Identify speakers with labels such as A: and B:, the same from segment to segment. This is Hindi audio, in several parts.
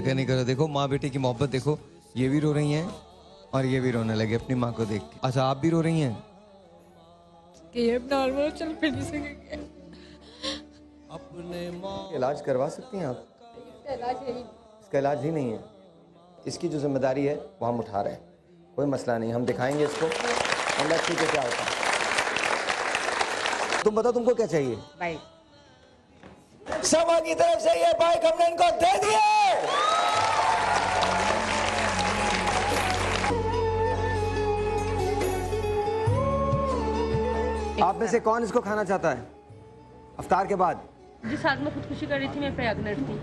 A: फिक्र नहीं करो। देखो माँ बेटे की मोहब्बत देखो, ये भी रो रही हैं और ये भी रोने लगे अपनी माँ को देख के। अच्छा आप भी रो रही हैं
B: कि ये नॉर्मल चल फिर नहीं सकेंगे।
A: अपने माँ इलाज करवा सकती हैं आप? इसका इलाज ही नहीं है, इसकी जो जिम्मेदारी है वो हम उठा रहे हैं, कोई मसला नहीं, हम दिखाएंगे इसको। अल्लाह ठीक है, क्या होता है। तुम बताओ तुमको क्या चाहिए?
C: बाइक।
A: समा की तरफ से ये बाइक हमने इनको दे दिए। आप में से कौन इसको खाना चाहता है अफ्तार के बाद?
D: जिस हाथ में खुदकुशी कर रही थी मैं प्रेग्नेंट थी,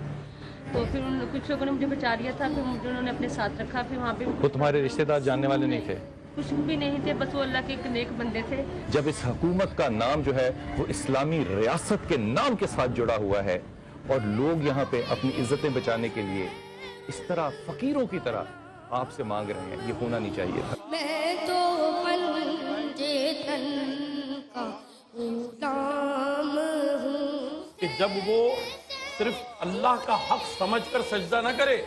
D: तो फिर उन कुछ लोगों ने मुझे बचा लिया था, फिर मुझे उन्होंने अपने साथ रखा। फिर वहाँ पे
E: वो तुम्हारे रिश्तेदार जानने वाले नहीं थे?
D: कुछ भी नहीं थे, बस वो अल्लाह के एक नेक बंदे थे।
E: जब इस हुकूमत का नाम जो है वो इस्लामी रियासत के नाम के साथ जुड़ा हुआ है और लोग यहाँ पे अपनी इज्जतें बचाने के लिए इस तरह फकीरों की तरह आपसे मांग रहे हैं, ये होना नहीं चाहिए था।
F: मैं तो पंजेतन का गुलाम हूँ
G: कि जब वो सिर्फ अल्लाह का हक समझकर सजदा न करे,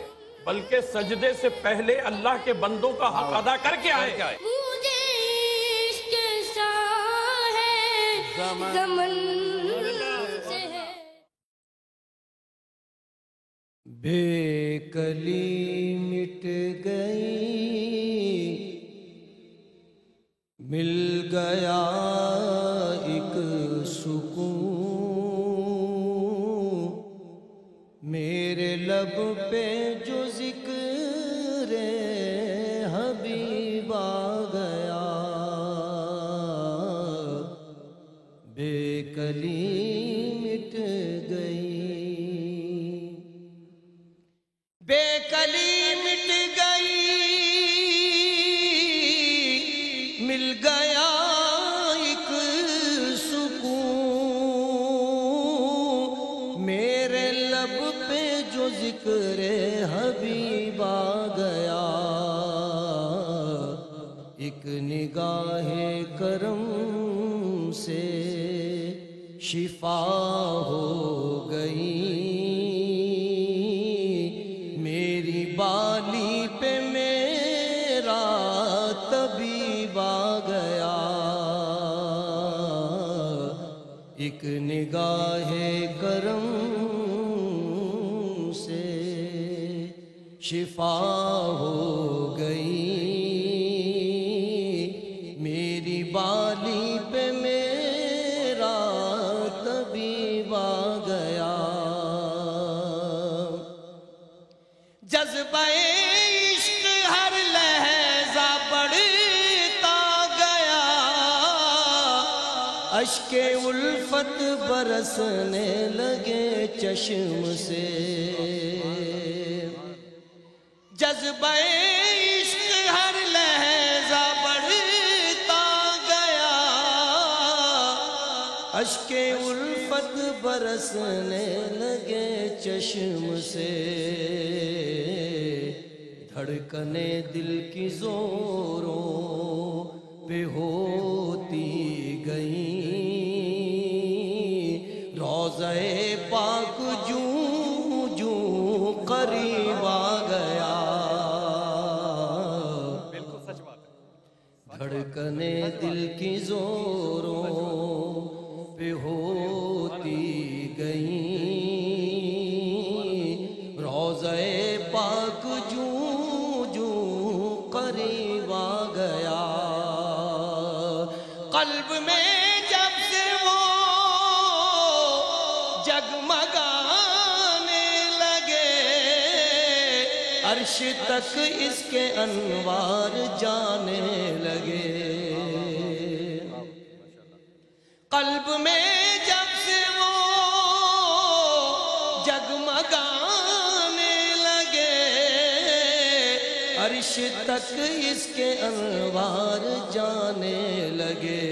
G: बल्कि सजदे से पहले अल्लाह के बंदों का हक अदा करके आए।
F: मुझे इश्क सा है ज़मन से है।
A: बेकली मिट गई, मिल गया एक सुकून, मेरे लब पे जो जिक्र हबीब आ गया, बेकली मिट गई, बेकली मिट गई, मिल गया एक सुकून, मेरे लब पे जो जिक्र हबीब आ गया, एक निगाहे करम से शिफा हो गई, मेरी बाली पे मेरा तबीब आ गया, एक निगाहे करम से शिफा हो गई, मेरी बाली पे मेरा तबीब आ गया, जज्बे इश्क हर लहजा बढ़ता गया, अश्के उल्फत बरसने लगे चश्म से, जज्बे इश्क हर लहजा बढ़ता गया, अश्के उल्फत बरसने लगे चश्म से, धड़कने दिल की जोरों पे होती गई, रोज़े पाक जूं जूं करीब आ गया, धड़कने दिल की जोरों पे होती गई, रोज़े पाक जूं जूं करीब आ गया, कल्ब में जब से वो जगमगाने लगे, अर्श तक इसके अनवार जाने लगे, कल्ब में जब से वो जगमगाने लगे, अर्श तक इसके अनवार जाने लगे,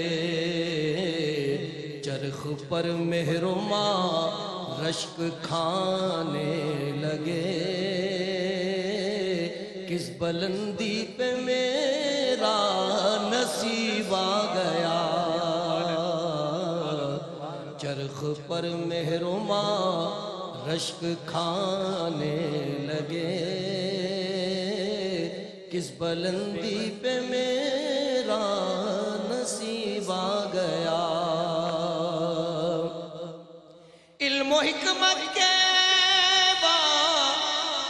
A: चरख पर मेहरुमा रश्क खाने लगे, किस बुलंदी पे मेरा नसीब आ गया, चरख पर मेहरुमा
C: रश्क खाने लगे, किस बुलंदी पे मेरा नसीब आ गया। इल्म हिकमत के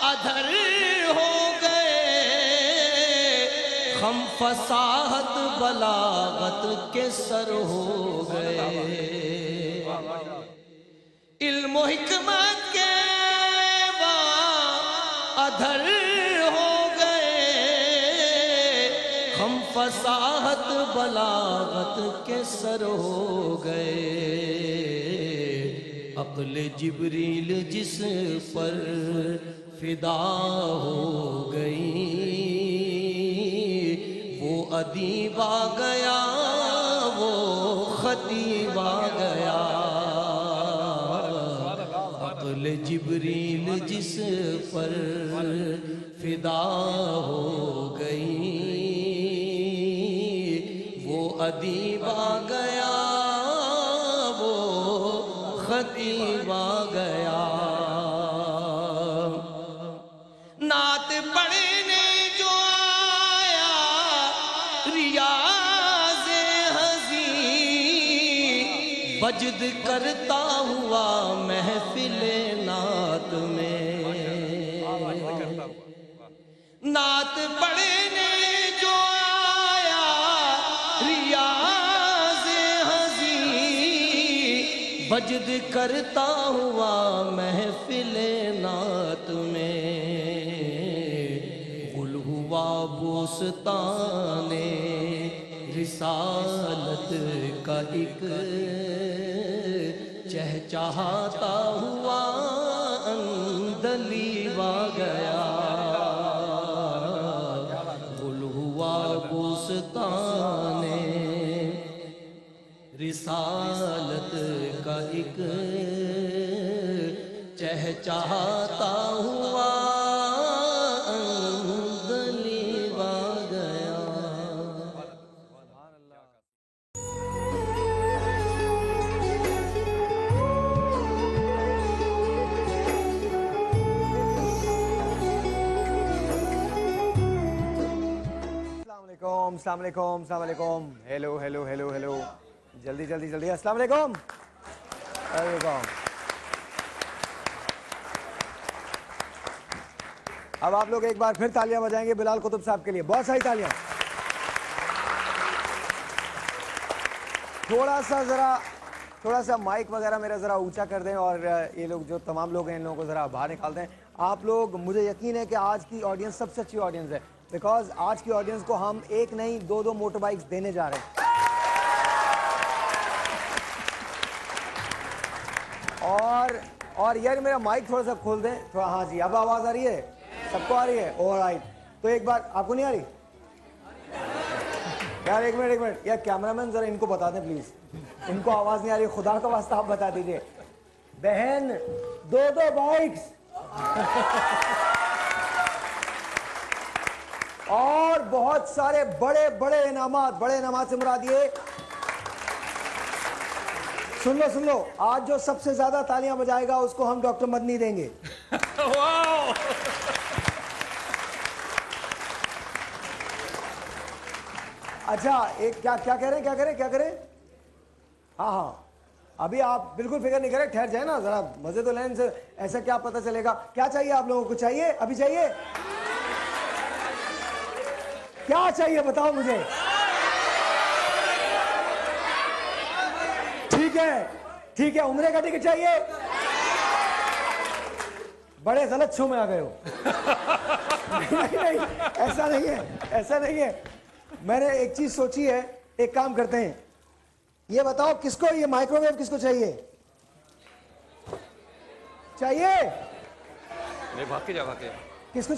C: अधर हो गए, हम फसाहत बलागत के सर हो गए। इल्म हिकमत के अधर हो गए, हम फसाहत बलागत के सर हो गए। अक्ल जिब्रील जिस पर फिदा हो गई, वो अदीब आ गया, वो खतीब आ गया। अक्ल जिब्रील जिस पर फिदा हो गई, वो अदीब आ गया, वो खतीब आ गया। नात पढ़ने जो आया रियाज़े हज़ीं, वजद करता हुआ महफिले नात में। नात पढ़ने जो आया रियाज़े हज़ीं, वजद करता हुआ महफिले नात में। गुल हुआ बोस्ताने रिसालत का एक चहचहाता हुआ अंदलीब आ गया। गुल हुआ बोस्ताने रिसालत का एक चहचहाता हुआ अंदलीब आ गया।
A: अस्सलाम वालेकुम, हेलो हेलो हेलो हेलो, जल्दी जल्दी जल्दी, अस्सलाम वालेकुम। अब आप लोग एक बार फिर तालियां बजाएंगे बिलाल कुतुब साहब के लिए, बहुत सारी तालियां। थोड़ा सा माइक वगैरह मेरा ज़रा ऊंचा कर दें, और ये लोग जो तमाम लोग हैं इन लोगों को ज़रा बाहर निकाल दें। आप लोग, मुझे यकीन है कि आज की ऑडियंस सबसे अच्छी ऑडियंस है, बिकॉज आज की ऑडियंस को हम एक नहीं दो मोटर बाइक्स देने जा रहे हैं। और यार मेरा माइक थोड़ा सा खोल दें थोड़ा। हाँ जी, अब आवाज़ आ रही है, सबको आ रही है? ऑलराइट, तो एक बार, आपको नहीं आ रही यार? एक मिनट यार, कैमरामैन जरा इनको बता दें प्लीज, इनको आवाज़ नहीं आ रही, खुदा का वास्ता आप बता दीजिए। बहन, दो बाइक्स और बहुत सारे बड़े इनामात से मुराद ये। सुन लो, आज जो सबसे ज्यादा तालियां बजाएगा उसको हम डॉक्टर मदनी देंगे। अच्छा, एक क्या करें? हाँ, अभी आप बिल्कुल फिक्र नहीं करें, ठहर जाए ना जरा, मजे तो लें इनसे, ऐसा क्या पता चलेगा। क्या चाहिए आप लोगों को? चाहिए? अभी चाहिए? क्या चाहिए बताओ मुझे। ठीक है, उम्रे का टिकट चाहिए? बड़े गलत शो में आ गए हो। नहीं, ऐसा नहीं है। मैंने एक चीज सोची है, एक काम करते हैं, ये बताओ किसको ये माइक्रोवेव किसको चाहिए?
E: नहीं, भाग के जा।
A: किसको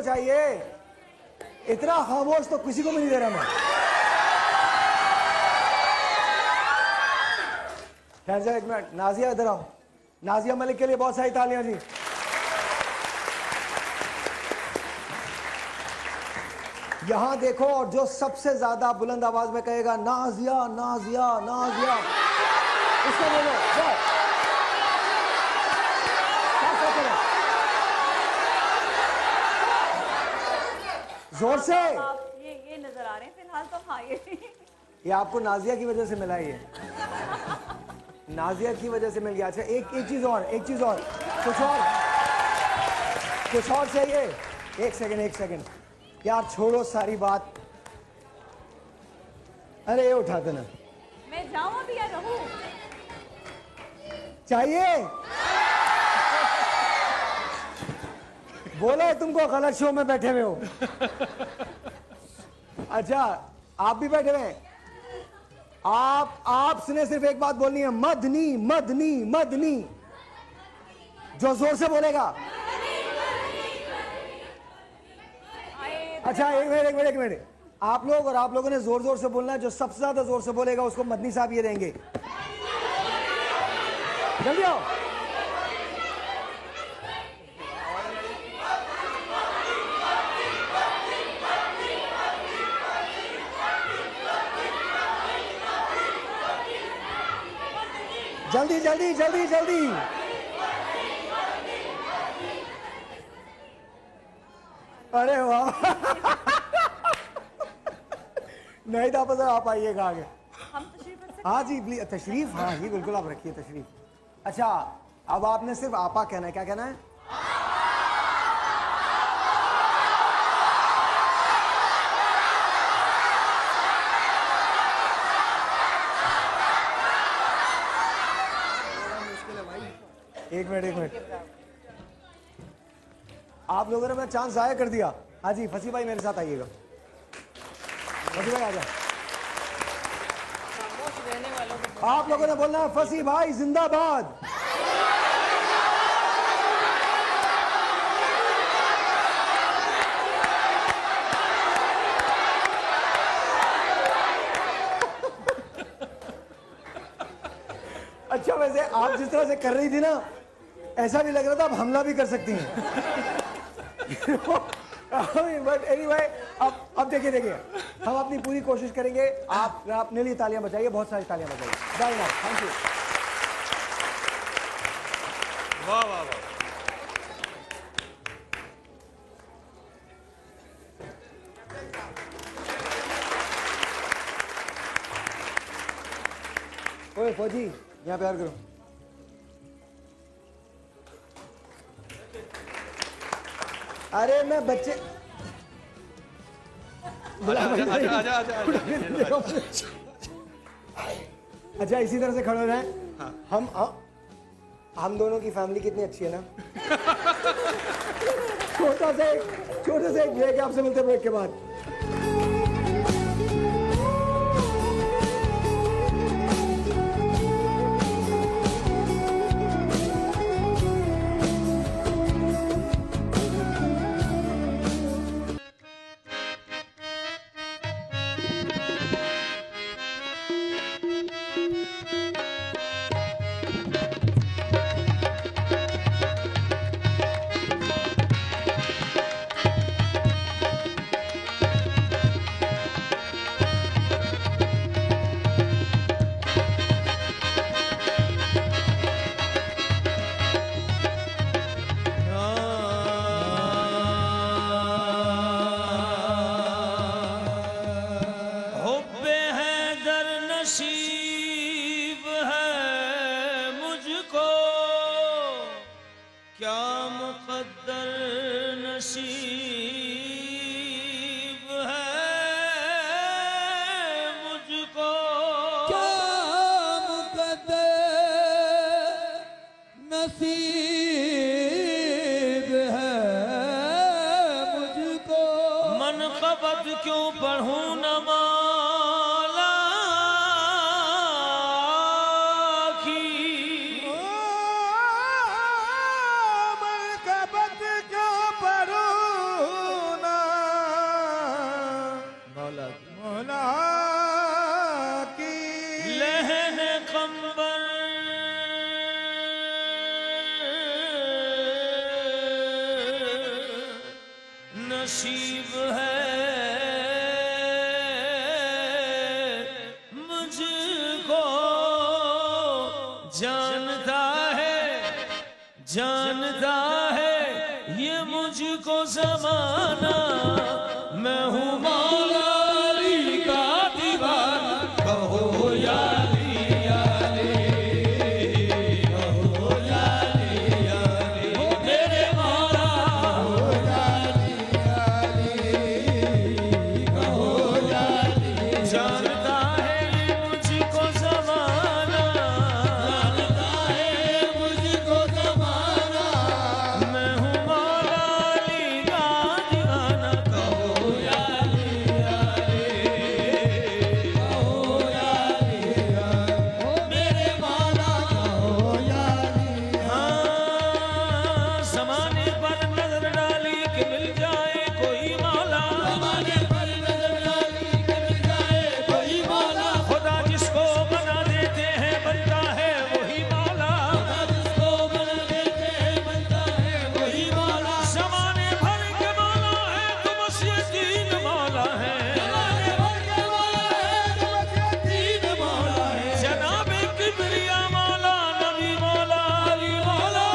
A: चाहिए? इतना खामोश तो किसी को भी नहीं दे रहा मैं। ठहर जाओ एक मिनट। नाजिया इधर आओ। नाजिया मलिक के लिए बहुत सारी तालियां जी। यहां देखो, और जो सबसे ज्यादा बुलंद आवाज में कहेगा नाजिया नाजिया नाजिया, इसको बोलो जाओ। जोर से।
H: आप ये नजर आ रहे हैं फिलहाल तो। हाँ
A: ये आपको नाजिया की वजह से मिला ही है। नाजिया की वजह से मिल गया। अच्छा एक चीज और कुछ और चाहिए। एक सेकंड यार, छोड़ो सारी बात। अरे ये उठाते ना।
H: मैं जाऊं अभी या रहूं?
A: चाहिए बोला है तुमको, गलत शो में बैठे हुए हो। अच्छा आप भी बैठे हुए हैं। आपने सिर्फ एक बात बोलनी है, मदनी मदनी मदनी। जो जोर से बोलेगा। अच्छा एक मिनट। आप लोग और आप लोगों ने जोर जोर से बोलना है। जो सबसे ज्यादा जोर से बोलेगा उसको मदनी साहब ये देंगे। जल्दी आओ। जल्दी। अरे वाह। नहीं था पता, आप आइएगा आगे।
H: हम तशरीफ रख सकते
A: हाँ जी प्लीज तशरीफ। हाँ जी बिल्कुल आप रखिए तशरीफ। अच्छा अब आपने सिर्फ आपा कहना है। क्या कहना है? एक मिनट। आप लोगों ने मेरा चांस जाया कर दिया। हाँ जी फसी भाई मेरे साथ आइएगा। फसी भाई आ जाओ। आप लोगों ने बोलना है फसी भाई जिंदाबाद। अच्छा वैसे आप जिस तरह से कर रही थी ना, ऐसा भी लग रहा था आप हमला भी कर सकती हैं। बट एनीवे अब देखिए हम अपनी पूरी कोशिश करेंगे। आप अपने लिए तालियां बजाइए, बहुत सारी तालियां बजाइए। Very nice, thank you.
G: वाह वाह वाह।
A: ओए फौजी यहाँ प्यार करो। अरे मैं बच्चे अच्छा इसी तरह से खड़े हो रहे हैं। हम दोनों की फैमिली कितनी अच्छी है ना। छोटा सा एक ब्रेक आपसे मिलते ब्रेक के बाद।
C: नसीब है मुझको। मनक़बत क्यों पढ़ूं न मौला की। मनक़बत क्यों पढ़ूं न मौला की। लहन कंबर नसीब है मुझको। जानता है ये मुझको ज़माना, मैं हूँ मौला अली का दीवाना। कहो या अली या अली, कहो या अली या अली, ओ मेरे मौला, कहो या अली या अली, कहो या अली। जानता है ये मुझको ज़माना, जानता है मुझको ज़माना, मैं हूँ मौला अली का दीवाना। कहो या अली या अली, कहो या अली या अली, ओ मेरे मौला, कहो या अली। हाँ, ज़माने पर नजर डाली कि मिल जाए कोई मौला, ज़माने पर नजर डाली कि मिल जाए कोई मौला। खुदा जिसको बना देते हैं बनता है वही मौला, खुदा जिसको बना देते हैं बनता है वही मौला। ज़माने भर के मौला है तो बस ये तीन मौला है, ज़माने भर के मौला है तो बस ये तीन मौला है। जनाबे किबरिया मौला, नबी मौला, अली मौला।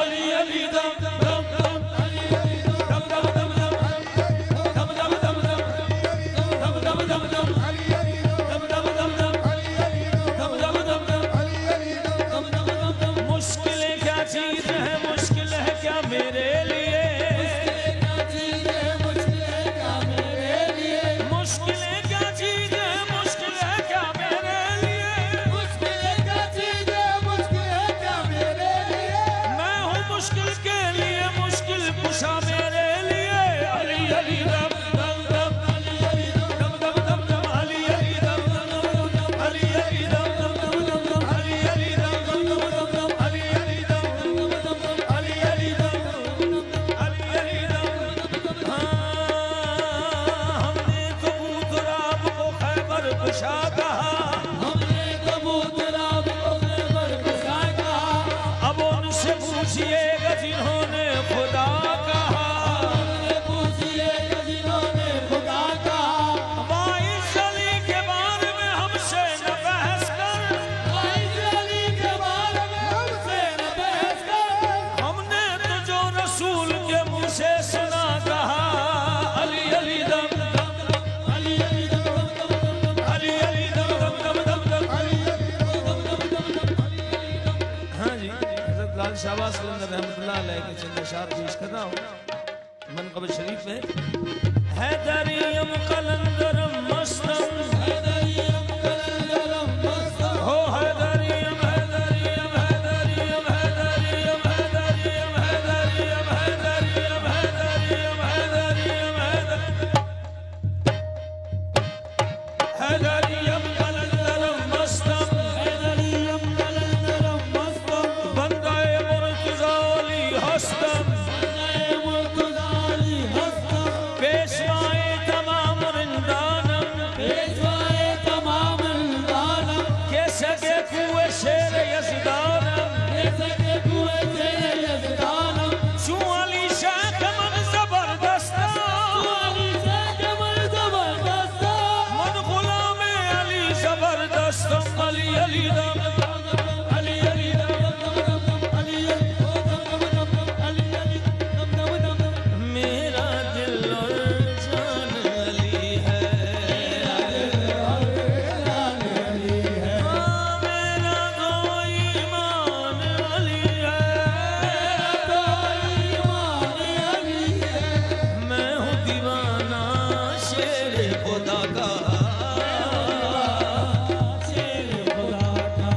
C: अली अली दम दम दम, अली अली दम दम दम दम, दम दम दम दम, दम दम दम दम, अली अली दम दम दम दम, अली अली दम दम दम दम, अली अली दम दम दम दम। मुश्किलें क्या चीज है, मुश्किल है क्या मेरे लिए, मुश्किलें क्या चीज है, मुश्किल है क्या मेरे लिए, मुश्किलें क्या चीज है, मुश्किल है क्या मेरे लिए, मुश्किलें क्या चीज है, मुश्किल है क्या मेरे लिए। मैं हूँ मुश्किल के लिए मुश्किल कुशा मेरे लिए। अली अली दम दम दम, अली अली दम दम दम दम, अली अली दम दम दम दम, अली अली दम दम दम दम, अली अली दम दम दम दम, अली अली दम दम दम दम, अली अली दम दम दम, अली अली दम। हाँ, हमने कबूतराब को खैबर कुशा कहा, हमने कबूतराब को खैबर कुशा कहा। अब उनसे पूछिएगा जिन्होंने खुदा कहा, उनसे पूछिएगा जिन्होंने खुदा कहा। बाईस अली के बारे में हमसे न बहस कर, बाईस अली के बारे में हमसे न बहस कर। हमने तो जो रसूल के मुँह से सुना कहा। अली अली दम दम दम, अली अली दम दम दम दम, अली अली दम दम दम दम दम, अली अली दम दम दम दम, अली अली दम। हाँ जी, हज़रत लाल शाहबाज कलंदर रहमतुल्लाह अलैह के चंद अशार पेश कर रहा हूँ मनक़ब शरीफ में। हैदरियम कलंदरम मस्तम, हैदरियम कलंदरम मस्तम, हो हैदरियम हैदरियम हैदरियम हैदरियम हैदरियम हैदरियम हैदरियम हैदरियम हैदरियम हैदरियम कलंदरम मस्तम, हैदरियम कलंदरम मस्तम, बंदाए मुर्तज़ा अली हस्तम, बंदाए मुर्तज़ा अली हस्तम, पेशवाए तमाम रिंदानम, पेशवाए तमाम रिंदानम, कैसे के कुए शेर यज़दानम, कैसे के कुए शेर यज़दानम। शू अली शेख मन ज़बरदस्त, शू अली शेख मन ज़बरदस्त, मन गुलाम अली ज़बरदस्त। अली अली दम दम दम, अली अली दम दम दम दम, अली अली दम दम दम दम, अली अली दम दम दम दम। मेरा दिल और जान अली है, मेरा दिल और जान अली है। हाँ, मेरा तो ईमान अली है, मेरा तो ईमान अली है। मैं हूँ दीवाना शेर खुदा का, शेर खुदा का।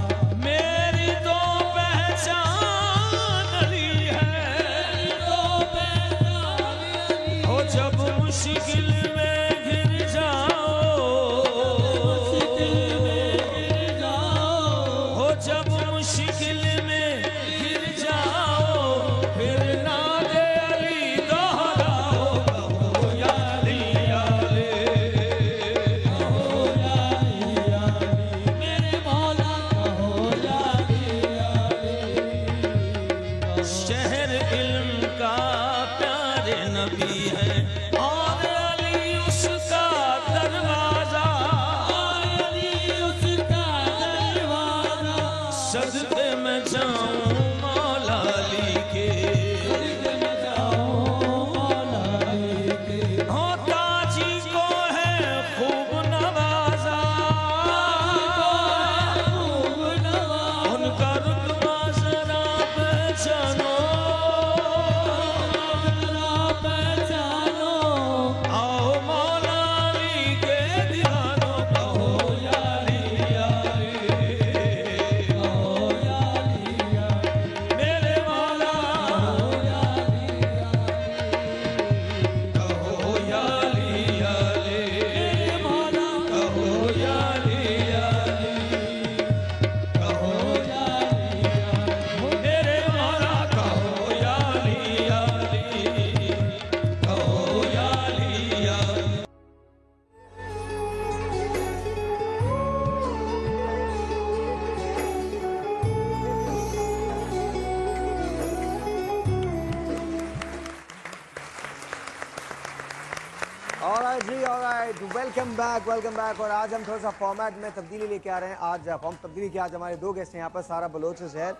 A: Welcome back. और आज हम थोड़ा सा फॉर्मेट में तब्दीली लेके आ रहे हैं। आज फॉर्म तब्दीली की आज हमारे दो गेस्ट हैं यहाँ पर, सारा बलोच से शहर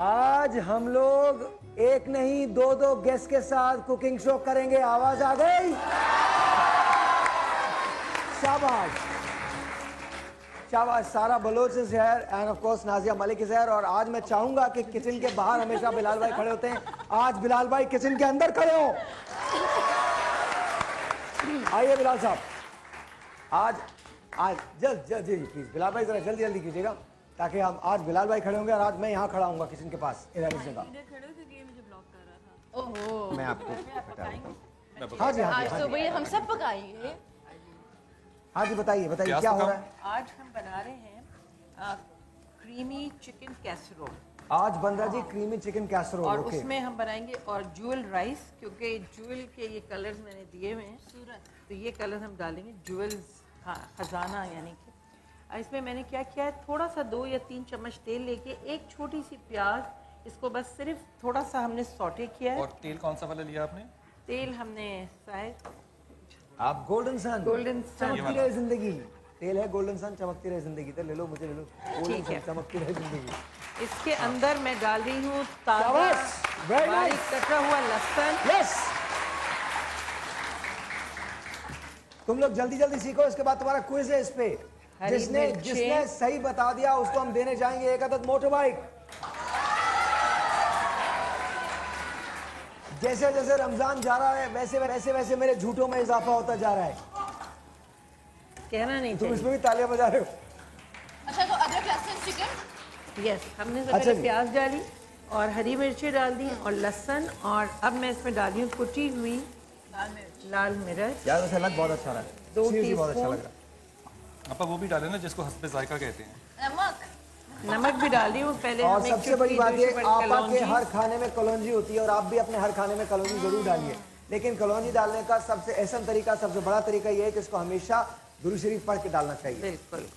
A: आज हम लोग एक नहीं दो गेस्ट के साथ कुकिंग शो करेंगे। आवाज आ गई? शाबाश शाबाश। सारा बलोच से शहर end of course Nazia Malik शहर। और आज मैं चाहूंगा कि किचन के बाहर हमेशा बिलाल भाई खड़े होते हैं, आज बिलाल भाई किचन के अंदर खड़े हो। आइए बिलाल साहब, आज जल्द जी प्लीज बिलाल भाई जरा जल्दी कीजिएगा, ताकि हम आज बिलाल भाई खड़े होंगे और आज मैं यहाँ खड़ा हूँगा किचन के पास इधर इस जगह।
B: ओहो,
A: मैं आपको बता देता हूँ। हाँ जी
B: आज तो भैया हम सब पकाएंगे।
A: हाँ जी बताइए क्या हो रहा है?
I: आज हम बना रहे हैं क्रीमी चिकन कैसरोल।
A: आज बन रहा जी क्रीमी चिकन कैसरोल।
I: और उसमें हम बनाएंगे और ज्वेल राइस, क्योंकि ज्वेल के ये कलर्स मैंने दिए हुए हैं, तो ये कलर हम डालेंगे ज्वेल्स, खजाना यानी कि। इसमें मैंने क्या किया है, थोड़ा सा 2 या 3 चम्मच तेल लेके एक छोटी सी प्याज, इसको बस सिर्फ थोड़ा सा हमने सौटे किया है।
J: और तेल कौन सा वाला लिया आपने?
I: तेल हमने शायद
A: आप गोल्डन सन चमकती रहे जिंदगी, तेल है गोल्डन सन चमकती रहे जिंदगी, तो ले लो, मुझे ले लो। गोल्डन सन चमकती रहे जिंदगी।
I: इसके अंदर मैं डाल रही हूँ ताजा बारीक कटा हुआ लहसुन।
A: यस, तुम लोग जल्दी सीखो, इसके बाद तुम्हारा क्विज है इस पे। जिसने सही बता दिया उसको हम देने जाएंगे 1 अदद मोटर बाइक। जैसे जैसे रमजान जा रहा है वैसे मेरे झूठों में इजाफा होता जा रहा है।
I: कहना नहीं
A: तुम इसमें भी तालियां बजा रहे हो।
B: अच्छा, तो अदरक लहसुन चिकन,
I: यस, हमने सबसे प्याज डाली और हरी मिर्ची डाल दी और लहसुन, और अब मैं इसमें डाली हूँ कुटी हुई लाल मिर्च।
A: यार वैसे लग बहुत अच्छा रहा है,
I: 2
A: बहुत अच्छा लग रहा है।
J: आपा वो भी डाले ना जिसको हस्बे जायका कहते हैं।
I: नमक भी डाली हूँ पहले।
A: और सबसे बड़ी बात है, आपा के हर खाने में कलौंजी होती है और आप भी अपने हर खाने में कलौंजी जरूर डालिए, लेकिन कलौंजी डालने का सबसे अहसन तरीका, सबसे बड़ा तरीका ये है कि इसको हमेशा दुरूद शरीफ पढ़ के डालना चाहिए।
I: बिल्कुल,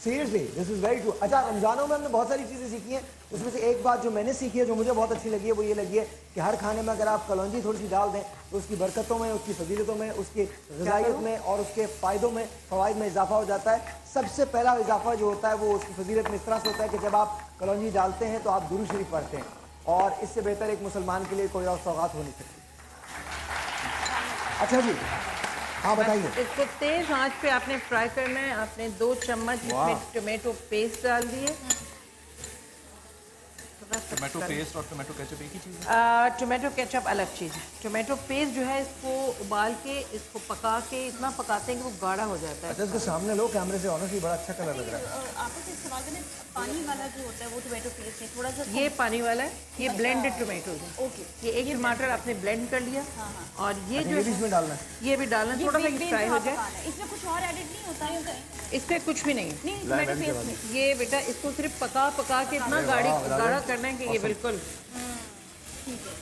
A: seriously this is very true. अच्छा, रमजानों में हमने बहुत सारी चीज़ें सीखी हैं, उसमें से एक बात जो मैंने सीखी है, जो मुझे बहुत अच्छी लगी है, वो ये लगी है कि हर खाने में अगर आप कलौंजी थोड़ी सी डाल दें तो उसकी बरकतों में, उसकी फजीलतों में, उसकी ग़िज़ाइयत में और उसके फ़वाइद में इजाफा हो जाता है। सबसे पहला इजाफा जो होता है वो उसकी फजीलत में इस तरह से होता है कि जब आप कलौंजी डालते हैं तो आप दुरूद शरीफ पढ़ते हैं, और इससे बेहतर एक मुसलमान के लिए कोई और सौगात हो नहीं सकती। अच्छा जी, हाँ बताइए।
I: इसको तेज आंच पे आपने फ्राई करना है। आपने 2 चम्मच इसमें टोमेटो पेस्ट डाल दिए।
J: टोमेटो पेस्ट और टोमेटो केचप एक ही चीज़ है?
I: टोमेटो केचप अलग चीज़ है। टोमेटो पेस्ट जो है इसको उबाल के, इसको पका के इतना पकाते हैं कि वो गाढ़ा हो जाता है।
A: अच्छा, इसके सामने लो कैमरे से, ऑनेस्टली बड़ा अच्छा कलर लग रहा है।
H: आप इसे इस्तेमाल करें पानी वाला जो होता है वो टोमेटो पेस्ट है, थोड़ा सा
I: ये पानी वाला है, ये ब्लेंडेड टोमेटो है।
H: ओके,
I: ये एक टमाटर आपने ब्लेंड कर लिया, और ये जो
A: इसमें डालना है,
I: ये भी डालना, थोड़ा सा फ्राई हो जाए।
H: इसमें कुछ और एडिट नहीं होता है?
I: इसमें कुछ भी नहीं,
H: टोमेटो पेस्ट में
I: ये बेटा इसको सिर्फ पका के इतना गाढ़ा करना है कि ये बिल्कुल
H: ठीक है।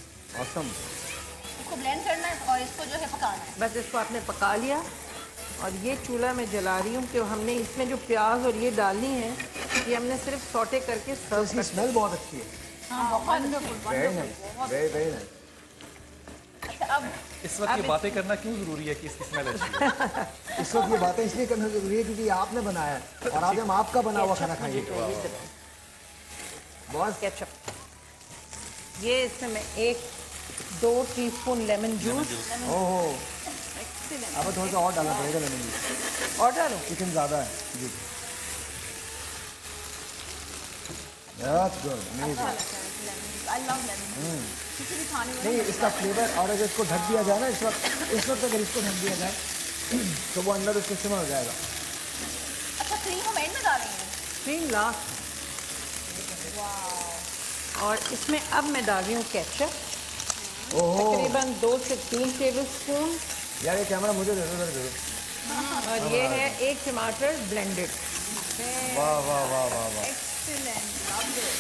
A: ऑसम।
H: इसको ब्लेंड करना है और इसको जो है पकाना है।
I: बस इसको आपने पका लिया, और ये चूल्हा मैं जला रही हूँ कि हमने इसमें जो प्याज और ये डालनी है, ये हमने सिर्फ सौटे करके सर्व
A: इसकी स्मेल बहुत अच्छी है।
H: हाँ, wonderful,
A: very nice, very nice.
H: अच्छा, अब
J: इस वक्त ये बातें करना क्यों जरूरी है कि इसकी स्मेल अच्छी है?
A: इस वक्त ये बातें इसलिए करना जरूरी है क्योंकि आपने बनाया है और आज हम आपका बना हुआ खाना खाएंगे।
I: बहुत केचप, ये इसमें मैं 1-2 टीस्पून लेमन जूस।
A: ओहो, अब थोड़ा सा और डालना पड़ेगा लेमन जूस।
I: और डालो,
A: चिकन ज़्यादा है जी। That's good, amazing.
H: I love lemon, किसी भी खाने में
A: नहीं, इसका फ्लेवर, और अगर इसको ढक दिया जाए ना इस वक्त अगर इसको ढक दिया जाए तो वो अंदर उसके सिमर हो जाएगा।
H: अच्छा, क्रीम हम एंड में डालेंगे?
I: Cream last. और इसमें अब मैं डाल रही हूँ केचप, तकरीबन 2 से 3 टेबलस्पून।
A: यार ये कैमरा मुझे दे दो।
I: और ये है 1 टमाटर ब्लेंडेड।
A: वाह वाह वाह वाह वाह,
H: एक्सीलेंट, लव इट,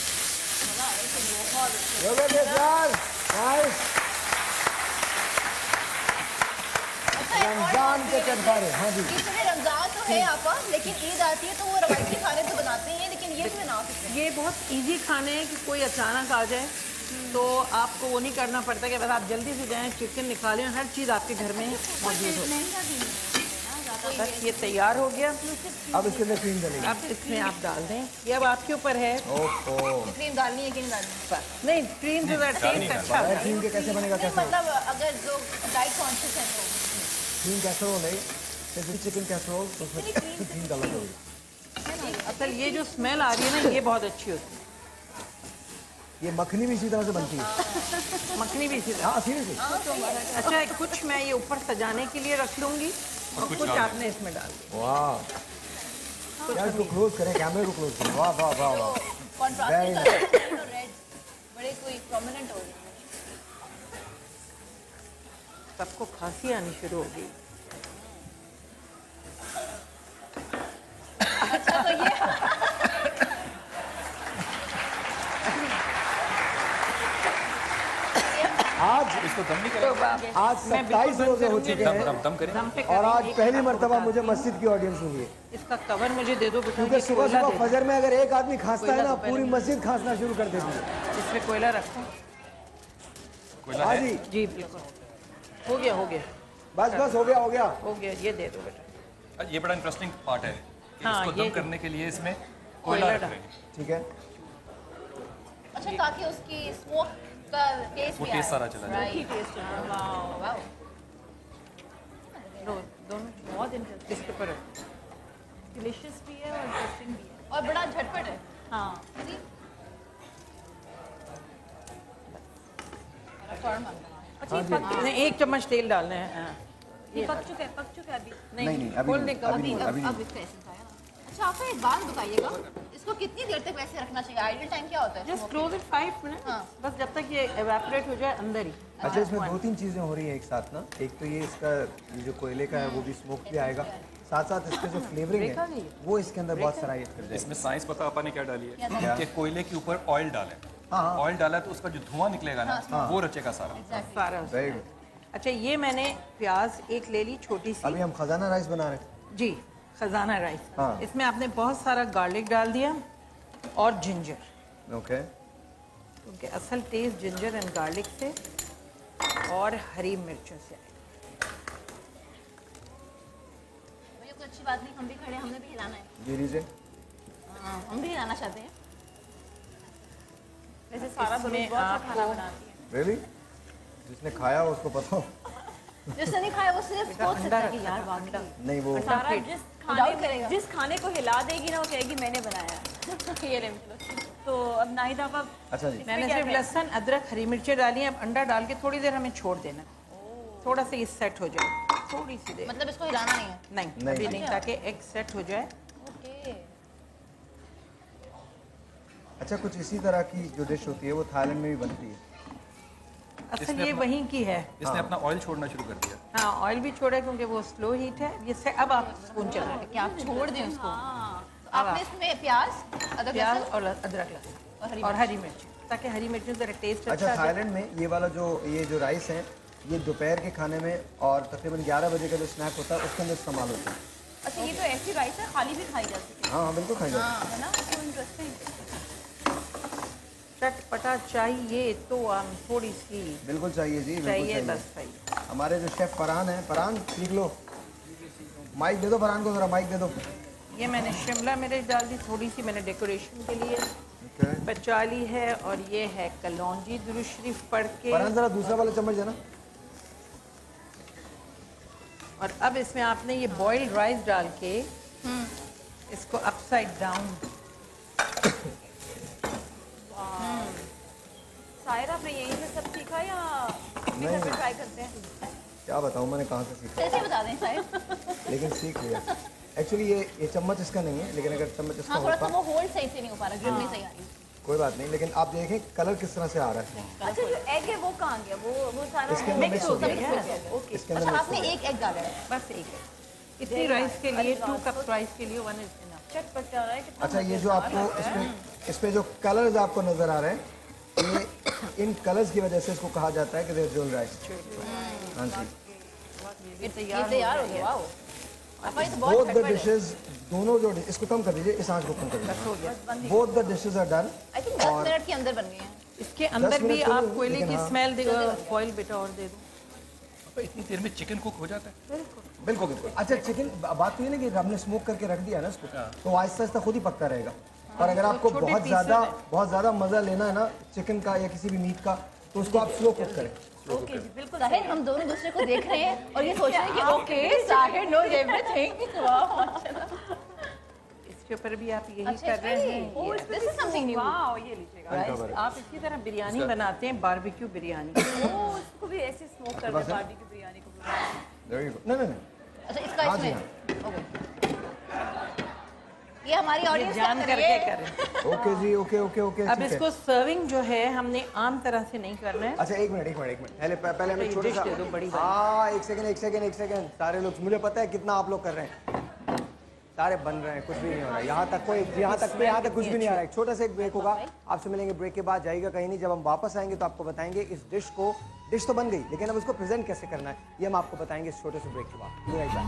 H: मजा आ रहा है, बहुत अच्छा।
A: लोग यार नाइस।
H: अच्छा,
A: रमजान के चटखारे। हाँ जी,
H: रमजान तो है आपा, लेकिन ईद आती है तो वो रवायती खाने तो बनाते हैं, लेकिन ये भी बना सकते हैं।
I: ये बहुत इजी खाने हैं कि कोई अचानक आ जाए तो आपको वो नहीं करना पड़ता कि बस आप जल्दी से जाएं, चिकन निकालें, हर चीज़ आपके घर में मौजूद हो। बस ये तैयार हो गया।
A: अब इसके अंदर क्रीम डालेंगे।
I: अब इसमें आप डाल दें, ये अब आपके ऊपर है।
H: क्रीम डालनी है कि नहीं डालनी?
I: नहीं, क्रीम से टेस्ट अच्छा होता है।
A: क्रीम के कैसे बनेगा? कैसे
H: मतलब अगर जो डाइट कॉन्शियस है तो
A: क्रीम कैसरोल नहीं, चिकन कैसरोल, तो उसमें क्रीम डाला जाएगा।
I: असल ये जो स्मेल आ रही है ना, ये बहुत अच्छी होती है।
A: ये मखनी भी इसी तरह से बनती है।
I: मखनी भी इसी तरह।
A: हाँ, सीरियसली।
I: अच्छा, कुछ मैं ये ऊपर सजाने के लिए रख लूंगी और कुछ आपने इसमें डाल दिया।
A: वाह, यार इसको क्लोज करें, कैमरे को क्लोज करें। वाह वाह वाह वाह,
H: कॉन्ट्रास्ट रेड बड़े कोई प्रोमिनेंट हो गए।
I: सबको खांसी आनी शुरू हो गई।
H: अच्छा, तो ये
A: आज
J: इसको दम नहीं करें?
A: आज 27 रोजे हो चुके हैं
J: दम करें।
I: दम पे
A: और
I: करें।
A: आज पहली मर्तबा मुझे मस्जिद की ऑडियंस हुई है।
I: इसका कवर मुझे दे दो बेटा।
A: क्योंकि
I: ये
A: सुबह
I: कोयला
A: सुबह
I: दे दो।
A: फजर में अगर एक आदमी खांसता है ना,
I: कोयला तो
A: पूरी
I: पहले-
A: मस्जिद खांसना शुरू कर देती है।
I: इसमें कोयला रखो।
A: हाँ जी,
I: जी बिल्कुल, हो गया हो गया
A: बस बस हो गया हो गया।
I: हो गया। ये दे दो बेटा।
J: ये बड़ा इंटरेस्टिंग पार्ट है कि
I: हाँ,
J: इसको
I: ये
J: दम करने के लिए इसमें
I: कोयला
J: कोयला रख
I: डाल।
J: रहे हैं।
A: ठीक है,
H: अच्छा, ताकि उसकी स्मोक का टेस्ट
J: वो
H: भी
J: टेस्ट
H: आए।
J: सारा चला जाए।
H: Right, test. वाओ वाओ,
I: दोनों बहुत इंटरेस्टिंग। इसके ऊपर
H: डिलीशियस भी है और इंटरेस्टिंग भी है और बड़ा झटपट है।
I: हाँ,
H: अच्छा,
I: नहीं, एक चम्मच तेल डालना है। हाँ।
H: ये पक चुका है अभी?
A: नहीं, अभी
I: खोलने
A: नहीं,
I: का
A: अभी नहीं, अभी नहीं।
H: अब इसका एसेंस आया ना। अच्छा, आप एक बात बताइएगा, इसको कितनी देर तक वैसे रखना चाहिए? आइडियल टाइम क्या होता है?
I: Just close it 5 minute.
H: हाँ।
I: बस जब तक ये एवेपोरेट हो जाए अंदर ही।
A: अच्छा, इसमें दो तीन चीजें हो रही हैं एक साथ ना। एक तो ये इसका ये जो कोयले का है वो भी स्मोक भी आएगा, साथ साथ इसके जो फ्लेवरिंग है वो इसके अंदर बहुत सराहियत कर जाएगी।
J: इसमें साइंस पता आपा ने क्या डाली है कि कोयले के ऊपर ऑयल डालें।
A: हाँ।
J: ऑयल डाला तो उसका जो धुआं निकलेगा ना, वो रचेगा सारा।
I: सारा।
A: Very good.
I: अच्छा, ये मैंने प्याज एक ले ली छोटी सी।
A: अभी हम खजाना राइस बना रहे हैं।
I: जी, खजाना राइस।
A: हाँ।
I: इसमें आपने बहुत सारा गार्लिक डाल दिया और जिंजर,
A: ओके,
I: क्योंकि असल टेस्ट जिंजर एंड गार्लिक से और हरी मिर्चों से आएगा।
H: भैया, कोई अच्छी बात नहीं, हम भी खड़े, हमने भी हिलाना है।
A: जी लीजिए।
H: हाँ, हम भी हिलाना चाहते हैं। वैसे सारा
I: इसमें
H: बरूद बहुत अच्छा खाना
I: आपको-
H: बनाती है।
A: रियली? जिसने खाया हो उसको पता हो।
H: जिसने नहीं खाया वो सिर्फ सोच सकता है कि यार वाकई
A: नहीं, वो
H: सारा
B: जिस खाने को हिला देगी ना, वो कहेगी मैंने बनाया।
H: ये ले मतलब।
B: तो अब नाहिद आप
A: अच्छा जी,
I: मैंने सिर्फ लहसुन, अदरक, हरी मिर्चें डाली हैं। अब अंडा डाल के थोड़ी देर हमें छोड़ देना, थोड़ा सा ये सेट हो जाए, थोड़ी सी देर।
H: मतलब इसको हिलाना नहीं है।
I: नहीं, अभी नहीं, ताकि एग सेट हो जाए।
H: ओके।
A: अच्छा, कुछ इसी तरह की जो डिश होती है वो थाईलैंड में भी बनती है।
I: असल ये वहीं की है।
J: इसने अपना ऑयल छोड़ना शुरू कर दिया।
I: हाँ, ऑयल भी छोड़ा क्योंकि वो स्लो हीट है। ये से अब आप स्पून चला दें।
H: क्या आप छोड़ दें उसको? तो आपने इसमें प्याज, अदरक,
I: प्याज
H: लहसुन
I: और अदरक, लहसुन और हरी मिर्च, ताकि हरी मिर्चों से टेस्ट
A: अच्छा,
I: अच्छा आ जाए।
A: थाईलैंड में ये वाला ये जो राइस है, ये दोपहर के खाने में और तकरीबन 11 बजे का जो स्नैक होता है उसके अंदर इस्तेमाल होता है।
H: अच्छा, ये तो ऐसी राइस है, खाली भी खाई जा सकती
A: हाँ, बिल्कुल खाई जाती
H: है, है ना? तो इंटरेस्टिंग।
I: चटपटा चाहिए तो थोड़ी सी
A: है। बिल्कुल चाहिए जी, बिल्कुल
I: चाहिए,
A: चाहिए।
I: बस चाहिए।
A: हमारे जो शेफ फरहान है, फरहान सीख लो, माइक दे दो फरहान को, जरा माइक दे दो।
I: ये मैंने शिमला मिर्च डाल दी थोड़ी सी, मैंने डेकोरेशन के लिए
A: ओके,
I: बचाली है। और ये है कलौंजी, दुरूद शरीफ पढ़ के।
A: फरहान जरा दूसरा वाला चम्मच देना।
I: और अब इसमें आपने ये बॉइल्ड राइस डाल के इसको अपसाइड डाउन।
B: सायरा, आपने यहीं से सब सीखा या
A: नहीं,
B: घर पे ट्राई करते हैं?
A: क्या बताऊँ मैंने कहाँ से सीखा,
H: ऐसे बता दें शायद।
A: लेकिन सीख लिया। एक्चुअली ये चम्मच इसका नहीं है, लेकिन अगर चम्मच इसका
H: हाँ, थोड़ा सा
A: होता
H: वो होल्ड सही से नहीं हो पा रहा, ग्रिप नहीं सही आ रही।
A: कोई बात नहीं, लेकिन आप देखें कलर किस तरह से आ रहा है।
B: अच्छा, जो एग है वो कहाँ गया? वो सारा
A: इसके अंदर
B: मिक्स
A: mix
B: हो
A: हो
B: गया
A: गया।
B: है? ओके।
A: इसके अंदर
H: अच्छा,
A: mix
H: आपने
A: हो गया।
H: एक एग डाला है?
I: बस एक है। इतनी राइस के लिए 2 कप राइस के लिए 1 इज इनफ।
B: चटपटा रहा है कितना।
A: अच्छा, ये जो आपको इस पे जो कलर्स आपको नजर आ रहे हैं, ये इन कलर्स की वजह से इसको कहा जाता है कि देयर जोल राइस। हाँ जी,
I: ये
H: ये
I: तैयार
H: तैयार हो
I: गया
H: गया,
I: है।
H: वाओ। आपा ये तो बहुत
A: बोथ द
H: झटपट है।
A: डिशेस, दोनों जो इसको कम कर दीजिए, इस आंच को कम कर दीजिए। Both the dishes are done.
H: I think 10 minute के अंदर बन गए हैं।
I: इसके अंदर
A: 10
I: भी
A: मिनट तो
I: आप
A: नहीं,
I: कोयले
A: लेकिन
I: की
A: हाँ।
I: स्मेल देगा। फॉइल बेटा और दे दो।
J: तो इतनी देर में चिकन कुक हो जाता है?
A: बिल्कुल बिल्कुल। अच्छा चिकन, बात तो ये ना कि हमने स्मोक करके रख दिया ना इसको, तो आहिस्ता आहिस्ता खुद ही पकता रहेगा। और अगर आपको
I: छोटे
A: बहुत
I: pieces
A: ज़्यादा मज़ा लेना है ना चिकन का या किसी भी मीट का, तो उसको आप स्लो कुक करें।
H: ओके जी, बिल्कुल। साहिर, हम दोनों दूसरे को देख रहे हैं और ये सोच रहे हैं कि ओके साहिर नोज एवरीथिंग। वाह माशाल्लाह।
I: इसके ऊपर भी आप यही
H: अच्छा,
I: कर रहे हैं।
H: This is something new.
B: Wow, ये लीजिएगा।
I: Guys, आप इसी तरह बिरयानी बनाते हैं, बारबेक्यू बिरयानी।
B: ओ, इसको भी ऐसे स्मोक कर दे, बारबेक्यू बिरयानी को भी।
A: Very good. नहीं नहीं नहीं,
H: अच्छा, इसका
A: हाँ जी,
H: इसमें ओके। ये हमारी ऑडियंस
I: जान करके करें।
A: ओके जी, ओके ओके ओके।
I: अब इसको सर्विंग जो है हमने आम तरह से नहीं करना है।
A: अच्छा एक मिनट पहले हमें
I: ये
A: छोटा
I: dish
A: सा,
I: दे दो, बड़ी वाली।
A: हाँ एक सेकंड सारे लोग, मुझे पता है कितना आप लोग कर रहे हैं, सारे बन रहे हैं, कुछ भी नहीं हो रहा है यहाँ तक कुछ भी नहीं आ रहा है। छोटा सा एक ब्रेक होगा, आपसे मिलेंगे ब्रेक के बाद, जाइएगा कहीं नहीं। जब हम वापस आएंगे तो आपको बताएंगे इस डिश तो बन गई, लेकिन अब उसको प्रेजेंट कैसे करना है ये हम आपको बताएंगे इस छोटे से ब्रेक के बाद। Be right back।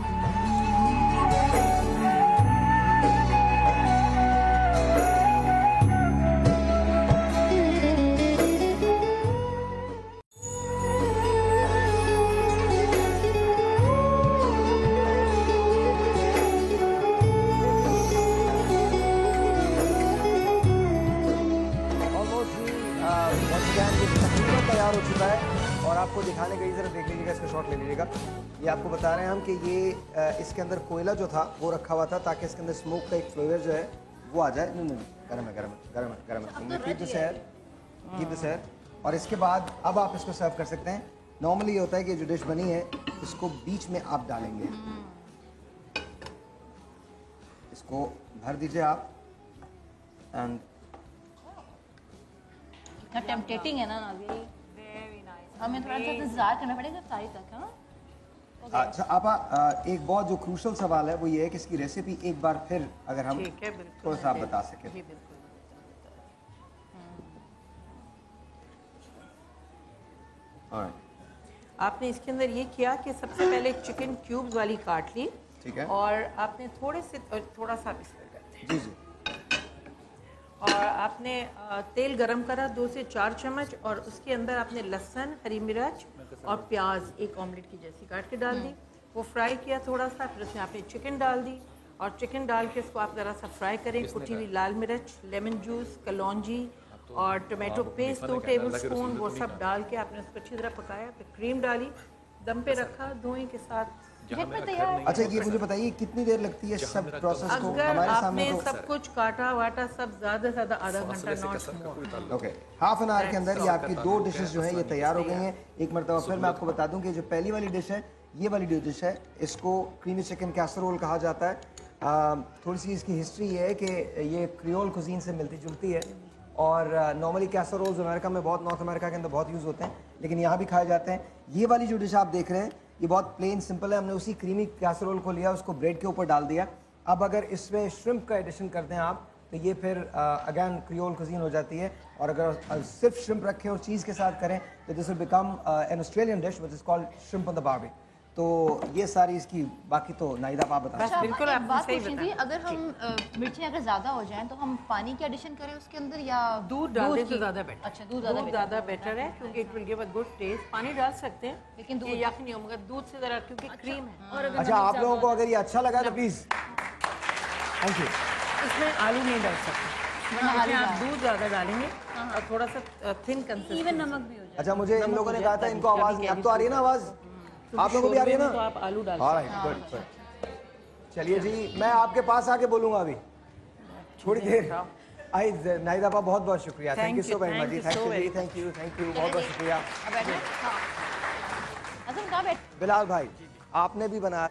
A: तैयार हो चुका है और आपको दिखाने का, जरा देख लीजिएगा, इसका शॉट ले लीजिएगा। ये आपको बता रहे हैं हम कि ये इसके अंदर कोयला जो था वो रखा हुआ था ताकि इसके अंदर स्मोक का एक फ्लेवर जो है वो आ जाए। नहीं गरम है। कीप दिस है। और इसके बाद अब आप इसको सर्व कर सकते हैं। नॉर्मली ये होता है कि जो डिश बनी है इसको बीच में आप डालेंगे, इसको भर दीजिए आप एंड
H: इतना टेम्पटेटिंग है ना नाज़िया, वेरी नाइस। हमें थोड़ा सा इंतजार करना पड़ेगा तारी तक, है ना?
A: अच्छा आप एक बहुत जो क्रूशल सवाल है वो ये है कि इसकी रेसिपी एक बार फिर अगर हम थोड़ा सा आप बता सकें।
I: आपने इसके अंदर ये किया कि सबसे पहले चिकन क्यूब्स वाली काट ली,
A: ठीक है,
I: और आपने थोड़ा सा
A: जी जी,
I: और आपने तेल गरम करा 2 से 4 चम्मच, और उसके अंदर आपने लहसुन, हरी मिर्च और प्याज एक ऑमलेट की जैसी काट के डाल दी। वो फ्राई किया थोड़ा सा, फिर उसमें आपने चिकन डाल दी, और चिकन डाल के इसको आप ज़रा सा फ्राई करें। कुटी हुई लाल मिर्च, लेमन जूस, कलौंजी और टोमेटो पेस्ट 2 टेबल स्पून, वो सब डाल के आपने उसको अच्छी तरह पकाया। फिर क्रीम डाली, दम पे रखा धुएं के साथ।
A: अच्छा ये मुझे बताइए कितनी देर लगती है सब प्रोसेस को?
I: अगर
A: हमारे
I: आपने
A: सामने
I: सब कुछ काटा वाटा सब ज़्यादा से ज़्यादा आधा घंटा, not more.
A: Okay, half an hour के अंदर ये आपकी 2 डिशेस जो है ये तैयार हो गई हैं। एक मरतबा फिर मैं आपको बता दूं कि जो पहली वाली डिश है, ये वाली जो डिश है, इसको क्रीमी चिकन कैसरोल कहा जाता है। थोड़ी सी इसकी हिस्ट्री ये है कि ये क्रियोल कुजीन से मिलती जुलती है, और नॉर्मली कैसरोल्स अमेरिका में बहुत, नॉर्थ अमेरिका के अंदर बहुत यूज़ होते हैं, लेकिन यहाँ भी खाए जाते हैं। ये वाली जो डिश आप देख रहे हैं ये बहुत प्लेन सिंपल है। हमने उसी क्रीमी कैसरोल को लिया, उसको ब्रेड के ऊपर डाल दिया। अब अगर इसमें श्रिम्प का एडिशन करते हैं आप तो ये फिर अगेन क्रियोल कुजीन हो जाती है। और अगर सिर्फ श्रिम्प रखें और चीज़ के साथ करें तो this will become an Australian dish which is called shrimp on the Barbie. तो ये सारी इसकी, बाकी तो नाइदा आप बता।
H: अच्छा, बिल्कुल एक बात पूछनी थी, अगर हम मिर्चें अगर ज़्यादा हो जाएं तो हम पानी की एडिशन करें उसके अंदर या
I: दूध डालें तो ज़्यादा बेटर।
H: अच्छा, दूध ज़्यादा
I: बेटर है क्योंकि it will give a good taste. पानी डाल सकते हैं
H: लेकिन दूध
I: यखनी हो, मगर दूध से ज़रा, क्योंकि क्रीम है।
A: अच्छा आप लोगों को अगर ये अच्छा लगा तो प्लीज़ थैंक यू।
I: इसमें आलू नहीं डाल सकते, आप दूध ज़्यादा डालेंगे और थोड़ा सा थिन कंसिस्टेंसी,
B: इवन नमक भी हो जाए।
A: अच्छा मुझे इन लोगों ने कहा था इनको आवाज़ नहीं, अब तो आ रही है ना आवाज़? आप लोगों को भी आ रही है ना?
I: तो आप आलू डाल
A: गुड। चलिए जी, मैं आपके पास आके बोलूंगा अभी थोड़ी देर। आई नाहिद आपा बहुत बहुत शुक्रिया, thank you so very much जी, थैंक यू बहुत बहुत शुक्रिया। बिलाल भाई आपने भी बनाया?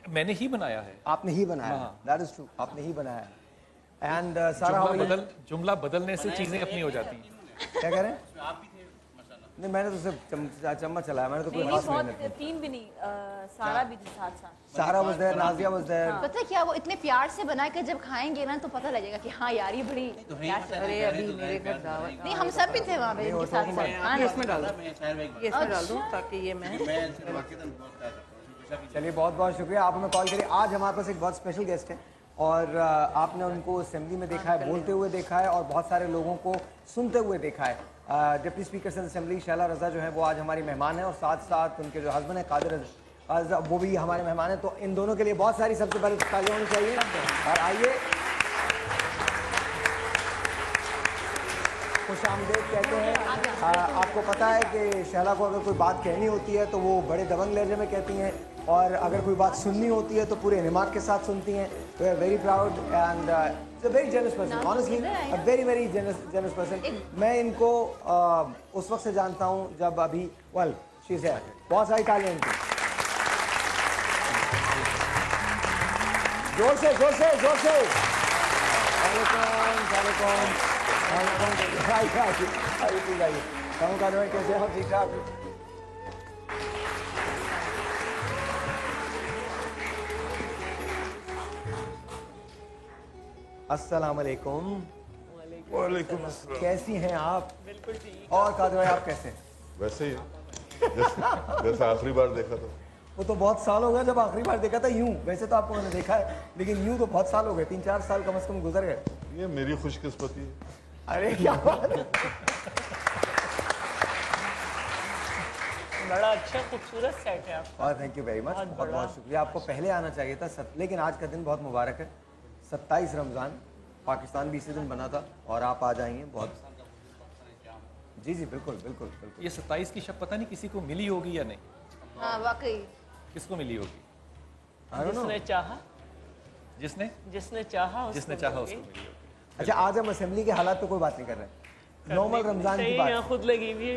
J: मैंने ही बनाया है।
A: आपने ही बनाया, दैट इज ट्रू, आपने ही बनाया है। एंड सारा
J: जुमला बदलने से चीजें अपनी हो जाती हैं।
A: क्या कह रहे हैं? नहीं मैंने तो सिर्फ चम्मच चलाया, मैंने तो कोई खास मेहनत नहीं।
B: 3 भी नहीं, सारा भी थी साथ।
A: Sara was there, Nazia was there.
H: पता है क्या, वो इतने प्यार से बना के जब खाएंगे ना तो पता लगेगा कि हाँ यार ये बड़ी
I: अरे अभी मेरे घर दावत,
H: नहीं हम सब भी थे वहाँ पे इनके साथ।
I: ये इसमें डाल दो ताकि ये मैं
A: चलिए बहुत बहुत शुक्रिया, आप हमें कॉल करिए। आज हमारे पास एक बहुत स्पेशल गेस्ट है और आपने उनको असेंबली में देखा है, बोलते हुए देखा है और बहुत सारे लोगों को सुनते हुए देखा है। डिप्टी स्पीकर से असेंबली शैला रजा जो है वो आज हमारी मेहमान है और साथ साथ उनके जो हस्बैंड है कादिर रजा वो भी हमारे मेहमान हैं। तो इन दोनों के लिए बहुत सारी सबसे पहले तालियां होनी चाहिए। और आइए खुश आमदेद कहते हैं। आपको पता है कि शैला को अगर कोई बात कहनी होती है तो वो बड़े दबंग लहजे में कहती हैं और अगर कोई बात सुननी होती है तो पूरे निमात के साथ सुनती हैं। तो we are very proud and a very generous person, honestly a very generous person. मैं इनको उस वक्त से जानता हूँ जब अभी वेल शी इज है, बहुत सारी तालियां इनकी। जोर से जोर से जोर से। कैसे हो? ठीक ठाक। अस्सलाम वालेकुम।
K: वालेकुम अस्सलाम।
A: कैसी हैं आप?
K: बिल्कुल ठीक।
A: और कादर भाई आप कैसे?
K: वैसे ही जैसे आखिरी बार देखा था।
A: वो तो बहुत साल हो गए जब आखिरी बार देखा था। यूं वैसे तो आपको मैंने देखा है लेकिन यूं तो बहुत साल हो गए, 3-4 साल कम से कम गुजर गए।
K: ये मेरी खुशकिस्मती है।
A: अरे क्या बात है।
L: बड़ा अच्छा खूबसूरत सेट है आपका।
A: और थैंक यू वेरी मच, बहुत बहुत शुक्रिया। आपको पहले आना चाहिए था लेकिन आज का दिन बहुत मुबारक है। 27 रमज़ान, पाकिस्तान भी इसी दिन बना था और आप आ जाएंगे। बहुत जी जी बिल्कुल बिल्कुल बिल्कुल।
J: ये 27 की शब पता नहीं किसी को मिली होगी या नहीं।
H: हाँ वाकई।
J: किसको मिली होगी?
L: जिसने चाहा
J: जिसने
L: चाहा
J: उसको मिली होगी।
A: अच्छा आज हम असेंबली के हालात पे कोई बात नहीं कर रहे, नॉर्मल रमजान की बात।
L: खुद लगी हुई है।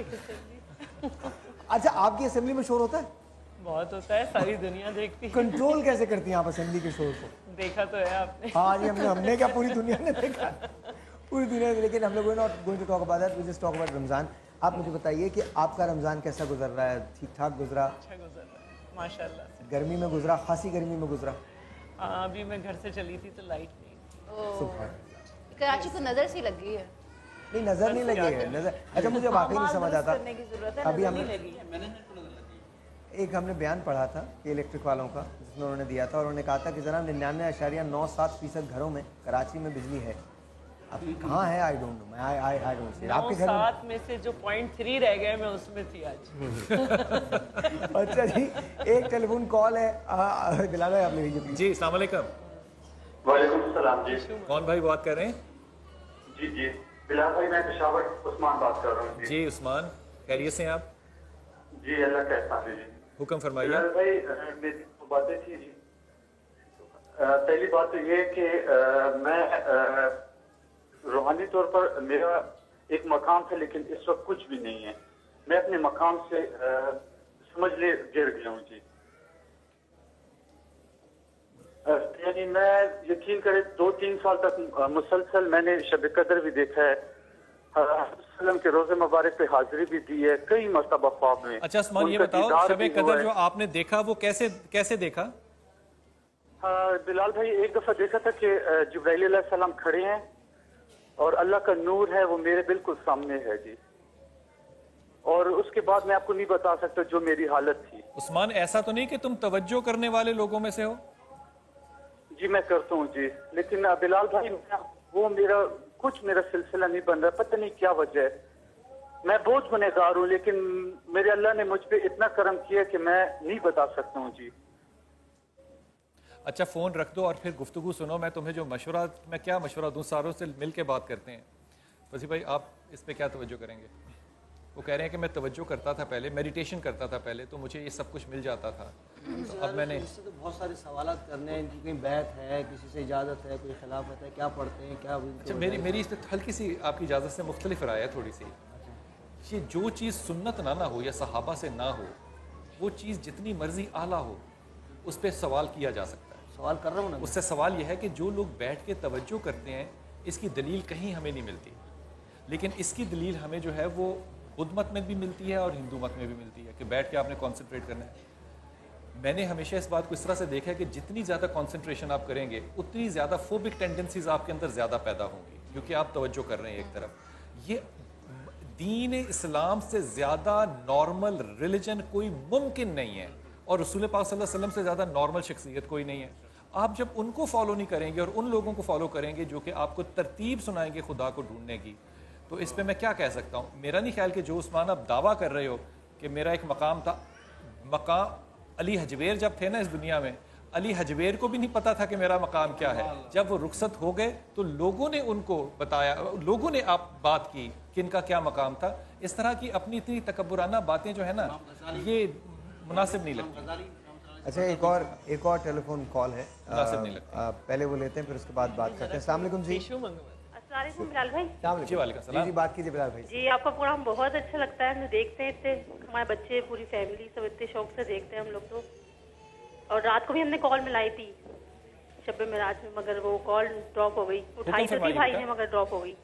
A: अच्छा आपकी असेंबली में शोर होता है?
L: बहुत होता है, सारी दुनिया देखती है।
A: कंट्रोल कैसे करती हैं आप असेंबली के शोर को?
L: देखा तो है आपने।
A: हाँ जी हमने क्या पूरी दुनिया ने देखा, पूरी दुनिया ने। लेकिन हम लोग not going to talk about that, we just talk about Ramzan. आप मुझे बताइए कि आपका रमजान कैसा गुजर रहा है? ठीक ठाक गुजरा?
L: अच्छा गुजर रहा है माशाल्लाह से।
A: गर्मी में गुजरा? खासी गर्मी में गुजरा?
L: हाँ अभी मैं घर से चली थी तो लाइट नहीं थी।
H: कराची को नजर सी लगी है।
A: नहीं नजर नहीं लगी है, नजर। अच्छा मुझे वाकई नहीं समझ आता। अभी हमने एक बयान पढ़ा था कि इलेक्ट्रिक वालों का, जिसमें उन्होंने दिया था और उन्होंने कहा था कि जनाब 99.97% घरों में कराची में बिजली है। अब कहाँ है I don't know, I don't see. आपके घर
L: 7 में से जो 0.3 रह गए मैं उसमें थी आज।
A: अच्छा जी एक टेलीफोन कॉल है, बिलाल भाई आप ले लीजिए
J: जी। अस्सलाम वालेकुम।
M: वालेकुम सलाम जी।
J: कौन भाई बात कर रहे हैं?
M: जी जी बिलाल भाई, मैं पेशावर उस्मान बात कर रहा हूँ।
J: जी उस्मान, खैरियत से हैं आप?
M: जी अल्लाह का एहसान है जी।
J: हुक्म फरमाइए।
M: बिलाल भाई मेरी तो बातें थी जी। पहली बात तो ये कि मैं रूहानी तौर पर मेरा एक मकाम था लेकिन इस वक्त कुछ भी नहीं है। मैं अपने मकाम से समझ ले गिर गया हूँ जी। यानी मैं यकीन करें 2-3 साल तक मुसलसल मैंने शब कदर भी देखा है, सल्लम के रोजे मुबारक पे हाजिरी भी दी है कई मरतबा ख्वाब में।
J: अच्छा उस्मान ये बताओ शब कदर जो आपने देखा वो कैसे देखा?
M: बिलाल भाई एक दफा देखा था कि जिब्राइल अलैहिस्सलाम खड़े हैं और अल्लाह का नूर है वो मेरे बिल्कुल सामने है जी। और उसके बाद मैं आपको नहीं बता सकता जो मेरी हालत थी।
J: उस्मान ऐसा तो नहीं कि तुम तवज्जो करने वाले लोगों में से हो?
M: जी मैं करता हूँ जी, लेकिन बिलाल भाई वो मेरा सिलसिला नहीं बन रहा, पता नहीं क्या वजह है। मैं बहुत गुनहगार हूँ लेकिन मेरे अल्लाह ने मुझ पे इतना करम किया कि मैं नहीं बता सकता हूँ जी।
J: अच्छा फ़ोन रख दो और फिर गुफ्तगू सुनो। मैं तुम्हें जो मशवरा, मैं क्या मशवरा दूँ, सारों से मिल के बात करते हैं। वसी भाई आप इस पे क्या तवज्जो करेंगे? वो कह रहे हैं कि मैं तवज्जो करता था पहले, मेडिटेशन करता था पहले, तो मुझे ये सब कुछ मिल जाता था। तो अब मैंने
N: इससे तो बहुत सारे सवाल करने हैं कि कहीं बैत है, किसी से इजाज़त है, कोई खिलाफत है, क्या पढ़ते हैं, क्या।
J: अच्छा मेरी इस पर हल्की सी आपकी इजाज़त से मुख्तलिफ राय है थोड़ी सी। ये जो चीज़ सुन्नत ना हो या सहाबा से ना हो, वो चीज़ जितनी मर्जी आला हो उस पर सवाल किया जा सकता है।
N: सवाल कर रहा हूँ ना,
J: उससे सवाल यह है कि जो लोग बैठ के तवज्जो करते हैं इसकी दलील कहीं हमें नहीं मिलती, लेकिन इसकी दलील हमें जो है वो बुद्ध मत में भी मिलती है और हिंदू मत में भी मिलती है कि बैठ के आपने कॉन्सेंट्रेट करना है। मैंने हमेशा इस बात को इस तरह से देखा है कि जितनी ज़्यादा कॉन्सेंट्रेशन आप करेंगे उतनी ज़्यादा फोबिक टेंडेंसीज आपके अंदर ज़्यादा पैदा होंगी, क्योंकि आप तवज्जो कर रहे हैं एक तरफ। ये दीन इस्लाम से ज़्यादा नॉर्मल रिलीजन कोई मुमकिन नहीं है। और रसूल पाक सल्लल्लाहु अलैहि वसल्लम से ज़्यादा नॉर्मल शख्सियत कोई नहीं है। आप जब उनको फॉलो नहीं करेंगे और उन लोगों को फॉलो करेंगे जो कि आपको तरतीब सुनाएंगे खुदा को ढूंढने की, तो इस पर मैं क्या कह सकता हूँ। मेरा नहीं ख्याल कि जो उस्मान आप दावा कर रहे हो कि मेरा एक मकाम था, मकाम अली हजवेर जब थे ना इस दुनिया में, अली हजवेर को भी नहीं पता था कि मेरा मकाम क्या है। जब वो रुखसत हो गए तो लोगों ने उनको बताया, लोगों ने आप बात की कि इनका क्या मकाम था। इस तरह की अपनी इतनी तकब्बुराना बातें जो है ना, ये मुनासिब नहीं लगती।
A: अच्छा, एक और टेलीफोन कॉल है,
J: मुनासिब नहीं लगती।
A: पहले वो लेते हैं फिर उसके बाद बात करते हैं। अस्सलाम वालेकुम जी।
O: अस्सलाम बिलाल भाई।
J: जी वालेकुम सलाम।
A: जी बात कीजिए बिलाल भाई।
O: जी आपका प्रोग्राम बहुत अच्छा लगता है, हम देखते हैं, इतने हमारे बच्चे पूरी फैमिली सब इतने शौक से देखते हैं हम लोग तो। और रात को भी हमने कॉल मिलाई थी शब मेराज में, मगर वो कॉल ड्रॉप हो गई। उठाई तो थी भाई ने मगर ड्रॉप हो गई।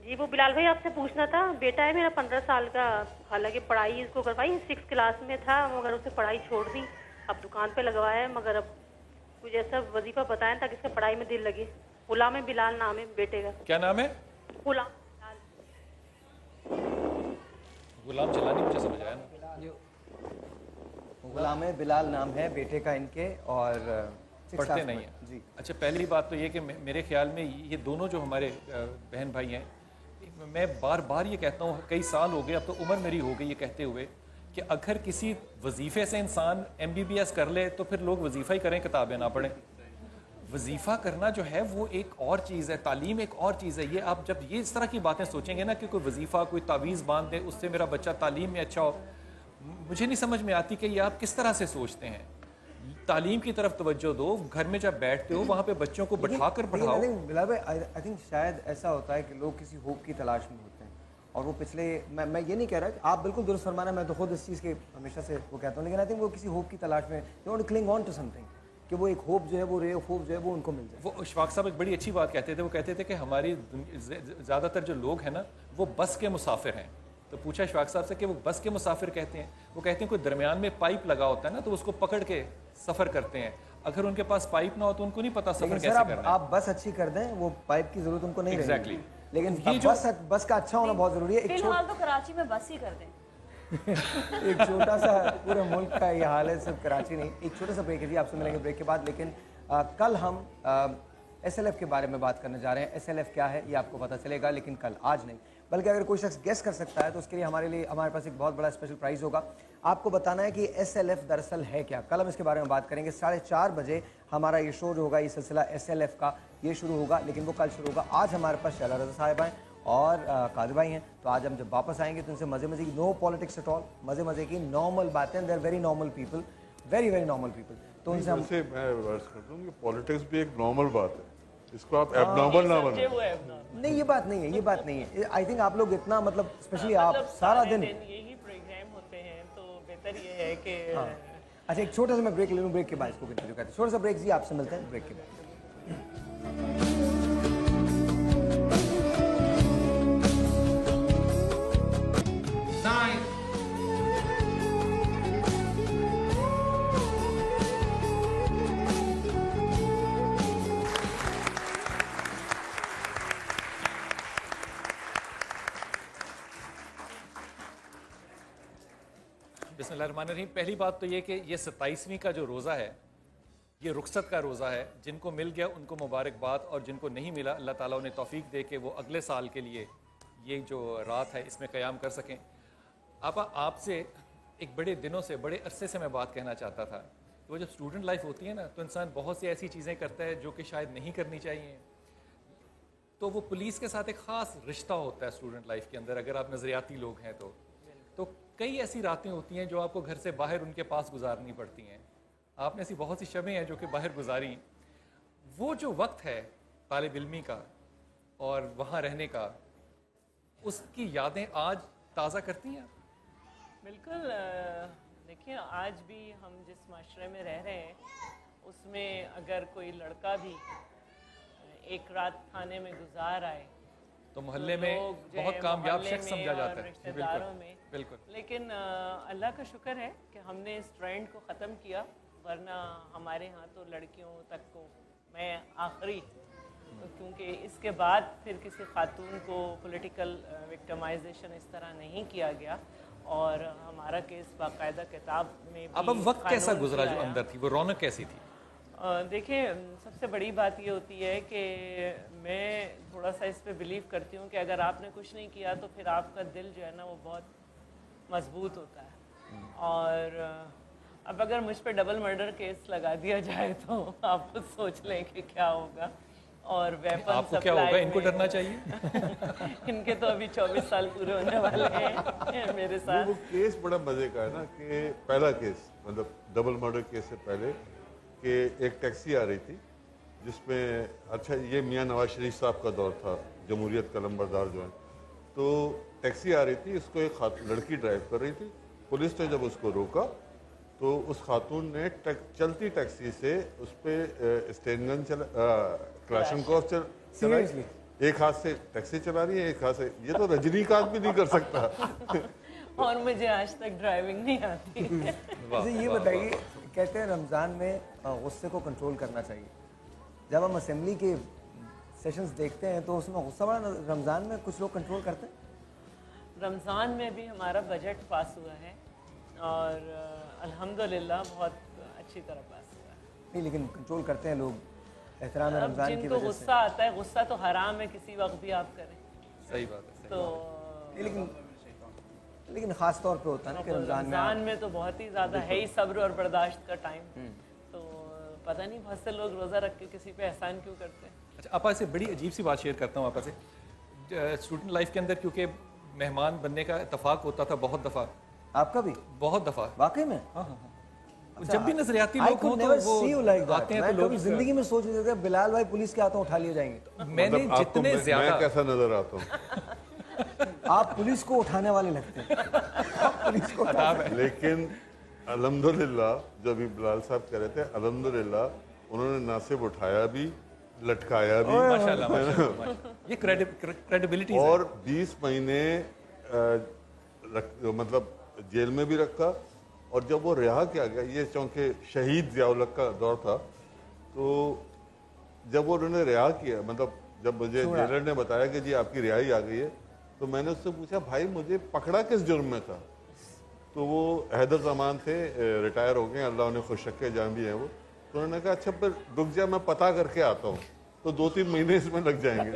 O: जी वो बिलाल भाई आपसे पूछना था, बेटा है मेरा 15 साल का, हालांकि पढ़ाई इसको करवाई 6 क्लास में था, मगर उसे पढ़ाई छोड़ दी, अब दुकान पे लगवाया है, मगर अब कुछ ऐसा वजीफा बताएं ताकि इसका पढ़ाई में दिल लगे। गुलाम बिलाल नाम है बेटे का।
J: क्या नाम है?
O: गुलाम
J: गुलाम जलानी, मुझे समझ आया ना।
A: गुलाम बिलाल नाम है बेटे का इनके, और
J: पढ़ते नहीं है जी। अच्छा, पहली बात तो ये कि मेरे ख्याल में ये दोनों जो हमारे बहन भाई हैं, मैं बार बार ये कहता हूँ, कई साल हो गए, अब तो उम्र मेरी हो गई ये कहते हुए कि अगर किसी वजीफे से इंसान MBBS कर ले तो फिर लोग वजीफ़ा ही करें, किताबें ना पढ़ें। वजीफ़ा करना जो है वो एक और चीज़ है, तालीम एक और चीज़ है। ये आप जब ये इस तरह की बातें सोचेंगे ना कि कोई वजीफ़ा, कोई तावीज़ बांध दे, उससे मेरा बच्चा तालीम में अच्छा हो, मुझे नहीं समझ में आती कि ये आप किस तरह से सोचते हैं। तालीम की तरफ तवज्जो दो, घर में जब बैठते हो वहाँ पे बच्चों को बैठा कर पढ़ाओ।
A: बिलाल भाई आई थिंक शायद ऐसा होता है कि लोग किसी होप की तलाश में होते हैं, और वो पिछले मैं ये नहीं कह रहा कि आप बिल्कुल दुरुस्त फरमाना, मैं तो खुद इस चीज़ के हमेशा से वो कहता हूँ, लेकिन आई थिंक वो किसी होप की तलाश में, they want to cling on to something, कि वो एक होप जो है, वो रे होप जो है वो उनको मिल जाए।
J: वो इशफाक साहब एक बड़ी अच्छी बात कहते थे, वो कहते थे कि हमारी ज़्यादातर जो लोग हैं ना वो बस के मुसाफिर हैं। तो पूछा इशफाक साहब से कि वो बस के मुसाफिर कहते हैं, वो कहते हैं कोई दरमियान में पाइप लगा होता है ना, तो उसको पकड़ के सफ़र करते हैं। अगर उनके पास पाइप ना हो तो उनको नहीं पता सफ़र कैसे करना है।
A: आप बस अच्छी कर दें, वो पाइप की जरूरत उनको नहीं
J: एग्जैक्टली।
A: लेकिन ये बस का अच्छा होना बहुत जरूरी है।
B: फिलहाल तो कराची में बस ही कर दें।
A: एक छोटा सा, पूरे मुल्क का ये हाल है, सिर्फ कराची नहीं। एक छोटा सा ब्रेक है जी, आपसे मिलेंगे ब्रेक के बाद। लेकिन कल हम SLF के बारे में बात करने जा रहे हैं। SLF क्या है ये आपको पता चलेगा, लेकिन कल, आज नहीं, बल्कि अगर कोई शख्स गेस कर सकता है तो उसके लिए हमारे पास एक बहुत बड़ा स्पेशल प्राइज़ होगा। आपको बताना है कि SLF दरअसल है क्या। कल हम इसके बारे में बात करेंगे। 4:30 बजे हमारा ये शो जो होगा, ये सिलसिला SLF का ये शुरू होगा, लेकिन वो कल शुरू होगा। आज हमारे पास शैला रज़ा साहिबा हैं और कादिर भाई हैं, तो आज हम जब वापस आएंगे तो उनसे मज़े मज़े की, नो पॉलिटिक्स एट ऑल, मज़े की नॉर्मल बातें, they are very normal people, very normal people. तो उनसे हम
K: मैं रिवर्स कर दूँ कि पॉलिटिक्स भी एक नॉर्मल बात है, इसको आप एबनॉर्मल ना बनाएं।
A: नहीं, ये बात नहीं है, ये बात नहीं है। आई थिंक आप लोग इतना, मतलब स्पेशली आप सारा दिन
L: यही प्रोग्राम होते हैं, तो बेहतर ये है कि
A: अच्छा, एक छोटा सा मैं ब्रेक ले लूँ, ब्रेक के बाद इसको कंटिन्यू करते हैं। छोटा सा ब्रेक जी, आपसे मिलते हैं ब्रेक के बाद।
J: बिस्मिल्लाहिर्रहमानिर्रहीम। पहली बात तो ये कि ये 27वीं का जो रोज़ा है, ये रुखसत का रोज़ा है। जिनको मिल गया उनको मुबारकबाद, और जिनको नहीं मिला अल्लाह ताला उन्हें तौफीक दे के वो अगले साल के लिए ये जो रात है इसमें क़याम कर सकें। आपसे एक बड़े दिनों से, बड़े अरसे से मैं बात कहना चाहता था कि वो जब स्टूडेंट लाइफ होती है ना, तो इंसान बहुत सी ऐसी चीज़ें करता है जो कि शायद नहीं करनी चाहिए। तो वो पुलिस के साथ एक ख़ास रिश्ता होता है स्टूडेंट लाइफ के अंदर, अगर आप नज़रियाती लोग हैं तो कई ऐसी रातें होती हैं जो आपको घर से बाहर उनके पास गुजारनी पड़ती हैं। आपने ऐसी बहुत सी शबें हैं जो कि बाहर गुजारी। वो जो वक्त है तालिब इल्मी का और वहाँ रहने का, उसकी यादें आज ताज़ा करती हैं?
L: बिल्कुल। देखिए, आज भी हम जिस माशरे में रह रहे हैं उसमें अगर कोई लड़का भी एक रात थाने में गुजार आए
J: तो मोहल्ले में बहुत कामयाब शख्स समझा जाता है,
L: रिश्तेदारों में।
J: बिल्कुल।
L: लेकिन अल्लाह का शुक्र है कि हमने इस ट्रेंड को ख़त्म किया, वरना हमारे यहाँ तो लड़कियों तक को, मैं आखिरी, क्योंकि इसके बाद फिर किसी खातून को पॉलिटिकल विक्टिमाइजेशन इस तरह नहीं किया गया। और हमारा केस बाकायदा किताब में भी
J: अब वक्त कैसा
L: कानून
J: गुजरा
L: से
J: जो
L: आया।
J: अंदर थी, वो रौनक कैसी थी?
L: देखिए, सबसे बड़ी बात ये होती है कि मैं थोड़ा सा इस पे बिलीव करती हूँ कि अगर आपने कुछ नहीं किया तो फिर आपका दिल जो है ना वो बहुत मजबूत होता है। और अब अगर मुझ पे डबल मर्डर केस लगा दिया जाए तो आप खुद सोच लें कि क्या होगा। और वेपन
J: आपको क्या होगा? इनको डरना चाहिए।
L: इनके तो अभी 24 साल पूरे होने वाले हैं मेरे साथ।
K: वो केस बड़ा मजे का है ना कि पहला केस मतलब डबल मर्डर केस से पहले कि एक टैक्सी आ रही थी जिसमें, अच्छा ये मियाँ नवाज शरीफ साहब का दौर था, जमहूरियत का लंबरदार जो है, तो टैक्सी आ रही थी, इसको एक लड़की ड्राइव कर रही थी। पुलिस ने जब उसको रोका तो उस खातून ने चलती टैक्सी से उस पर स्टेन गन क्लाशनकोफ चलाई। एक हाथ से टैक्सी चला रही है, एक हाथ से, ये तो रजनीकांत भी नहीं कर सकता।
L: और मुझे आज तक ड्राइविंग नहीं आती।
A: ये बताइए, कहते हैं रमज़ान में गुस्से को कंट्रोल करना चाहिए। जब हम असेंबली के सेशंस देखते हैं तो उसमें गुस्सा बड़ा, रमज़ान में कुछ लोग कंट्रोल करते हैं।
L: रमज़ान में भी हमारा बजट पास हुआ है और अल्हम्दुलिल्लाह बहुत अच्छी तरह पास हुआ है।
A: नहीं, लेकिन कंट्रोल करते हैं लोग एहतराम
L: अब
A: रमज़ान की
L: जिनको
A: वजह से।
L: गुस्सा आता है, गुस्सा तो हराम है, किसी वक्त भी आप करें।
J: सही बात है।
L: तो
A: लेकिन खास तौर पे होता है ना कि
L: रमज़ान में तो बहुत ही ज़्यादा है ही सब्र और बर्दाश्त का टाइम। तो पता नहीं बहुत से लोग रोज़ा रख के किसी पे एहसान क्यों करते हैं।
J: अच्छा, आपा से बड़ी अजीब सी बात शेयर करता हूँ आपा से। स्टूडेंट लाइफ के अंदर क्योंकि मेहमान बनने का इतफाक होता था बहुत दफ़ा।
A: आपका भी?
J: बहुत दफ़ा।
A: वाकई में?
J: हाँ। जब भी नजरियाती लोग हों तो वो आते हैं तो लोग
A: जिंदगी में सोच रहे थे बिलाल भाई पुलिस के हाथों उठा लिए जाएंगे।
J: मैंने जितने ज्यादा,
K: मैं कैसा नजर आता हूँ?
A: आप पुलिस को उठाने वाले लगते हैं। पुलिस को
K: लेकिन अल्हम्दुलिल्लाह जो अभी बिलाल साहब कह रहे थे, अल्हम्दुलिल्लाह उन्होंने ना सिर्फ उठाया भी, लटकाया भी,
J: माशाल्लाह, माशाल्लाह। ये क्रेडिबिलिटी
K: और 20 महीने मतलब जेल में भी रखा। और जब वो रिहा किया गया, ये चूंकि शहीद ज़ियाउल-हक का दौर था, तो जब वो उन्होंने रिहा किया, मतलब जब मुझे जेलर ने बताया कि जी आपकी रिहाई आ गई है, तो मैंने उससे पूछा भाई मुझे पकड़ा किस जुर्म में था? तो वो हैदर ज़मान थे, रिटायर हो गए, अल्लाह उन्हें खुश रखे, जान भी हैं वो। तो उन्होंने कहा अच्छा फिर रुक जा, मैं पता करके आता हूँ। तो 2-3 महीने इसमें लग जाएंगे।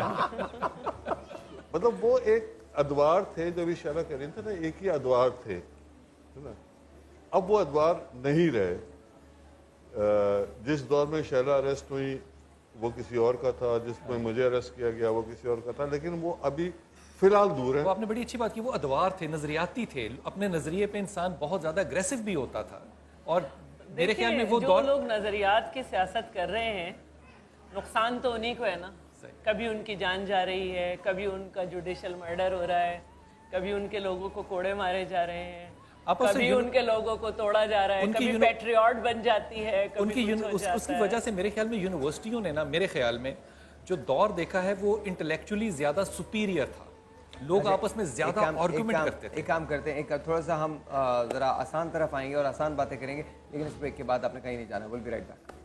K: मतलब वो एक अदवार थे, जो भी शरा कह रहे थे ना, एक ही अदवार थे, है ना। अब वो अदवार नहीं रहे। जिस दौर में शैला अरेस्ट हुई वो किसी और का था, जिसमें मुझे अरेस्ट किया गया वो किसी और का था, लेकिन वो अभी फिलहाल दूर है।
J: वो आपने बड़ी अच्छी बात की, वो अदवार थे, नजरियाती थे, अपने नजरिए पे इंसान बहुत ज्यादा अग्रेसिव भी होता था। और मेरे ख्याल में वो
L: जो लोग नजरियात की सियासत कर रहे हैं, नुकसान तो उन्हीं को है ना। कभी उनकी जान जा रही है, कभी उनका जुडिशल मर्डर हो रहा है, कभी उनके लोगों को कोड़े मारे जा रहे हैं, कभी उनके लोगों को तोड़ा जा रहा है, कभी पैट्रियट बन जाती है, कभी
J: उसकी वजह से मेरे ख्याल में यूनिवर्सिटियों ने ना, मेरे ख्याल में जो दौर देखा है वो इंटेलेक्चुअली ज्यादा सुपीरियर था। लोग आपस में ज्यादा आर्गुमेंट करते थे।
A: एक काम करते हैं, एक थोड़ा सा हम जरा आसान तरफ आएंगे और आसान बातें करेंगे, लेकिन इस ब्रेक के बाद आपने कहीं नहीं जाना। Will be right back.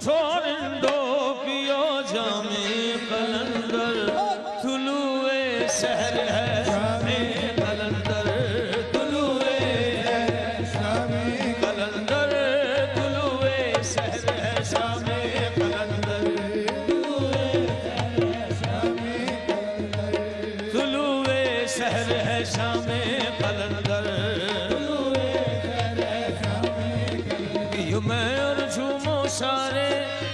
C: छोरिंदो पियो जामे कलंदर थुल यूं मैं और झूमो सारे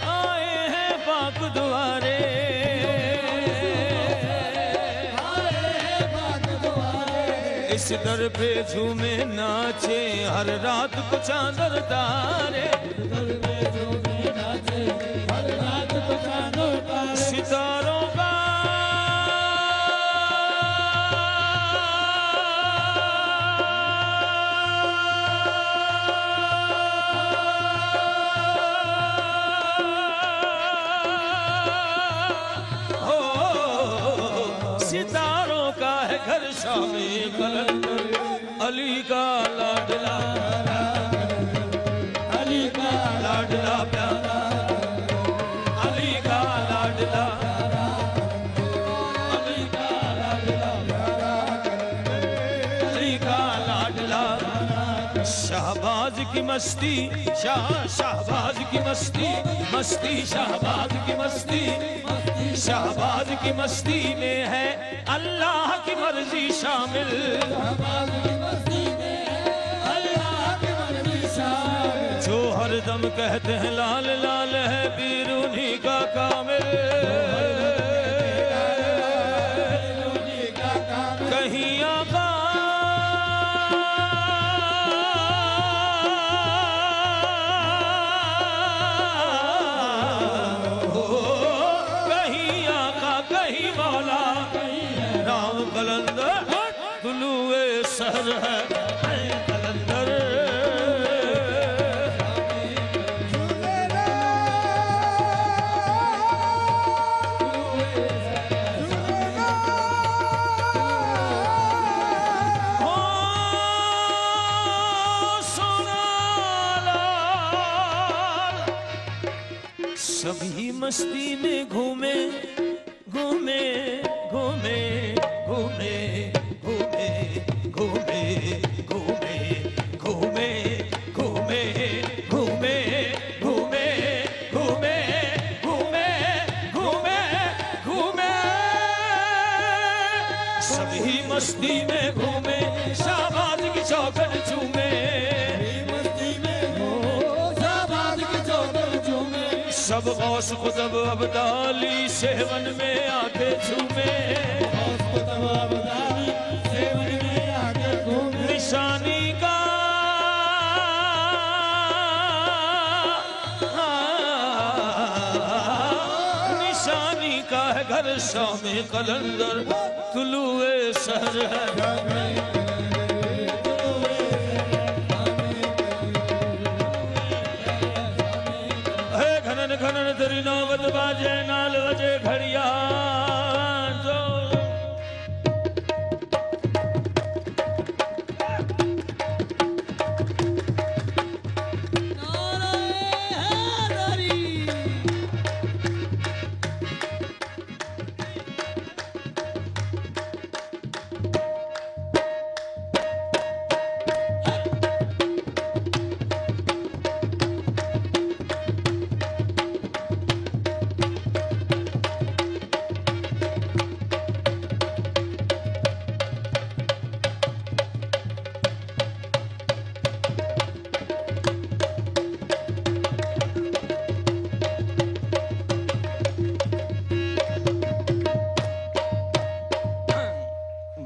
C: आए हैं पाक द्वारे। इस दर पे झूमे नाचे हर रात को चांदर तारे। सितारों का सितारों का है घर शामे कलंदर। अली का लाडला अली का लाडला प्यारा अली का लाडला अली का लाडला अली का लाडला। शाहबाज की मस्ती शाहबाज की मस्ती मस्ती शाहबाज की मस्ती शाहबाज की मस्ती में है अल्लाह की मर्जी शामिल। जो हर दम कहते हैं लाल लाल है पीर उन्हीं का कामिल। कहीं आका कलंदर तुलुए सर है कलंदर। हो सोना लाल सभी मस्ती में घूमे घूमे घूमे घूमे घूमे घूमे घूमे घूमे घूमे घूमे घूमे घूमे घूमे घूमे घूमे सभी मस्ती में घूमे शाहबाज की चौखट चूमे। सब गौस खुतब अब्दाली सेवन में आके झूमे। निशानी का निशानी का है घर शामे कलंदर तुलुए सहर है। घनन घनन तेरी नौबत बाजे नाल बजे घड़िया।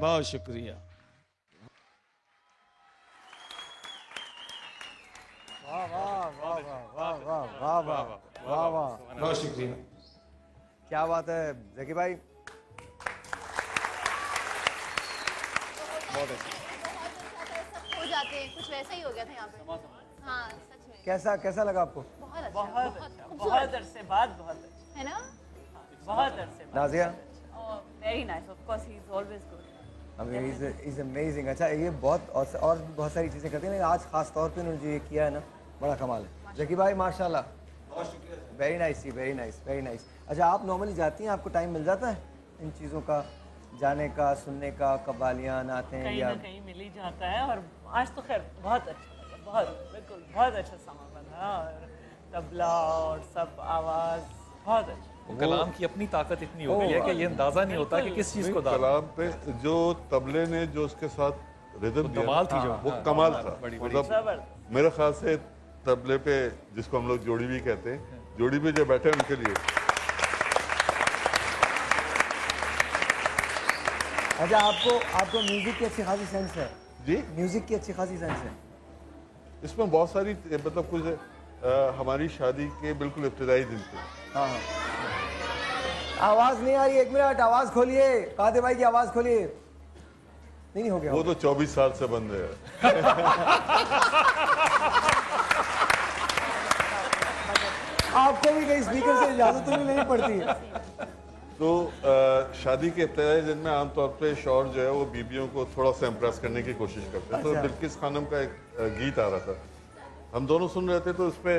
C: बहुत शुक्रिया।
A: वाह वाह वाह वाह वाह वाह वाह वाह वाह
J: बहुत शुक्रिया।
A: क्या बात है जकी भाई, बहुत अच्छा।
H: हो जाते हैं कुछ वैसा ही हो गया था यहाँ पे। हाँ सच में।
A: कैसा लगा आपको?
H: बहुत अच्छा,
L: बहुत अरसे बाद बहुत अच्छा
H: है ना,
L: बहुत अरसे बाद।
A: Nazia?
B: Very nice, of course he is always good.
A: He's amazing। अच्छा ये बहुत और भी बहुत सारी चीज़ें करते हैं लेकिन आज खास तौर पे उन्होंने जो ये किया है ना बड़ा कमाल है। जकी भाई माशाल्लाह,
J: बहुत शुक्रिया।
A: Very nice, very nice, very nice. अच्छा आप नॉर्मली जाती हैं, आपको टाइम मिल जाता है इन चीज़ों का जाने का, सुनने का, कव्वालियाँ आते हैं
L: कहीं
A: या
L: ना कहीं मिल ही जाता है। और आज तो खैर बहुत अच्छा लगा, बहुत बिल्कुल बहुत अच्छा सामान बना और तबला और सब आवाज़ बहुत अच्छा।
J: कलाम की अपनी ताकत इतनी हो गई है कि ये अंदाजा नहीं होता कि किस चीज को
K: कलाम पे जो तबले ने जो उसके साथ रिदम दिया,
J: कमाल थी, जो
K: वो कमाल था। मतलब मेरे ख्याल से तबले पे, जिसको हम लोग जोड़ी भी कहते हैं, जोड़ी पे जो बैठे हैं उनके लिए।
A: अच्छा, आपको म्यूजिक की अच्छी खासी सेंस है
K: जी?
A: म्यूजिक की अच्छी खासी सेंस है।
K: इसमें बहुत सारी मतलब कुछ हमारी शादी के बिल्कुल इब्तिदाई दिन थे।
A: हाँ, आवाज नहीं आ रही, 1 मिनट, आवाज खोलिए, कादे भाई की आवाज खोलिए। नहीं हो गया,
K: वो तो 24 साल से बंद है।
A: आपको भी कहीं स्पीकर से इजाजत तो नहीं लेनी पड़ती है।
K: तो शादी के इब्तिदाई दिन में आमतौर पे शौहर जो है वो बीबियों को थोड़ा सा इम्प्रेस करने की कोशिश करते हैं। तो बिल्किस खानम का एक गीत आ रहा था, हम दोनों सुन रहे थे, तो उसमें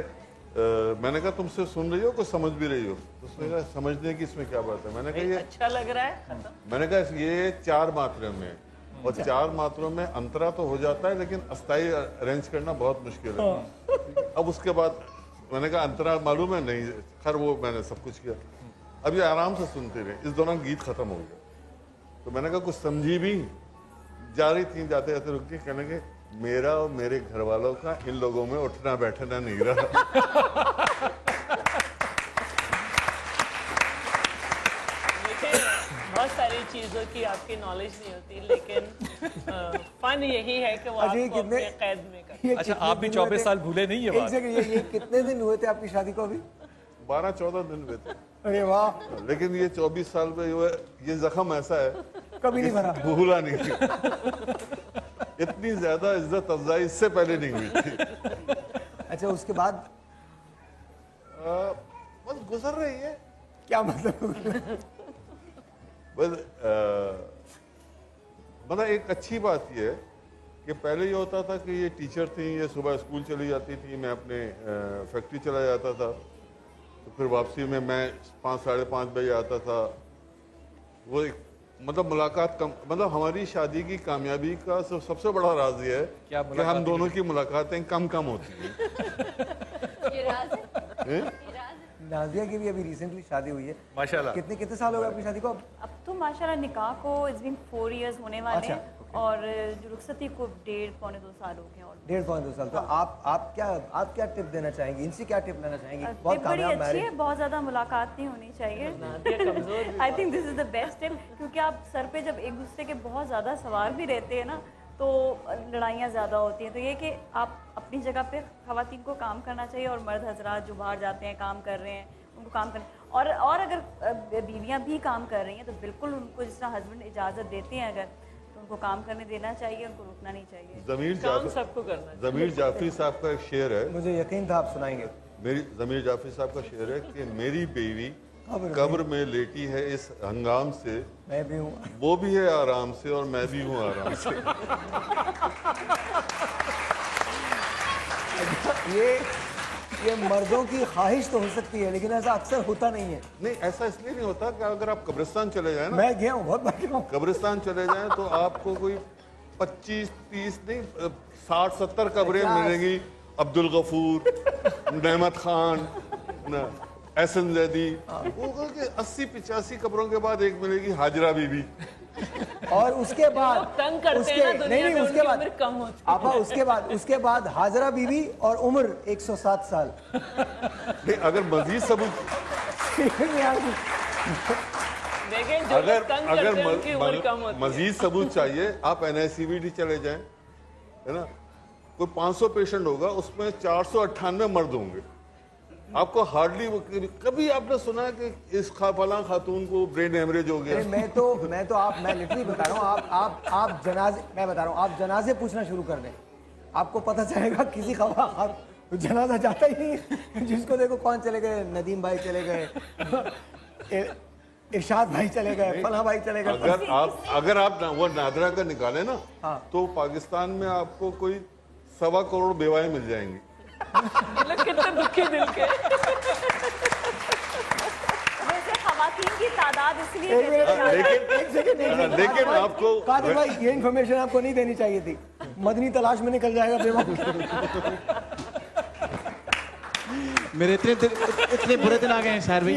K: मैंने कहा तुमसे सुन रही हो, कुछ समझ भी रही हो? तो उसने कहा समझने की इसमें क्या बात है। मैंने कहा ये
L: अच्छा लग रहा है।
K: मैंने कहा ये 4 मात्रा में है, और 4 मात्रों में अंतरा तो हो जाता है, लेकिन अस्थाई अरेंज करना बहुत मुश्किल है। अब उसके बाद मैंने कहा अंतरा मालूम है? नहीं। खैर वो मैंने सब कुछ किया। अब ये आराम से सुनते रहे, इस दौरान गीत खत्म हो गया। तो मैंने कहा कुछ समझी भी? जा रही थी, जाते जाते रुक के कहने के मेरा और मेरे घर वालों का इन लोगों में उठना बैठना नहीं रहा।
L: बहुत सारी चीजों की आपकी नॉलेज नहीं होती, लेकिन फन यही है कि वो आपको अपने कैद में कर।
J: अच्छा, आप भी 24 साल भूले नहीं है बात?
A: ये कितने दिन हुए थे आपकी शादी को? अभी
K: 12-14 दिन हुए थे।
A: अरे वाह।
K: लेकिन ये 24 साल में ये जख्म ऐसा है
A: कभी नहीं भरा,
K: भूला नहीं। इतनी ज्यादा इज्जत अफजाई इससे पहले नहीं हुई थी।
A: अच्छा, उसके बाद
K: बस गुजर रही है।
A: क्या मतलब?
K: बस मतलब एक अच्छी बात यह है कि पहले ये होता था कि ये टीचर थी, ये सुबह स्कूल चली जाती थी, मैं अपने फैक्ट्री चला जाता था, तो फिर वापसी में मैं 5-5:30 बजे आता था। वो एक मतलब मुलाकात कम, मतलब हमारी शादी की कामयाबी का सबसे बड़ा राज ये है कि हम दोनों की मुलाकातें कम होती हैं।
A: नाजिया की भी अभी रिसेंटली शादी हुई है,
J: माशाल्लाह।
A: कितने साल हो गए अपनी शादी को?
B: अब तो माशाल्लाह निकाह को इट्स बीन 4 इयर्स होने वाले हैं। और जो रुखसती को 1.5-2 साल हो गए। और
A: 1.5-2 साल। तो आप क्या टिप देना चाहेंगी, इनसे क्या टिप लेना चाहेंगी?
B: बहुत बड़ी अच्छी है, बहुत ज्यादा मुलाकात नहीं होनी चाहिए। I think this is the best tip, क्योंकि आप सर पे जब एक दूसरे के बहुत ज्यादा सवार भी रहते हैं ना, तो लड़ाइयाँ ज़्यादा होती हैं। तो ये कि आप अपनी जगह पे ख़वातीन को काम करना चाहिए, और मर्द हजरात जो बाहर जाते हैं काम कर रहे हैं उनको काम करना, और अगर बीवियाँ भी काम कर रही हैं तो बिल्कुल उनको जिस तरह हस्बैंड इजाज़त देते हैं अगर, तो उनको काम करने देना चाहिए, उनको रुकना नहीं चाहिए।
L: काम सबको करना चाहिए।
K: ज़मीर जाफरी साहब का एक शेर है,
A: मुझे यकीन था आप सुनाएंगे।
K: ज़मीर जाफरी साहब का शेर है कि मेरी बीवी कब्र में लेटी है इस हंगाम से,
A: मैं भी हूँ,
K: वो भी है आराम से और मैं भी हूँ आराम से।
A: ये मर्दों की ख्वाहिश तो हो सकती है, लेकिन ऐसा अक्सर होता नहीं है।
K: नहीं, ऐसा इसलिए नहीं होता कि अगर आप कब्रिस्तान चले जाएं ना,
A: मैं गया हूँ, बहुत बार गया हूँ, कब्रिस्तान
K: चले जाएं तो आपको कोई 25-30 नहीं 60-70 कब्रें मिलेंगी। अब्दुल गफूर, नेमत खान, एहसन जैदी, वो 80-85 कब्रों के बाद एक मिलेगी हाजरा बीबी।
A: और उसके बाद
L: तंग करते हैं ना दुनिया में,
A: उसके बाद
L: कम होती है।
A: आपा उसके बाद हाजरा बीबी और उम्र 107 साल।
K: नहीं, अगर मजीद सबूत मजीद सबूत चाहिए, आप NICVD चले जाएं, है ना, कोई 500 पेशेंट होगा, उसमें 498 मर्द होंगे। आपको हार्डली कभी आपने सुना कि इस फलां खातून को ब्रेन हेमरेज हो गया? मैं
A: लिटरली बता रहा हूँ, आप जनाजे पूछना शुरू कर दें, आपको पता चलेगा किसी तो जनाजा जाता ही नहीं। जिसको देखो कौन चले गए, नदीम भाई चले गए, इरशाद भाई चले गए, फलां भाई चले गए।
K: अगर आप वो नादरा का निकाले ना, तो पाकिस्तान में आपको कोई 1.25 करोड़ बेवाएं मिल जाएंगी।
L: कितने दुखी दिल के।
B: वैसे खवातीन की तादाद इसलिए,
K: लेकिन आपको
A: कादिर भाई ये इन्फॉर्मेशन आपको नहीं देनी चाहिए थी। मदनी तलाश में निकल जाएगा बेवा।
P: मेरे इतने बुरे दिन आ गए हैं शायर भाई।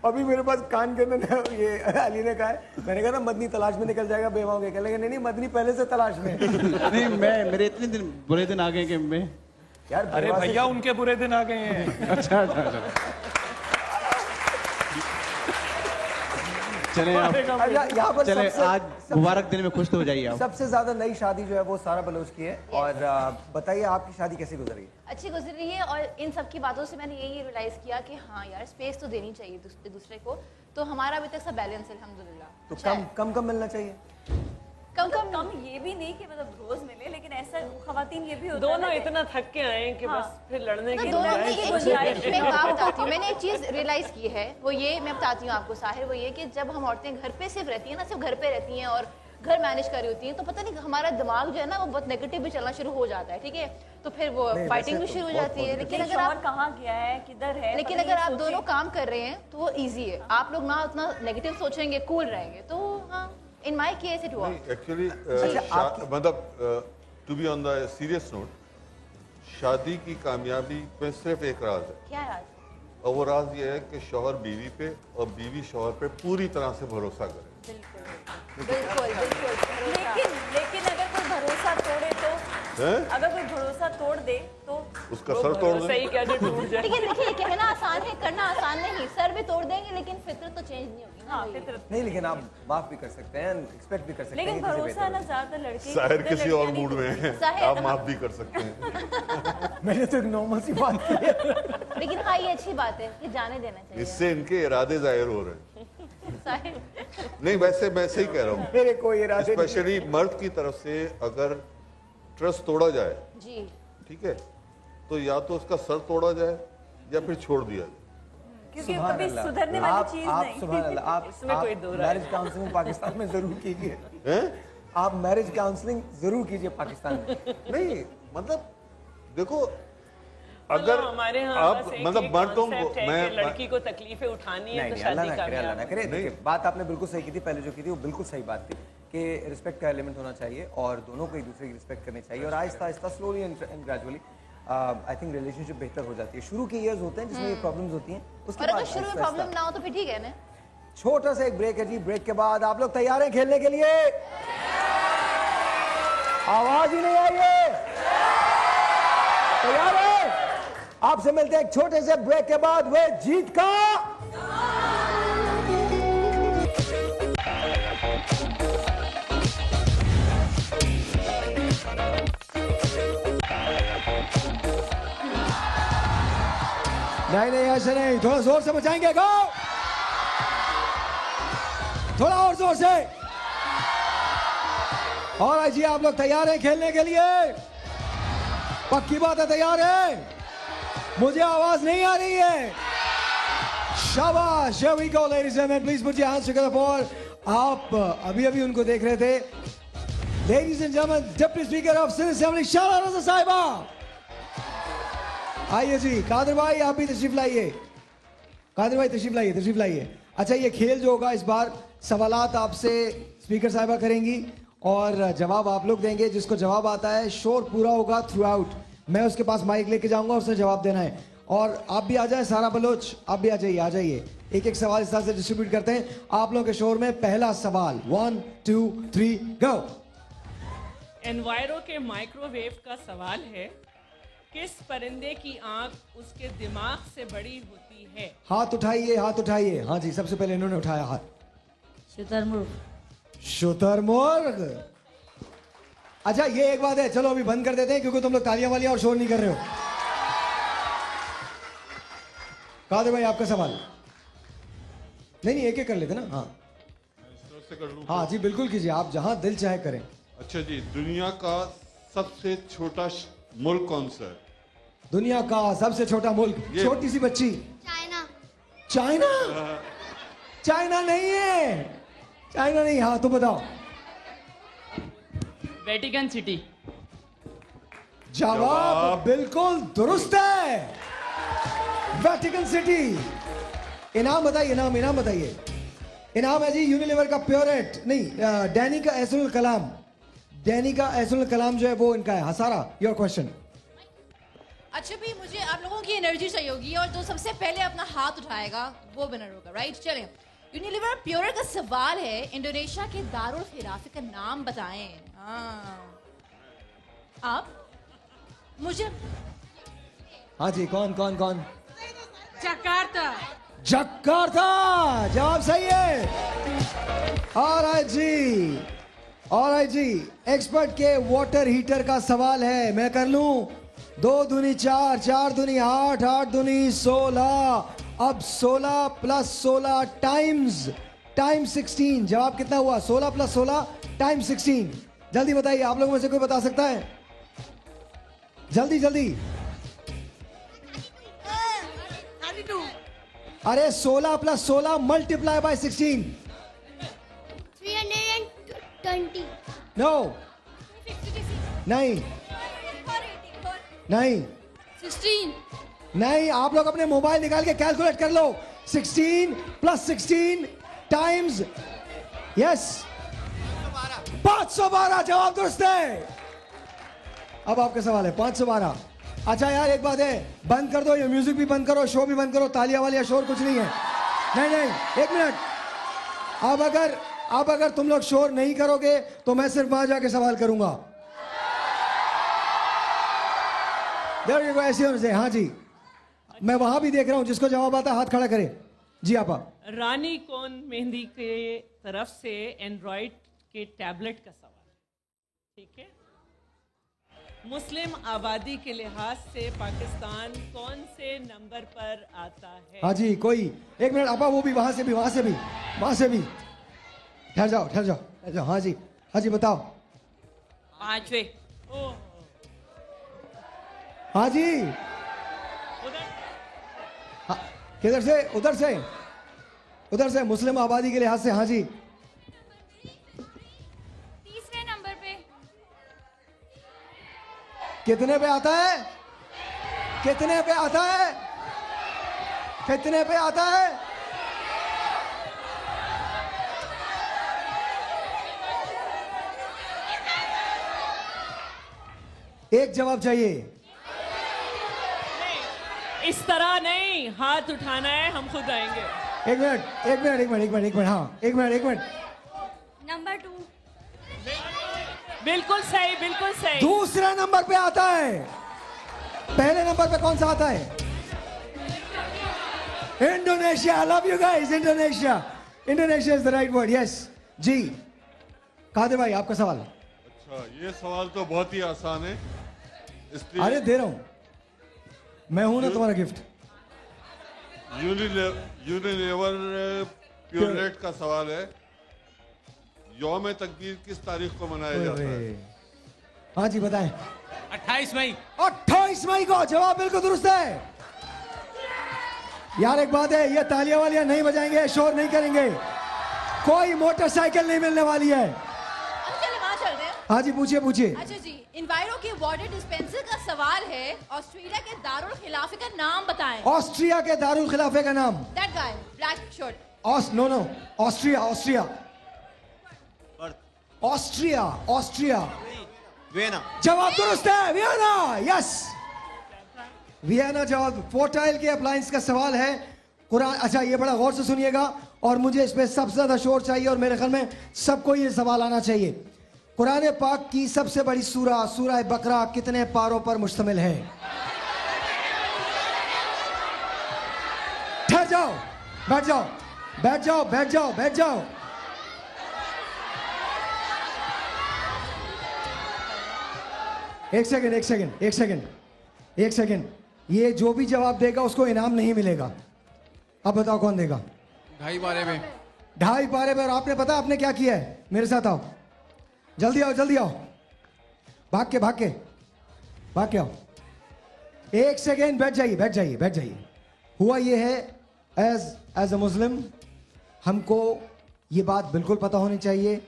A: अभी मेरे पास कान के अंदर ये अली ने कहा है, मैंने कहा ना मदनी तलाश में निकल जाएगा बेवाओं के, कहने नहीं नहीं मदनी पहले से तलाश में।
P: नहीं मेरे इतने दिन बुरे दिन आ गए कि मैं
A: यार
J: अरे भैया उनके बुरे दिन आ गए हैं।
P: अच्छा चले आप
A: यहाँ पर
P: चले आज मुबारक दिन में खुश तो हो जाइए आप।
A: सबसे ज्यादा नई शादी जो है वो सारा बलोच की है। और बताइए आपकी शादी कैसी गुजर रही है?
H: अच्छी गुजर रही है। और इन सब की बातों से मैंने यही रियलाइज किया कि हाँ यार स्पेस तो देनी चाहिए दूसरे को। तो हमारा अभी तक सब बैलेंस है अल्हम्दुलिल्लाह।
A: तो कम मिलना चाहिए।
B: कम ये भी नहीं कि मतलब रोज मिले, लेकिन ऐसा खवातीन ये भी होता है
L: दोनों इतना थक के आए कि बस फिर लड़ने की
H: दोनों की गुंजाइश। मैं एक बात बताती हूँ, मैंने एक चीज रियलाइज की है, वो ये मैं बताती हूँ आपको साहिर, वो ये कि जब हम औरतें घर पे सिर्फ रहती हैं ना, सिर्फ घर पे रहती हैं और घर मैनेज कर रही होती हैं, तो पता नहीं हमारा दिमाग जो है ना वो बहुत नेगेटिव भी चलना शुरू हो जाता है। ठीक है, तो फिर वो फाइटिंग भी शुरू हो जाती है। लेकिन अगर आप
B: कहाँ गया है किधर है,
H: लेकिन अगर आप दोनों काम कर रहे हैं तो वो ईजी है। आप लोग ना उतना नेगेटिव सोचेंगे, कूल रहेंगे, तो हाँ in my case it work.
K: Actually मतलब to be on the serious note, शादी की कामयाबी में सिर्फ एक राज है।
H: क्या राज?
K: और वो राज ये है कि शौहर बीवी पे और बीवी शौहर पे पूरी तरह से भरोसा करे।
B: लेकिन अगर कोई भरोसा तोड़े तो अगर कोई भरोसा तोड़ दे तो
K: उसका सर तोड़ दे।
B: सही क्या जो टूट जाए।
H: लेकिन देखिए कहना आसान है, करना आसान नहीं। सर भी तोड़ देंगे लेकिन फितरत तो चेंज नहीं होगी ना।
B: फितरत
A: नहीं, लेकिन आप माफ भी कर सकते हैं, एक्सपेक्ट भी कर सकते हैं।
B: लेकिन भरोसा ना ज्यादातर लड़के
K: साहिर किसी और मूड में है, आप माफ भी कर सकते हैं।
A: मैंने तो एक नॉर्मल सी बात की है।
H: लेकिन हाँ ये अच्छी बात है कि जाने देना चाहिए।
K: इससे इनके इरादे जाहिर हो रहे हैं। नहीं वैसे मैं सही कह रहा हूँ,
A: मेरे कोई इरादे नहीं।
K: स्पेशली मर्द की तरफ से अगर ट्रस्ट तोड़ा जाए
H: जी,
K: ठीक है, तो या तो उसका सर तोड़ा जाए या फिर छोड़ दिया जाए,
B: क्योंकि कभी सुधरने वाली चीज नहीं।
A: सुभान अल्लाह, आप मैरिज काउंसलिंग पाकिस्तान में जरूर कीजिए। आप मैरिज काउंसलिंग जरूर कीजिए पाकिस्तान में।
K: नहीं मतलब देखो अगर
L: हमारे यहाँ
K: आप मतलब मर्दों को
L: मैं लड़की को तकलीफें उठानी है तो शादी
A: अल्लाह ना करे। देखिए बात आपने बिल्कुल सही की थी, पहले जो की थी वो बिल्कुल सही बात थी कि रिस्पेक्ट का एलिमेंट होना चाहिए और दोनों को एक दूसरे की रिस्पेक्ट करनी चाहिए। और Aahista Aahista slowly and gradually I think relationship बेहतर हो जाती है। शुरू के ईयर्स होते हैं जिसमें ये प्रॉब्लम्स होती हैं, उसके
H: और
A: बाद
H: अगर शुरू में प्रॉब्लम ना हो तो फिर ठीक है ना।
A: छोटा सा एक ब्रेक है जी। ब्रेक के बाद आप लोग तैयार हैं खेलने के लिए? आवाज ही नहीं आई है। तैयार है? आपसे मिलते हैं एक छोटे से ब्रेक के बाद। वे जीत का नहीं ऐसे नहीं, थोड़ा जोर से बचाएंगे। गो थोड़ा और जोर से। और जी आप लोग तैयार हैं खेलने के लिए? पक्की बात है, तैयार है? मुझे आवाज नहीं आ रही है। शाबाश, here we go ladies and gentlemen, please put your hands together for आप अभी उनको देख रहे थे ladies and gentlemen, deputy speaker of Sindh assembly Shehla Raza साहिबा। आइए जी कादिर भाई, आप भी तशरीफ लाइए। कादिर भाई तशरीफ लाइए। अच्छा ये खेल जो होगा इस बार सवालात आपसे स्पीकर साहिबा करेंगी और जवाब आप लोग देंगे। जिसको जवाब आता है शोर पूरा होगा थ्रू आउट, मैं उसके पास माइक लेके जाऊंगा, उससे जवाब देना है। और आप भी आ जाए, सारा बलोच आप भी आ जाइए। एक एक सवाल इस तरह से डिस्ट्रीब्यूट करते हैं आप लोगों के शोर में। पहला सवाल 1 2 3 गो।
L: एनवायरो के माइक्रोवेव का सवाल है, किस परिंदे की आंख उसके दिमाग से बड़ी होती है?
A: हाथ उठाइए। हाँ जी, सबसे पहले इन्होंने उठाया हाथ। शुतुरमुर्ग। अच्छा ये एक बात है, चलो अभी बंद कर देते हैं क्योंकि तुम लोग तालियां वालियां और शोर नहीं कर रहे हो। कादिर भाई आपका सवाल। नहीं एक कर लेते ना। हाँ जी बिल्कुल कीजिए, आप जहां दिल चाहे करें।
K: अच्छा जी, दुनिया का सबसे छोटा मुल्क कौन सा है?
A: दुनिया का सबसे छोटा मुल्क, छोटी सी बच्ची। चाइना नहीं है। चाइना नहीं। हाँ तो बताओ।
L: Vatican city.
A: जवाब बिल्कुल दुरुस्त है, वेटिकन सिटी। इनाम बताइए, इनाम बताइए। इनाम है जी यूनिलीवर का प्योरेट, नहीं डैनी का एहसनुल कलाम। डैनी का एहसनुल कलाम जो है वो इनका है। हसारा योर क्वेश्चन।
H: अच्छा भी मुझे आप लोगों की एनर्जी चाहिए होगी और जो सबसे पहले अपना हाथ उठाएगा वो विनर होगा, राइट? चलिए, यूनिलीवर प्योर का सवाल है, इंडोनेशिया के दारुल खिलाफे का नाम बताएं। आप मुझे
A: हाँ जी, कौन कौन कौन?
I: जकार्ता।
A: जकार्ता जवाब सही है। ऑलराइट जी, एक्सपर्ट के वाटर हीटर का सवाल है, मैं कर लूं? 2 दूनी 4, 4 दूनी 8, 8 दूनी 16, अब 16 प्लस 16 टाइम्स 16। जवाब कितना हुआ? 16 प्लस 16 टाइम्स 16। जल्दी बताइए, आप लोगों में से कोई बता सकता है? जल्दी जल्दी। अरे 16 प्लस 16 मल्टीप्लाई बाय 16।
F: 320।
A: नो, नहीं
H: 16।
A: नहीं, आप लोग अपने मोबाइल निकाल के कैलकुलेट कर लो। 16 प्लस 16 टाइम्स, यस 512। जवाब दुरुस्त है। अब आपका सवाल है 512। अच्छा यार, एक बात है, बंद कर दो ये म्यूजिक भी बंद करो, शो भी बंद करो, तालियां वालियां शोर कुछ नहीं है। नहीं, एक मिनट। अब अगर तुम लोग शोर नहीं करोगे तो मैं सिर्फ वहां जाके सवाल करूंगा। ऐसे होने से, हाँ जी, मैं वहां भी देख रहा हूं, जिसको जवाब आता है हाथ खड़ा करे। जी आपा।
L: रानी कौन मेहंदी के तरफ से एंड्रॉइड के टैबलेट का सवाल, ठीक है? मुस्लिम आबादी के लिहाज से पाकिस्तान कौन से नंबर पर आता है?
A: हाँ जी, कोई एक मिनट आपा, वो भी वहां से भी ठहर जाओ। हाँ जी बताओ।
L: 5वें।
A: हाँ जी, किधर से? उधर से मुस्लिम आबादी के लिहाज से। हाँ जी,
F: 3रे नंबर पे।
A: कितने पे आता है? एक जवाब चाहिए।
L: इस तरह नहीं, हाथ उठाना है, हम खुद आएंगे।
A: एक मिनट। हाँ, एक मिनट।
F: नंबर 2।
L: बिल्कुल सही।
A: दूसरे नंबर पे आता है। पहले नंबर पे कौन सा आता है? Indonesia. I love you guys. Indonesia is the right word. Yes ji, Qadir भाई आपका सवाल।
K: अच्छा, ये सवाल तो बहुत ही आसान है, इसलिए
A: अरे दे रहा हूं, मैं हूं ना तुम्हारा गिफ्ट।
K: यूनिलीवर प्योरेट का सवाल है, यौम तकबीर किस तारीख को मनाया जाता है?
A: हाँ जी बताएं।
C: 28 मई।
A: 28 मई को। जवाब बिल्कुल दुरुस्त है। यार एक बात है, ये तालियां वालियां नहीं बजाएंगे, शोर नहीं करेंगे, कोई मोटरसाइकिल नहीं मिलने वाली है। हाँ जी, पूछिए।
H: अच्छा जी, इन्वायरो के वाटर डिस्पेंसर का सवाल है, ऑस्ट्रेलिया के दारुल खिलाफे का नाम बताएं।
A: ऑस्ट्रिया के दारुल खिलाफे का नाम?
H: That guy, black shirt.
A: No, Austria.
N: Vienna.
A: जवाब दुरुस्त है, वियना। यस, वियना जवाब। फोर्टाइल के अप्लायंस का सवाल है, कुरान। अच्छा, ये बड़ा गौर से सुनिएगा और मुझे इस पे सबसे ज्यादा शोर चाहिए और मेरे ख्याल में सबको ये सवाल आना चाहिए। कुरान पाक की सबसे बड़ी सूरह बकरा कितने पारों पर मुश्तमिल है? ठहर जाओ, बैठ जाओ। एक सेकंड। ये जो भी जवाब देगा उसको इनाम नहीं मिलेगा। अब बताओ कौन देगा?
C: 2.5 पारे में।
A: 2.5 पारे में। और आपने पता आपने क्या किया है? मेरे साथ आओ, जल्दी आओ। भाग के आओ। एक सेकेंड, बैठ जाइए। हुआ ये है, एज अ मुस्लिम हमको ये बात बिल्कुल पता होनी चाहिए।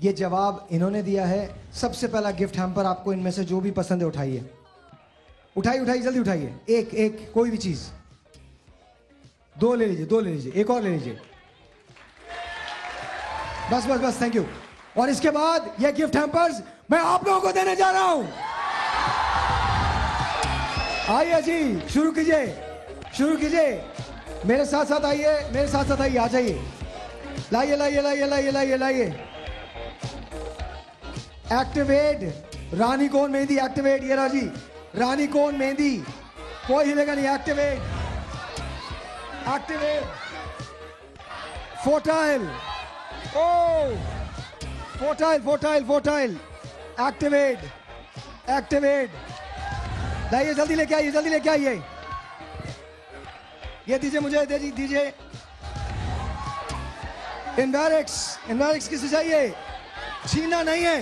A: ये जवाब इन्होंने दिया है। सबसे पहला गिफ्ट हैम्पर आपको इनमें से जो भी पसंद है उठाइए, जल्दी उठाइए। एक कोई भी चीज। 2 ले लीजिए, एक और ले लीजिए। बस, थैंक यू। और इसके बाद ये गिफ्ट हैम्पर्स मैं आप लोगों को देने जा रहा हूं। आइए जी, शुरू कीजिए, शुरू कीजिए। मेरे साथ साथ आइए, मेरे साथ साथ आइए, आ जाइए। लाइए लाइए लाइए लाइए लाइए लाइए। एक्टिवेट रानी कौन मेहंदी, एक्टिवेट। ये रहा जी रानी कौन मेहंदी, कोई हिलेगा नहीं। Activate, activate. फोटाइल, ओ फोटाइल फोटाइल फोटाइल। Activate, activate. लाइए जल्दी लेके आइए, जल्दी लेके आइए। ये दीजिए मुझे, दीजिए। इन्वेरिक्स, इन्वेरिक्स किसे चाहिए? छीना नहीं है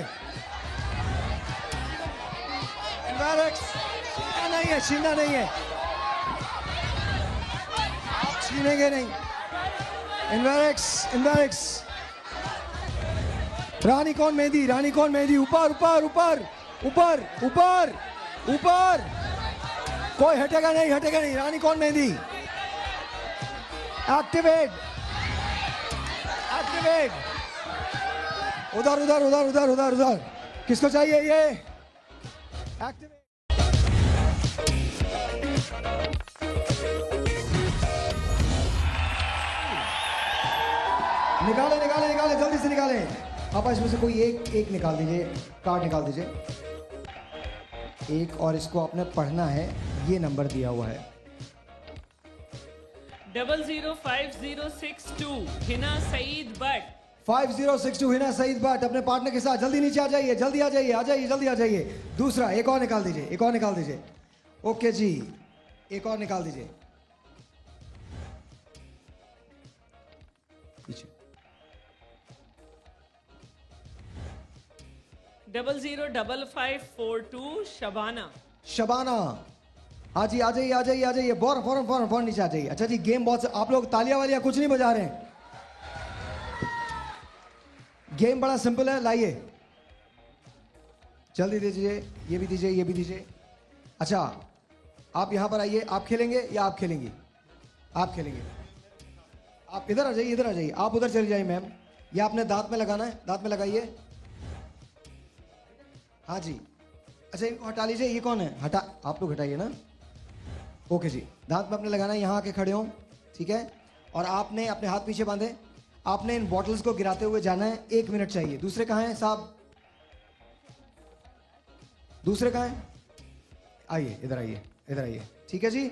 A: इन्वेरिक्स, छीना नहीं है, छीना नहीं है, छीनेंगे नहीं। इन्वेरिक्स, इन्वेरिक्स। रानी कौन मेहंदी, रानी कौन मेहंदी। ऊपर ऊपर ऊपर ऊपर ऊपर ऊपर, कोई हटेगा नहीं, हटेगा नहीं। रानी कौन मेहंदी। Activate, activate. उधर उधर उधर उधर उधर उधर, किसको चाहिए ये? एक्टिवेट। निकाले निकाले निकाले, जल्दी से निकाले। आप इसमें से कोई एक निकाल दीजिए, कार्ड निकाल दीजिए एक, और इसको आपने पढ़ना है। ये नंबर दिया हुआ है
L: 005062 हिना सईद भट्ट।
A: 5062 हिना सईद भट्ट अपने पार्टनर के साथ। जल्दी नीचे आ जाइए, जल्दी आ जाइए, आ जाइए, जल्दी आ जाइए। दूसरा एक और निकाल दीजिए, एक और निकाल दीजिए। ओके जी, एक और निकाल दीजिए। पीछे
L: 005542 शबाना।
A: शबाना, हाँ जी, आ जाइए, आ जाइए, आ जाइए। फौरन फौरन फौरन फौरन नीचे आ जाइए। अच्छा जी, गेम बहुत, आप लोग तालियां वालियां कुछ नहीं बजा रहे हैं। गेम बड़ा सिंपल है, लाइए जल्दी दीजिए। ये भी दीजिए, ये भी दीजिए। अच्छा, आप यहां पर आइए। आप खेलेंगे या आप खेलेंगी? आप खेलेंगे। आप इधर आ जाइए, इधर आ जाइए। आप उधर चली जाइए मैम। ये आपने दांत में लगाना है, दांत में लगाइए। हाँ जी। अच्छा, इनको हटा लीजिए। ये कौन है? हटा, आप लोग हटाइए ना। ओके जी, दांत में अपने लगाना है। यहाँ आके खड़े हो, ठीक है। और आपने अपने हाथ पीछे बांधे। आपने इन बॉटल्स को गिराते हुए जाना है। 1 मिनट चाहिए। दूसरे कहाँ हैं साहब? दूसरे कहाँ हैं? आइए, इधर आइए, इधर आइए। ठीक है जी,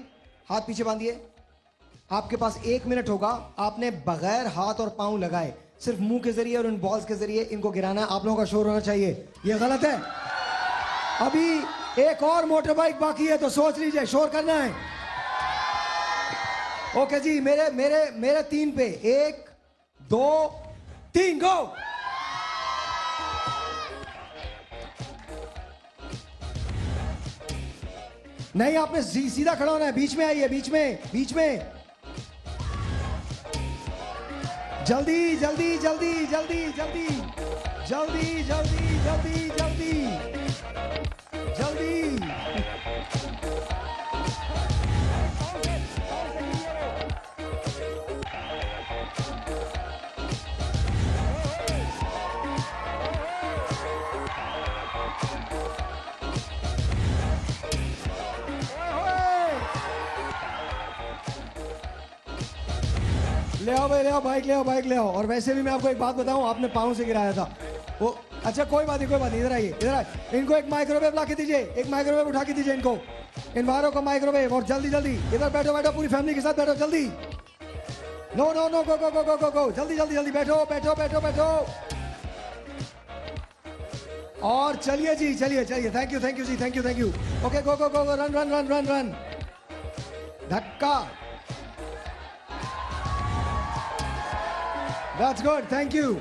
A: हाथ पीछे बांधिए। आपके पास 1 मिनट होगा। आपने बगैर हाथ और पांव लगाए सिर्फ मुंह के जरिए और इन बॉल्स के जरिए इनको गिराना है। आप लोगों का शोर होना चाहिए। ये गलत है। अभी एक और मोटर बाइक बाकी है, तो सोच लीजिए, शोर करना है। ओके जी, मेरे मेरे मेरे 3 पे 1 2 3 गो। नहीं, आपने सीधा खड़ा होना है। बीच में आइए, बीच में, बीच में। जल्दी जल्दी जल्दी जल्दी जल्दी जल्दी जल्दी जल्दी जल्दी जल्दी। ले आओ भाई, ले आओ बाइक, ले आओ बाइक, ले आओ। और वैसे भी मैं आपको एक बात बताऊं, आपने पाँव से गिराया था वो। अच्छा, कोई बात नहीं, कोई बात नहीं। इधर आइए, इधर आइए। इनको एक माइक्रोवेव ला के दीजिए, एक माइक्रोवेव उठा के दीजिए इनको। इन बाहरों को माइक्रोवेव। और जल्दी जल्दी इधर बैठो, बैठो, पूरी फैमिली के साथ बैठो जल्दी। नो नो नो, गो गो गो गो गो गो, जल्दी जल्दी जल्दी बैठो बैठो बैठो बैठो। और चलिए जी, चलिए चलिए। थैंक यू, थैंक यू जी, thank you, thank you. Okay, go go go go, run run run run run. धक्का। That's good, thank you.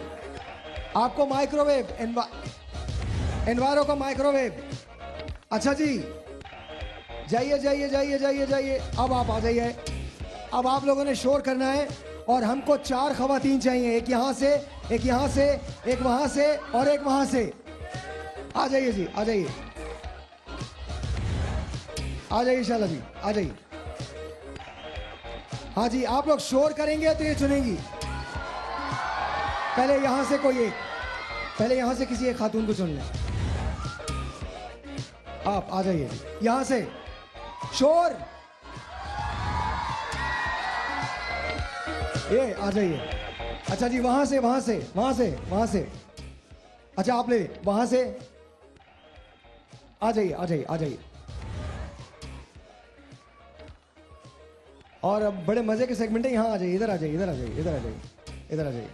A: आपको माइक्रोवेव, एनवायरो का माइक्रोवेव। अच्छा जी, जाइए जाइए जाइए जाइए जाइए। अब आप आ जाइए। अब आप लोगों ने शोर करना है। और हमको 4 खवातीन चाहिए। एक यहाँ से, एक यहाँ से, एक वहाँ से और एक वहाँ से। आ जाइए जी, आ जाइए, आ जाइए शाला जी, आ जाइए। हाँ जी, आप लोग शोर करेंगे तो ये चुनेंगी। पहले यहां से कोई एक, पहले यहां से किसी एक खातून को चुन लें। आप आ जाइए यहां से। शोर। ये आ जाइए। अच्छा जी, वहां से वहां से वहां से वहां से। अच्छा आप ले वहां से आ जाइए आ जाइए आ जाइए। और अब बड़े मजे के सेगमेंट है, यहां आ जाइए, इधर आ जाइए, इधर आ जाइए, इधर आ जाइए, इधर आ जाइए।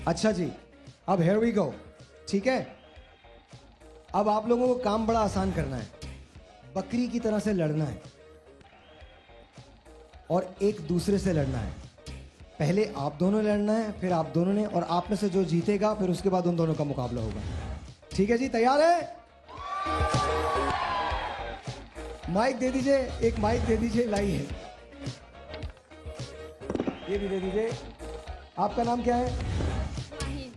A: अच्छा जी, अब हियर वी गो। ठीक है, अब आप लोगों को काम बड़ा आसान करना है। बकरी की तरह से लड़ना है और एक दूसरे से लड़ना है। पहले आप दोनों लड़ना है, फिर आप दोनों ने, और आप में से जो जीतेगा फिर उसके बाद उन दोनों का मुकाबला होगा। ठीक है जी, तैयार है? माइक दे दीजिए, एक माइक दे दीजिए, लाइए। ये भी दे दीजिए। आपका नाम क्या है?
F: माहिन।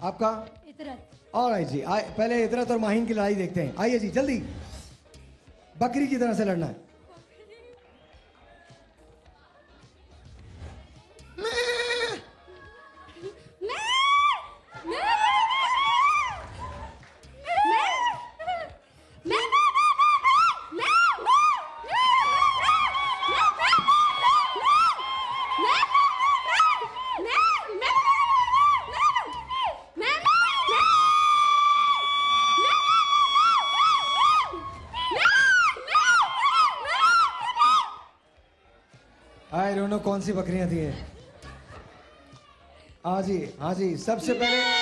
A: आपका?
F: इतरत।
A: ऑलराइट जी, पहले इतरत और माहिन की लड़ाई देखते हैं। आइए जी जल्दी। बकरी की तरह से लड़ना है। आई डोंट नो कौन सी बकरियां थी ये। हाँ जी, हाँ जी, सबसे पहले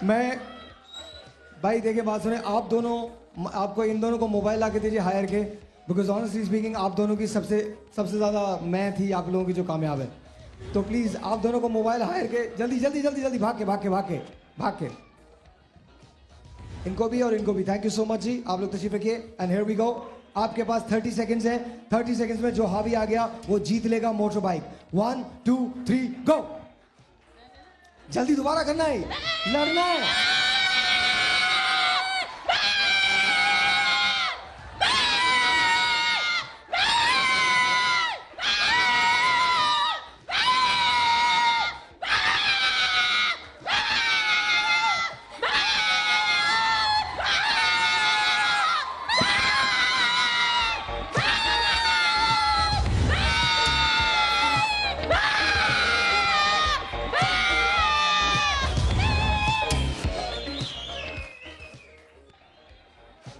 A: मैं, भाई देखिए बात सुने, आप दोनों, आपको इन दोनों को मोबाइल ला के दीजिए हायर के, बिकॉज ऑनेस्टली स्पीकिंग आप दोनों की सबसे ज़्यादा मैं थी आप लोगों की जो कामयाब है। तो प्लीज़ आप दोनों को मोबाइल हायर के जल्दी जल्दी जल्दी जल्दी भाग के भाग के भाग के भाग के, इनको भी और इनको भी। थैंक यू सो मच जी, आप लोग तशरीफ रखिए। And here we go. आपके पास 30 सेकेंड्स है। 30 सेकेंड्स में जो हावी आ गया वो जीत लेगा मोटर बाइक। 1 2 3 गो। जल्दी दोबारा करना है, लड़ना है।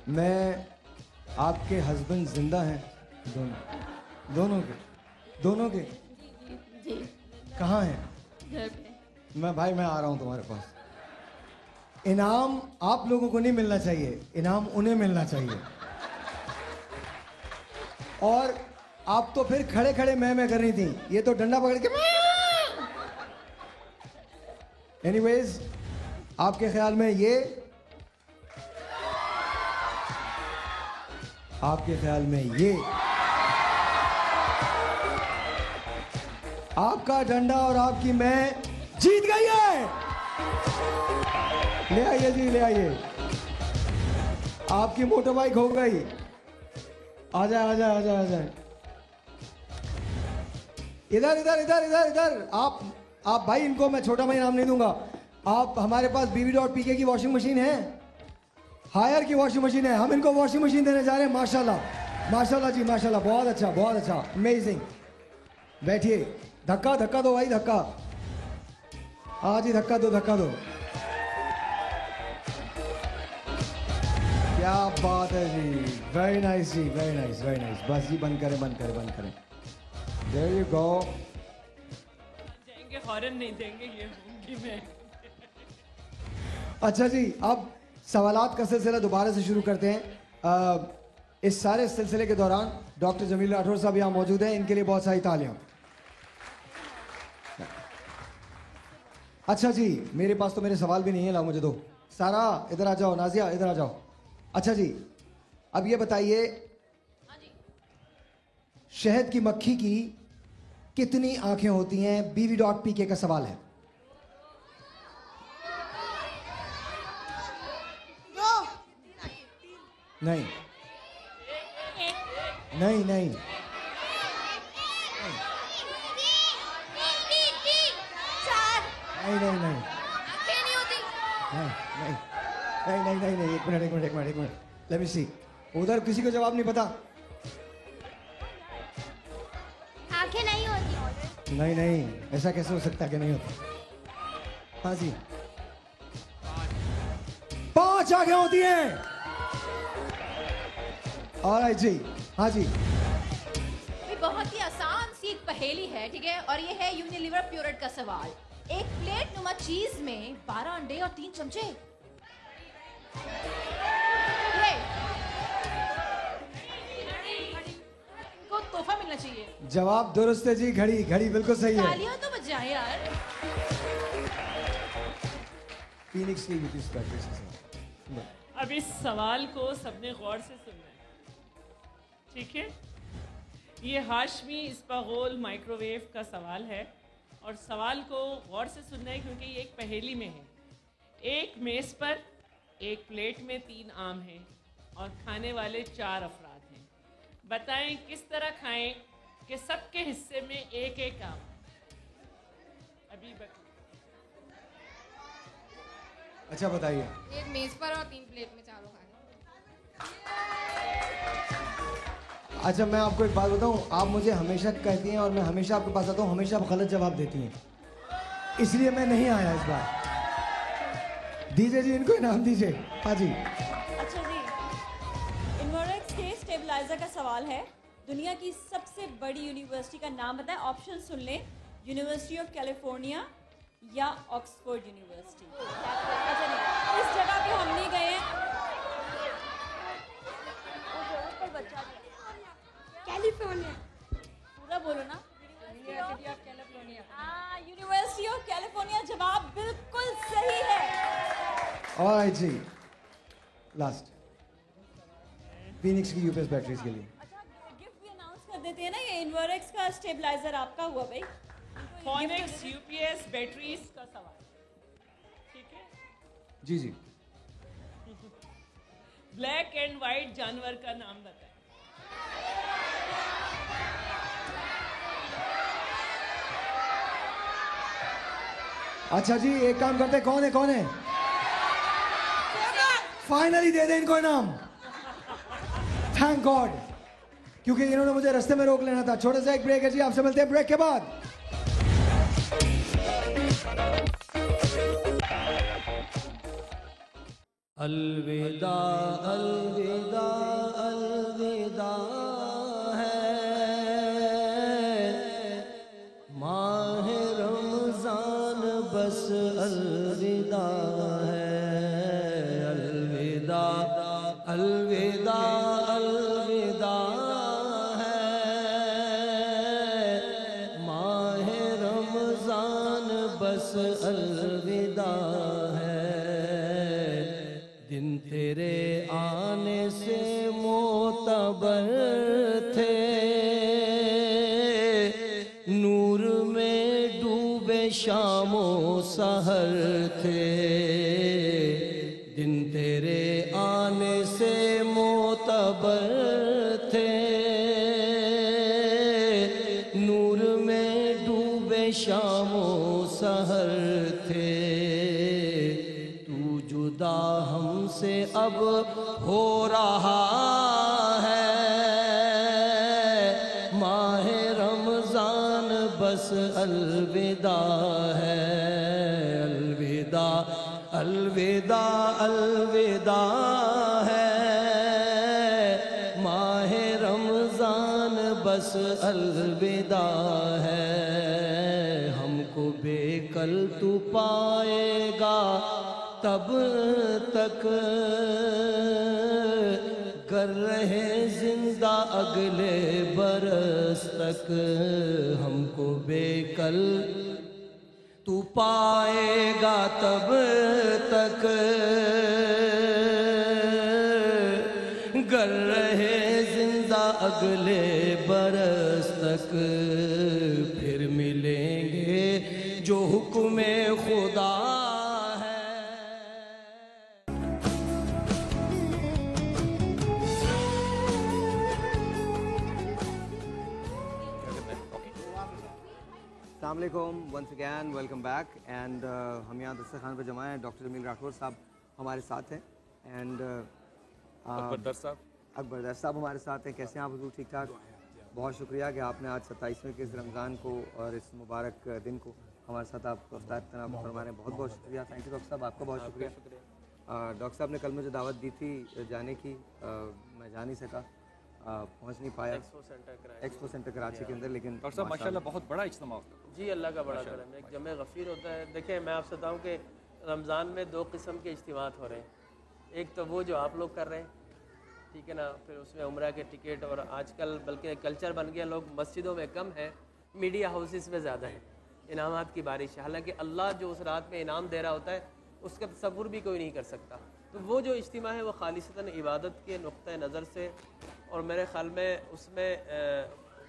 A: मैं, आपके हस्बैंड जिंदा हैं? दोनों के
F: जी।
A: कहाँ हैं?
F: घर पे।
A: मैं भाई, मैं आ रहा हूँ तुम्हारे पास। इनाम आप लोगों को नहीं मिलना चाहिए, इनाम उन्हें मिलना चाहिए। और आप तो फिर खड़े खड़े मैं कर रही थी, ये तो डंडा पकड़ के। एनीवेज, आपके ख्याल में ये, आपके ख्याल में ये, आपका डंडा और आपकी मैं जीत गई है। ले आइए जी, ले आइए। आपकी मोटर बाइक हो गई। आ जाए आ जाए आ जाए आ जाए। इधर इधर इधर इधर इधर। आप भाई, इनको मैं छोटा भाई नाम नहीं दूंगा। आप, हमारे पास BB.PK की वॉशिंग मशीन है, हायर की वॉशिंग मशीन है, हम इनको वॉशिंग मशीन देने जा रहे हैं। माशाल्लाह माशाल्लाह जी, माशाल्लाह, बहुत अच्छा बहुत अच्छा, अमेजिंग। बैठिए, धक्का धक्का दो भाई, धक्का। हाँ जी, धक्का दो धक्का दो। क्या बात है जी, वेरी नाइस जी, वेरी नाइस वेरी नाइस। बस जी, बंद करें बंद करें बंद करें। There you go.
L: देंगे, हॉर्न नहीं देंगे, ये होंगी मैं।
A: अच्छा जी, अब सवालात का सिलसिला दोबारा से शुरू करते हैं। इस सारे सिलसिले के दौरान डॉक्टर जमील राठौर साहब यहाँ मौजूद हैं, इनके लिए बहुत सारी तालियां। अच्छा जी, मेरे पास तो मेरे सवाल भी नहीं है, लाओ मुझे दो। सारा इधर आ जाओ, नाजिया इधर आ जाओ। अच्छा जी, अब ये बताइए, शहद की मक्खी की कितनी आंखें होती हैं? BV.PK का सवाल है। नहीं नहीं नहीं नहीं नहीं नहीं नहीं, एक मिनट, लेट मी सी। उधर किसी को जवाब नहीं पता?
F: आंखें नहीं होती।
A: नहीं, ऐसा कैसे हो सकता है कि नहीं होता? हाँ जी, 5 आंखें होती हैं। ऑलराइट जी, हाँ जी।
H: बहुत ही आसान सी एक पहेली है, ठीक है, और ये है यूनिलीवर प्योरेट का सवाल। एक प्लेट नुमा चीज में 12 अंडे और 3 चमचे। इनको तोहफा मिलना चाहिए।
A: जवाब दुरुस्त है जी, घड़ी बिल्कुल सही है।
H: तालियां तो बजाएं यार।
A: फीनिक्स की यूपीएस बैटरी से।
L: अब इस सवाल को सबने गौर से सुनना है, ठीक है? ये हाशमी इस्पागोल माइक्रोवेव का सवाल है और सवाल को गौर से सुनना है क्योंकि ये एक पहेली में है। एक मेज़ पर एक प्लेट में 3 आम हैं और खाने वाले 4 अफराद हैं। बताएं किस तरह खाएं कि सबके हिस्से में एक एक आम। अभी
A: अच्छा बताइए।
F: एक मेज पर और 3 प्लेट में चारों खाने।
A: अच्छा मैं आपको एक बात बताऊं, आप मुझे हमेशा कहती हैं और मैं हमेशा आपके पास आता हूं, हमेशा आप गलत जवाब देती हैं, इसलिए मैं नहीं आया इस बार। दीजिए जी, इनको इनाम दीजिए। हाँ जी।
B: अच्छा जी, इन्वोरेक्स के स्टेबलाइजर का सवाल है। दुनिया की सबसे बड़ी यूनिवर्सिटी का नाम बताएं। ऑप्शन सुन लें, यूनिवर्सिटी ऑफ कैलिफोर्निया या ऑक्सफोर्ड यूनिवर्सिटी। अच्छा नहीं, इस जगह पे हम नहीं गए हैं।
F: कैलिफोर्निया।
B: पूरा बोलो ना।
F: University of California.
B: University of California जवाब बिल्कुल सही है।
A: ऑलराइट जी, लास्ट फीनिक्स की यूपीएस बैटरीज के लिए।
B: गिफ्ट भी अनाउंस कर देते हैं ना, ये इन्वोरेक्स का स्टेबलाइजर आपका हुआ भाई।
L: फोनिक्स यूपीएस बैटरीज का सवाल, ठीक है?
A: जी जी।
L: ब्लैक एंड व्हाइट जानवर का नाम बताएं।
A: अच्छा जी, एक काम करते, कौन है? फाइनली दे दे इनको इनाम। थैंक गॉड, क्योंकि इन्होंने मुझे रास्ते में रोक लेना था। छोटा सा एक ब्रेक है जी, आपसे मिलते हैं ब्रेक के बाद।
C: अलविदा अलविदा अलविदा है माह रमजान, बस अलविदा है। अलविदा अलविदा अलविदा है माह रमजान, बस अलविदा है। दिन तेरे आने से मोतबर थे, नूर में डूबे शामो सहर थे। दिन तेरे आने से मोतबर थे, नूर में डूबे शामो सहर थे। तू जुदा हमसे अब हो रहा है, माह रमजान बस अलविदा है। अलविदा अलविदा अलविदा है माह रमजान, बस अलविदा है। हमको बेकल तू पाएगा तब तक, कर रहे जिंदा अगले बरस तक। हमको बेकल तू पाएगा तब तक, कर कर रहे जिंदा अगले बरस तक, फिर मिलेंगे जो हुक्म खुदा है।
A: अस्सलाम वालेकुम, once again welcome back. And हम यहाँ दस्तरखान पर जमा हैं। डॉक्टर जमील राठौर साहब हमारे साथ हैं एंड
J: अकबर दर साहब
A: हमारे साथ हैं। कैसे हैं आप हुजूर? ठीक ठाक। बहुत शुक्रिया कि आपने आज 27वें के इस रमज़ान को और इस मुबारक दिन को हमारे साथ आप अफ्तार तनाव फरमाने, बहुत बहुत शुक्रिया। थैंक यू डॉक्टर साहब, आपका बहुत शुक्रिया। डॉक्टर साहब ने कल मुझे दावत दी थी जाने की, मैं जा नहीं सका, पहुंच नहीं पाया एक्सपो सेंटर कराची के अंदर। लेकिन
J: डॉक्टर साहब माशाल्लाह बहुत बड़ा इज्तिमा होता है।
L: जी अल्लाह का बड़ा करम है, एक जमे गफ़ीर होता है। देखिए मैं आपसे बताऊं कि रमज़ान में 2 किस्म के इज्तिमात हो रहे हैं। एक तो वो जो आप लोग कर रहे हैं, ठीक है ना, फिर उसमें उम्रा के टिकट, और आजकल बल्कि कल्चर बन गया, लोग मस्जिदों में कम है, मीडिया हाउसेस में ज़्यादा है, इनामात की बारिश है। हालांकि अल्लाह जो उस रात में इनाम दे रहा होता है उसका तसव्वुर भी कोई नहीं कर सकता। तो वो जो इज्तिमा है वो खालिसतन इबादत के नुक्ते नज़र से, और मेरे ख़्याल में उसमें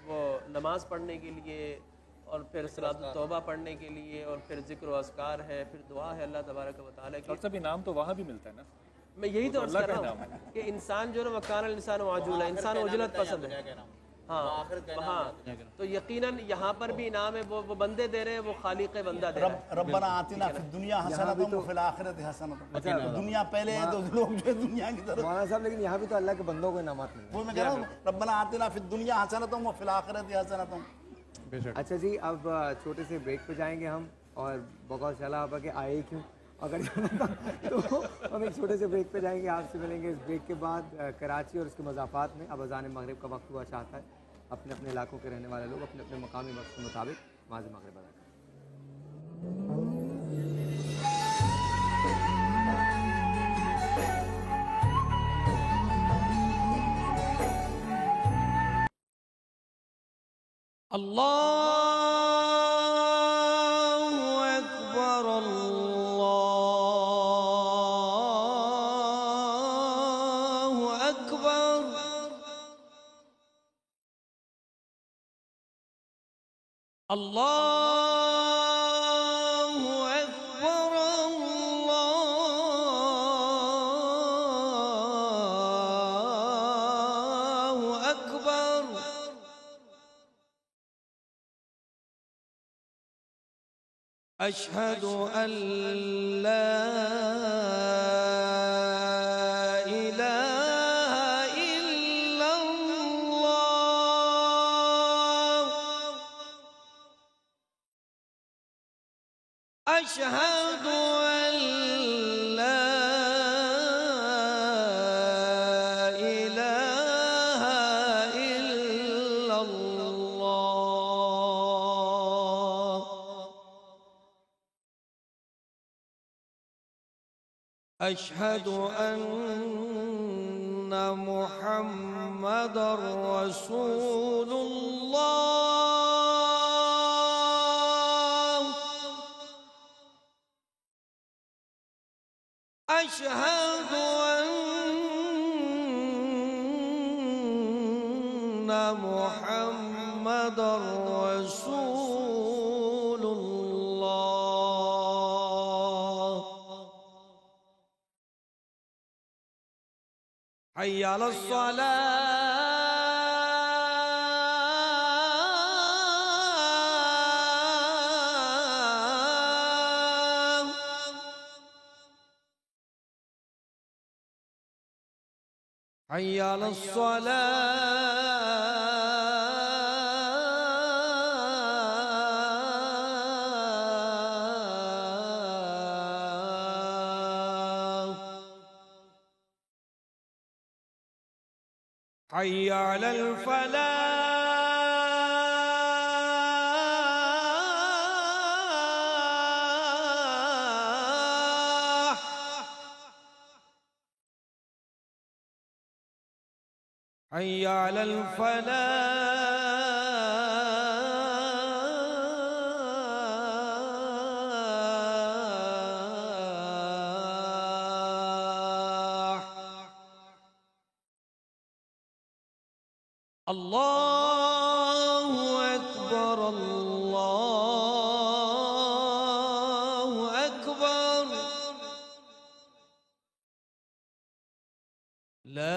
L: वो नमाज़ पढ़ने के लिए और फिर सलात तौबा पढ़ने के लिए और फिर ज़िक्र व अस्कार है, फिर दुआ है अल्लाह तबारक व तआला की।
J: डॉक्टर साहब इनाम तो वहाँ भी मिलता है ना?
L: मैं यही तो अर्ज़
J: अल्लाह
L: कर
J: का
L: रहा
J: इनाम
L: हूँ कि इंसान जो है वकान इंसान वाजुल है, इंसान उजलत पसंद है। हाँ हाँ, तो यकीनन यहाँ पर भी इनाम है, वो बंदे दे रहे हैं, वो खालिक बंदा दे रहा है।
Q: रब्बना आतिना फिद दुनिया हसनतुन व फिल आखिरति हसनतुन। दुनिया पहले है तो लोग जो दुनिया की तरफ।
A: मौलाना साहब लेकिन यहाँ भी तो अल्लाह के बंदों को इनामात मिले।
Q: वो मैं कह रहा हूँ रब्बना आतिना फिद दुनिया हसनतुन व फिल आखिरति हसनतुन।
A: अच्छा जी, अब छोटे से ब्रेक पे जाएंगे हम, और बहुत चला आप कि आए क्यों अगर जाना था तो हम एक छोटे से ब्रेक पे जाएंगे। आपसे मिलेंगे इस ब्रेक के बाद कराची और उसके मज़ाफ़ात में। अब अज़ान मगरिब का वक्त हुआ चाहता है, अपने अपने इलाकों के रहने वाले लोग अपने अपने मकामी वक्त के मुताबिक नमाज़ मगरिब अदा करें।
C: अल्लाहु अकबर अल्लाहु अकबर। अल्लाहु अकबर अल्लाहु अकबर। अशहदु अन ला इलाहा इल्लल्लाह। अशहदु अन ला इलाहा इल्लल्लाह। अशहदु अन्ना मुहम्मदर रसूलुल्लाह। अशहदु अन्ना मुहम्मदर रसूलुल्लाह। हय्या अलस सलाह। हय्या अलस सलाह। हय्या अलल फलाह। हय्या अलल फलाह। अल्लाहु अकबर अल्लाहु अकबर ला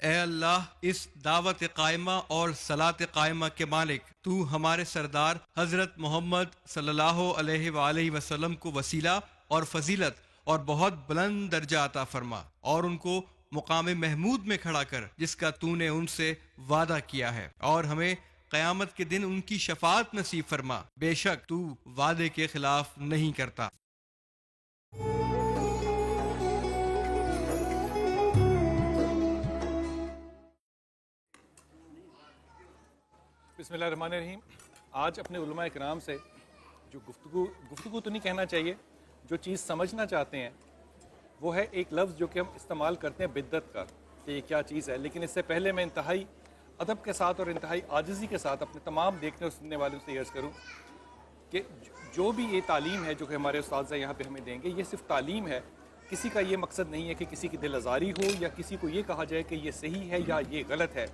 R: ए अल्लाह, इस दावत कायमा और सलात कायमा के मालिक, तू हमारे सरदार हजरत मोहम्मद सल्लल्लाहु अलैहि वसल्लम को वसीला और फजीलत और बहुत बुलंद दर्जा अता फरमा और उनको मुकाम महमूद में खड़ा कर जिसका तूने उनसे वादा किया है, और हमें क़यामत के दिन उनकी शफाअत नसीब फरमा। बेशक तू वादे के खिलाफ नहीं करता।
J: बिस्मिल्लाहिर्रहमानिर्रहीम। आज अपने उलमा इकराम से जो गुफ्तगू तो नहीं कहना चाहिए, जो चीज़ समझना चाहते हैं वो है एक लफ्ज़ जो कि हम इस्तेमाल करते हैं बिद्दत का, कि ये क्या चीज़ है। लेकिन इससे पहले मैं इंतहाई अदब के साथ और इंतहाई आजिज़ी के साथ अपने तमाम देखने और सुनने वालों से अर्ज़ करूँ कि जो भी ये तालीम है जो कि हमारे उस्ताद यहाँ पे हमें देंगे, ये सिर्फ तालीम है। किसी का ये मकसद नहीं है कि किसी की दिल आज़ारी हो या किसी को ये कहा जाए कि ये सही है या ये गलत है।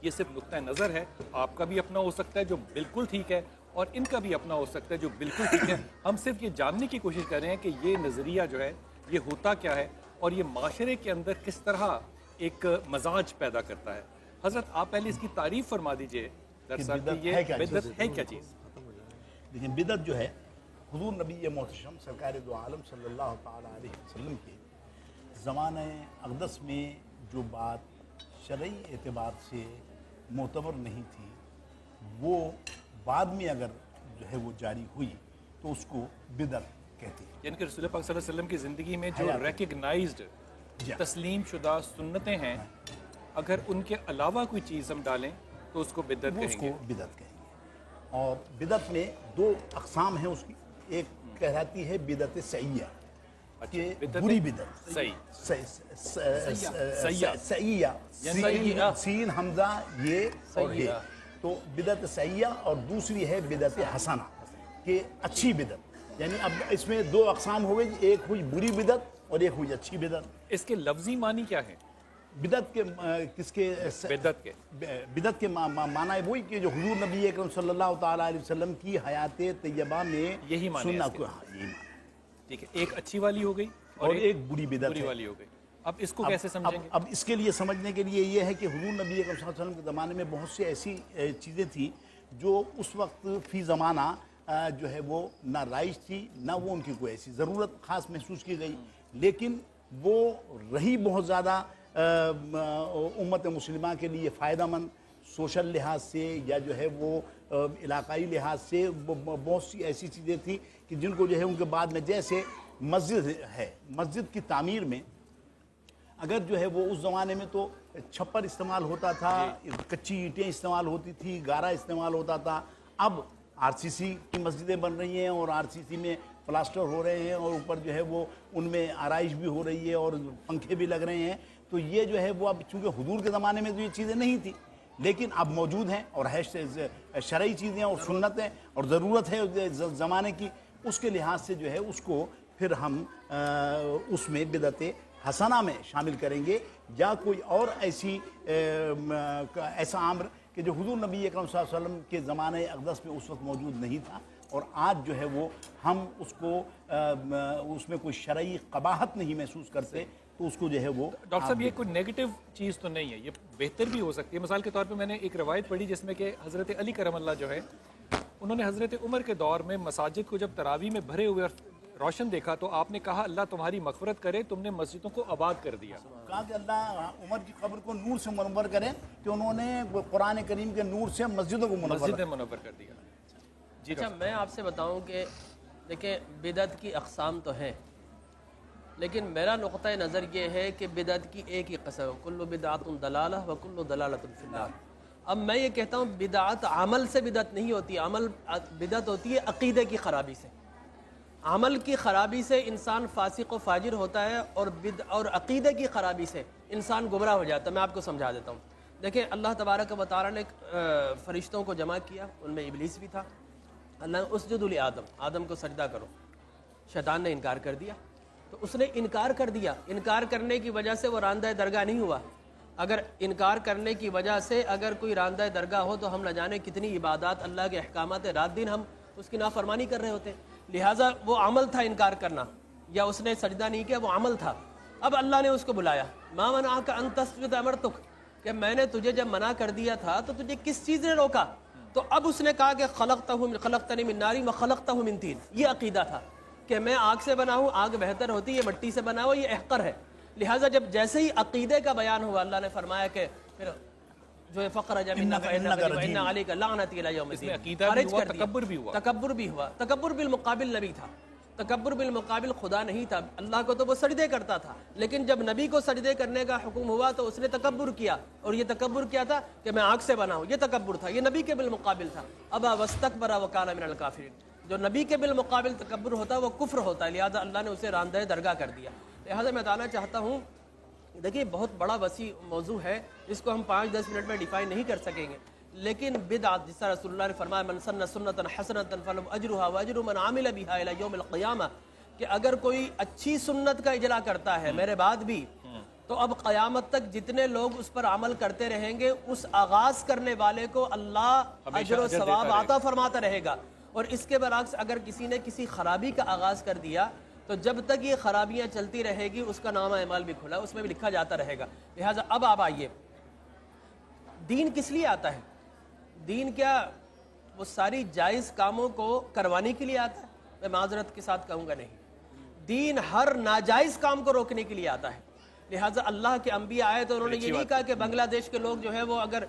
J: ये सिर्फ नुक्ता नज़र है। आपका भी अपना हो सकता है जो बिल्कुल ठीक है, और इनका भी अपना हो सकता है जो बिल्कुल ठीक है। हम सिर्फ ये जानने की कोशिश कर रहे हैं कि ये नज़रिया जो है ये होता क्या है और ये माशरे के अंदर किस तरह एक मजाज पैदा करता है। हज़रत, आप पहले इसकी तारीफ फरमा दीजिए दरअसल कि ये बिदअत है क्या चीज़।
Q: देखिए, बिदअत जो है हुज़ूर नबी मोहतरम सरकार दो आलम सल्लल्लाहु तआला अलैहि वसल्लम के ज़माने अक़दस में जो बात शरई एतबार से मोतबर नहीं थी, वो बाद में अगर जो है वो जारी हुई तो उसको बिदअत कहते हैं।
J: यानी कि रसूल पाक सल्लल्लाहु अलैहि वसल्लम की ज़िंदगी में जो रिकग्नाइज्ड तस्लीम शुदा सुन्नतें हैं, अगर उनके अलावा कोई चीज़ हम डालें तो उसको बिदअत कहेंगे।
Q: उसको बिदअत कहेंगे। और बिदअत में दो अक़साम हैं उसकी। एक कहलाती है बिदअत सईया, कि बुरी बिदअत, सईया सीन हमजा ये और ये, तो बिदअत सईया। और दूसरी है बिदअत हसना, कि अच्छी बिदअत। यानी अब इसमें दो अक़साम हो गई, एक हुई बुरी बिदअत और एक हुई अच्छी बिदअत।
J: इसके लफ्ज़ी मानी क्या है
Q: बिदअत के? किसके? बिदअत के माना वही कि जो हुजूर नबी अकरम सल्लल्लाहु तआला अलैहि वसल्लम की हयात तैयबा में
J: यही माना।
Q: सुन्ना को,
J: यही माना। ठीक है, एक अच्छी वाली हो गई
Q: और एक बुरी बिदअत
J: वाली हो गई। अब इसको कैसे समझेंगे?
Q: अब इसके लिए समझने के लिए ये है कि हुजूर नबी अकरम सल्लल्लाहु अलैहि वसल्लम के ज़माने में बहुत सी ऐसी चीज़ें थी जो उस वक्त फ़ी ज़माना जो है वो ना राइज थी, ना वो उनकी कोई ऐसी ज़रूरत ख़ास महसूस की गई, लेकिन वो रही बहुत ज़्यादा उम्मत मुस्लिमा के लिए फ़ायदेमंद, सोशल लिहाज से या जो है वो इलाकाई लिहाज से। बहुत सी ऐसी चीज़ें थी कि जिनको जो है उनके बाद में, जैसे मस्जिद है, मस्जिद की तामीर में अगर जो है वो उस ज़माने में तो छप्पर इस्तेमाल होता था, कच्ची ईंटें इस्तेमाल होती थी, गारा इस्तेमाल होता था। अब आरसीसी की मस्जिदें बन रही हैं और आरसीसी में प्लास्टर हो रहे हैं और ऊपर जो है वो उनमें आराइश भी हो रही है और पंखे भी लग रहे हैं। तो ये जो है वो अब चूँकि हुजूर के ज़माने में तो ये चीज़ें नहीं थी, लेकिन अब मौजूद हैं और है शरई चीज़ें और सुन्नतें और ज़रूरत है ज़माने की। उसके लिहाज से जो है उसको फिर हम उसमें बिदअत हसना में शामिल करेंगे, या कोई और ऐसा अम्र कि जो हुजूर नबी अकरम सल्लल्लाहु अलैहि वसल्लम के ज़माने अक़दस में उस वक्त मौजूद नहीं था, और आज जो है वो हम उसको उसमें कोई शरई क़बाहत नहीं महसूस करते, तो उसको जो है वो।
J: डॉक्टर साहब, ये कोई नेगेटिव चीज़ तो नहीं है, ये बेहतर भी हो सकती है। मिसाल के तौर पे मैंने एक रवायत पढ़ी जिसमें कि हज़रत अली करमल्लाह जो है, उन्होंने हज़रत उमर के दौर में मसाजिद को जब तरावी में भरे हुए रोशन देखा तो आपने कहा अल्लाह तुम्हारी मग़फ़िरत करे, तुमने मस्जिदों को आबाद कर दिया।
Q: कहा कि अल्लाह उमर की कब्र को नूर से मुनव्वर करे कि उन्होंने कुरान करीम के नूर से मस्जिदों को
J: मुनव्वर कर दिया।
S: अच्छा, मैं आपसे बताऊं कि देखिए बिदअत की अक़साम तो हैं, लेकिन मेरा नुक़्ता नज़र ये है कि बिदअत की एक ही क़स्म, कुल्लु बिदअतुन दलाला व कुल्लु दलालतुन फिन्नार। अब मैं ये कहता हूँ बिदअत अमल से बिदअत नहीं होती, अमल बिदअत होती है अक़ीदे की ख़राबी से। अमल की ख़राबी से इंसान फासिक व फाजिर होता है और अक़ीदे की ख़राबी से इंसान गुमराह हो जाता है। मैं आपको समझा देता हूँ। देखिए अल्लाह तबारक व तआला ने फ़रिश्तों को जमा किया, उनमें इब्लीस भी था। अल्लाह ने उसजुदु लि आदम, आदम को सजदा करो। शैतान ने इनकार कर दिया, तो उसने इनकार कर दिया। इनकार करने की वजह से वो रांदा दरगाह नहीं हुआ। अगर इनकार करने की वजह से अगर कोई रांदा दरगाह हो तो हम न जाने कितनी इबादत, अल्लाह के अहकामात रात दिन हम उसकी नाफरमानी कर रहे होते। लिहाजा वो अमल था इनकार करना, या उसने सजदा नहीं किया, वो अमल था। अब अल्लाह ने उसको बुलाया, मा मना का अन तस्जुद अमरतुक, कि मैंने तुझे जब मना कर दिया था तो तुझे किस चीज़ ने रोका? तो अब उसने कहा कि खलक़तनी मिन नारी व खलक़तहु मिन तीन। ये अकीदा था कि मैं आग से बना हूँ, आग बेहतर होती है, मट्टी से बना हुआ, ये अहकर है। लिहाजा जब जैसे ही अकीदे का बयान हुआ, अल्लाह ने फरमाया कि फिर जो है फ़क़र जमीना तकब्बुर भी हुआ। तकब्बुर बिल मुकाबिल नबी था, तकब्बुर बिल मुकाबिल खुदा नहीं था। अल्लाह को तो वो सजदे करता था, लेकिन जब नबी को सजदे करने का हुक्म हुआ तो उसने तकब्बुर किया। और ये तकब्बुर क्या था कि मैं आग से बना हूँ, ये तकब्बुर था, ये नबी के बिल मुकाबिल था। अब वस्तकबरा व काना मिनल काफिरीन, जो नबी के बिल मुकाबिल तकब्बुर होता है वो कुफ्र होता है। लिहाजा अल्लाह ने उसे रांदे दरगाह कर दिया। लिहाजा मैं बताना चाहता हूँ, देखिए बहुत बड़ा वसी मौजू है, इसको हम 5-10 मिनट में डिफाइन नहीं कर सकेंगे। लेकिन बिदअत, जिस तरह रसूलुल्लाह ने फरमाया मन सन्ना सुन्नतन हसनतन फलहु अजरुहा व अजरु मन आमिल बिहा इला यौमिल क़ियामा, कि अगर कोई अच्छी सुन्नत का इजरा करता है मेरे बाद भी, तो अब क़यामत तक जितने लोग उस पर अमल करते रहेंगे उस आगाज करने वाले को अल्लाह अजर व सवाब आता फरमाता रहेगा। और इसके बरअक्स अगर किसी ने किसी खराबी का आगाज कर दिया तो जब तक ये खराबियाँ चलती रहेगी उसका नामा अमाल भी खुला, उसमें भी लिखा जाता रहेगा। लिहाजा अब आप आइए, दीन किस लिए आता है? दीन क्या वो सारी जायज़ कामों को करवाने के लिए आता है? मैं माजरत के साथ कहूँगा नहीं, दीन हर नाजायज़ काम को रोकने के लिए आता है। लिहाजा अल्लाह के अंबिया आए तो उन्होंने ये नहीं कहा कि बांग्लादेश के लोग जो है वो अगर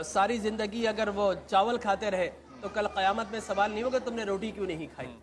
S: सारी ज़िंदगी अगर वो चावल खाते रहे तो कल क़यामत में सवाल नहीं होगा तुमने रोटी क्यों नहीं खाई।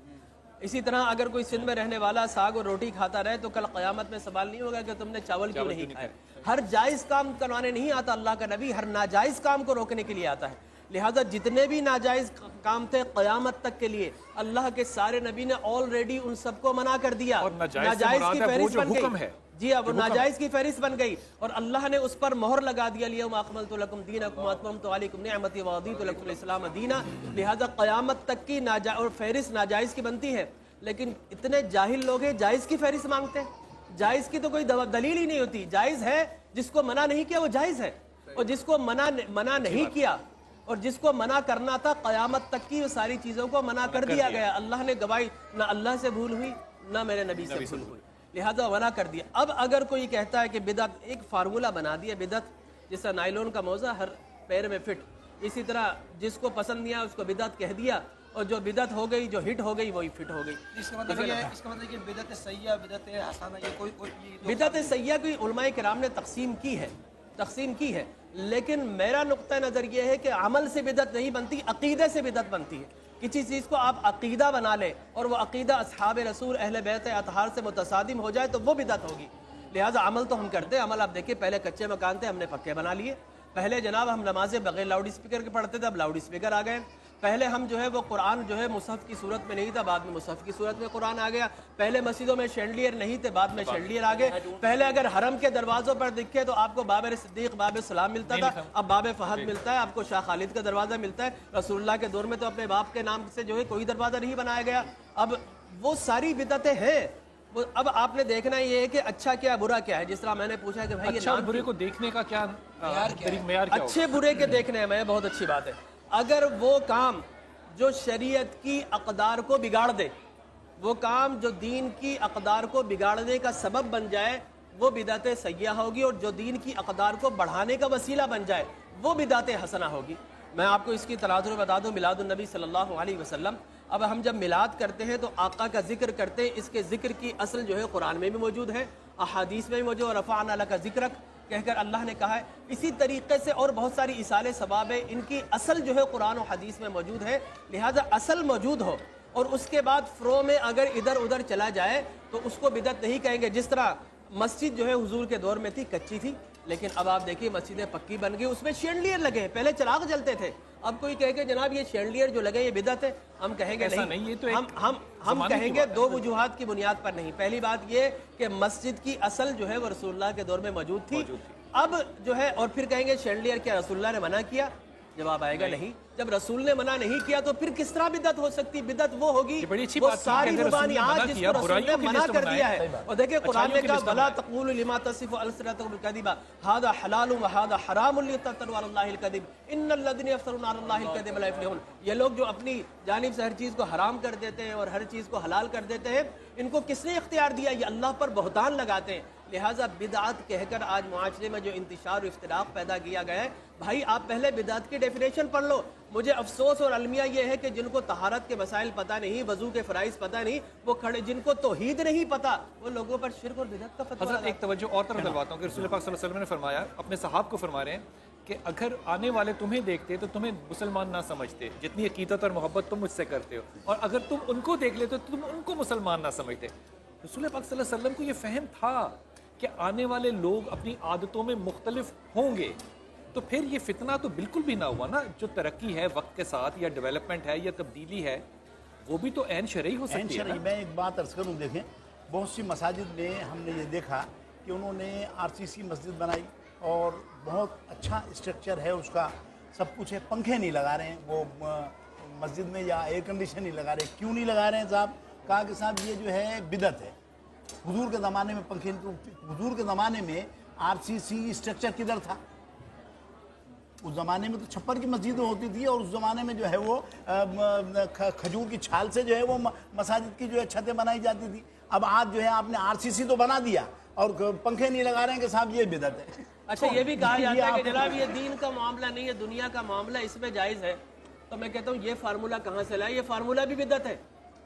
S: इसी तरह अगर कोई सिंध में रहने वाला साग और रोटी खाता रहे तो कल क़यामत में सवाल नहीं होगा कि तुमने चावल क्यों नहीं खाए। हर जायज़ काम करवाने नहीं आता अल्लाह का नबी, हर नाजायज़ काम को रोकने के लिए आता है। लिहाजा जितने भी नाजायज़ काम थे क़यामत तक के लिए अल्लाह के सारे नबी ने ऑलरेडी उन सबको मना कर दिया। और नाजायज़ की फहरिस्त बन गई। जी अब नाजायज़ की फहरिस्त बन गई और अल्लाह ने उस पर मोहर लगा दिया, लियौम अकमलतु लकुम दीनकुम व अतममतु अलैकुम निअमती व रदीतु लकुम इस्लाम दीना। लिहाजा क़यामत तक की और फहरिस्त नाजायज़ की बनती है। लेकिन इतने जाहिल लोग हैं, जायज़ की फहरिस्त मांगते हैं। जायज़ की तो कोई दलील ही नहीं होती। जायज़ है, जिसको मना नहीं किया वो जायज़ है, और जिसको मना नहीं किया और जिसको मना करना था क़यामत तक की वो सारी चीज़ों को मना कर दिया गया। अल्लाह ने गवाही, ना अल्लाह से भूल हुई ना मेरे नबी से भूल हुई, लिहाजा मना कर दिया। अब अगर कोई कहता है कि बिदअत, एक फार्मूला बना दिया बिदअत, जैसा नायलॉन का मौजा हर पैर में फिट, इसी तरह जिसको पसंद नहीं आया उसको बिदअत कह दिया और जो बिदअत हो गई, जो हिट हो गई, वही फिट हो गई।
N: इसका मतलब कि बिदअत सय्या, बिदअत हसना, ये कोई
S: बिदअत सय्या की उलमाए किराम ने तकसीम की है, लेकिन मेरा नुक्ता नज़र ये है कि अमल से बिदअत नहीं बनती, अकीदे से बिदअत बनती है। किसी चीज़ को आप अकीदा बना ले और वो अकीदा अस्हाब रसूल अहले बैत अतहार से मुतसादिम हो जाए तो वो बिदअत होगी। लिहाजा अमल तो हम करते हैं, अमल आप देखिए, पहले कच्चे मकान थे हमने पक्के बना लिए। पहले जनाब हम नमाजें बगैर लाउड स्पीकर के पढ़ते थे, अब लाउड स्पीकर आ गए। पहले हम जो है वो कुरान जो है मुसहफ की सूरत में नहीं था, बाद में मुसहफ की सूरत में कुरान आ गया। पहले मस्जिदों में शैंडलियर नहीं थे, बाद में शैंडलियर आ गए। पहले अगर हरम के दरवाजों पर दिखे तो आपको बाबर सिद्दीक, बाब सलाम मिलता था, अब बाब फहद मिलता है, आपको शाह खालिद का दरवाज़ा मिलता है। रसूलुल्लाह के दौर में तो अपने बाप के नाम से जो है कोई दरवाज़ा नहीं बनाया गया। अब वो सारी बिदअतें हैं। वो अब आपने देखना ये है कि अच्छा क्या बुरा क्या है। जिस तरह मैंने पूछा कि भाई
J: अच्छा बुरे को देखने का क्या मेयार क्या
S: अच्छे बुरे के देखने में बहुत अच्छी बात है। अगर वो काम जो शरीयत की अक़दार को बिगाड़ दे, वो काम जो दीन की अक़दार को बिगाड़ने का सबब बन जाए, वो बिदअत सय्या होगी। और जो दीन की अक़दार को बढ़ाने का वसीला बन जाए वो बिदअत हसना होगी। मैं आपको इसकी तनाजुर बता दूँ, मिलादुन्नबी सल्लल्लाहु अलैहि वसल्लम। अब हम जब मिलाद करते हैं तो आका का जिक्र करते हैं, इसके जिक्र की असल जो है कुरान में भी मौजूद है, अहादीस में भी मौजूद है। रफ़अना लका ज़िक्रक कहकर अल्लाह ने कहा है। इसी तरीके से और बहुत सारी इसाले सबाब है, इनकी असल जो है कुरान और हदीस में मौजूद है। लिहाजा असल मौजूद हो और उसके बाद फ़्रो में अगर इधर उधर चला जाए तो उसको बिदअत नहीं कहेंगे। जिस तरह मस्जिद जो है हुजूर के दौर में थी, कच्ची थी, लेकिन अब आप देखिए मस्जिदें पक्की बन गई, उसमें शैंडलियर लगे हैं, पहले चिराग जलते थे। अब कोई कहे कि जनाब ये शैंडलियर जो लगे ये बिदअत है, हम कहेंगे नहीं,
J: ये तो
S: हम कहेंगे दो वजूहात की बुनियाद पर नहीं। पहली बात ये कि मस्जिद की असल जो है वो रसूलुल्लाह के दौर में मौजूद थी। अब जो है और फिर कहेंगे शैंडलियर क्या रसूलुल्लाह ने मना किया? जवाब आएगा नहीं। जब रसूल ने मना नहीं किया तो फिर किस तरह बिदअत हो सकती? बिदअत वो होगी वो सारी रुबानियात जिसको रसूल ने मना कर दिया है। और देखिए कुरान में कहा वला तक़ूलू लिमा तसिफु अलसिनतकुम बिल-कज़िबा हादा हलालुन व हादा हरामुन लितफ्तरू अलल्लाहिल कज़िब इन्नल लज़ीना यफ्तरून अलल्लाहिल कज़िब ला यफ्लिहून। ये लोग जो अपनी जानिब से हर चीज़ को हराम कर देते हैं और हर चीज़ को हलाल कर देते हैं, इनको किसने इख्तियार दिया? ये अल्लाह पर बहतान लगाते हैं। लिहाजा बिदअत कहकर आज मुआशरे में जो इंतिशार और इफ्तिराक पैदा किया गया है, भाई आप पहले बिदअत की डेफिनेशन पढ़ लो। मुझे अफसोस और अलमिया ये है कि जिनको तहारत के मसाइल पता नहीं, वजू के फ़राइज़ पता नहीं, वो खड़े जिनको तौहीद नहीं पता, वो लोगों पर शिर्क और बिदअत का फतवा
J: हज़रत एक तवज्जो और तरफ दिलवाता हूँ कि रसूल पाक सल्लल्लाहु अलैहि वसल्लम ने फरमाया, अपने सहाब को फरमा रहे हैं कि अगर आने वाले तुम्हें देखते तो तुम्हें मुसलमान ना समझते, जितनी अकीदत और मोहब्बत तुम मुझसे करते हो, और अगर तुम उनको देख लेते तो तुम उनको मुसलमान ना समझते। रसूल पाक सल्लल्लाहु अलैहि वसल्लम को ये फहम था कि आने वाले लोग अपनी आदतों में मुख्तलिफ होंगे, तो फिर ये फितना तो बिल्कुल भी ना हुआ ना। जो तरक्की है वक्त के साथ या डेवलपमेंट है या तब्दीली है, वो भी तो ऐन शरई हो सकती है ना?
Q: मैं एक बात अर्ज करूँ, देखें बहुत सी मसाजिद में हमने ये देखा कि उन्होंने RCC मस्जिद बनाई और बहुत अच्छा स्ट्रक्चर है उसका, सब कुछ है, पंखे नहीं लगा रहे हैं वो मस्जिद में या एयर कंडीशन नहीं लगा रहे। क्यों नहीं लगा रहे हैं साहब? कहा कि साहब ये जो है बिदअत है। हुजूर के ज़माने में पंखे, हुजूर के ज़माने में RCC स्ट्रक्चर किधर था? उस ज़माने में तो छप्पर की मस्जिद होती थी और उस ज़माने में जो है वो खजूर की छाल से जो है वो मसाजिद की जो है छतें बनाई जाती थी। अब आज जो है आपने RCC तो बना दिया और पंखे नहीं लगा रहे हैं कि साहब ये बिदअत है।
S: अच्छा ये भी कहा जाता है कि जनाब ये दीन का मामला नहीं है, दुनिया का मामला, इसमें जायज़ है। तो मैं कहता हूँ ये फार्मूला कहाँ से लाए? ये फार्मूला भी बिदअत है।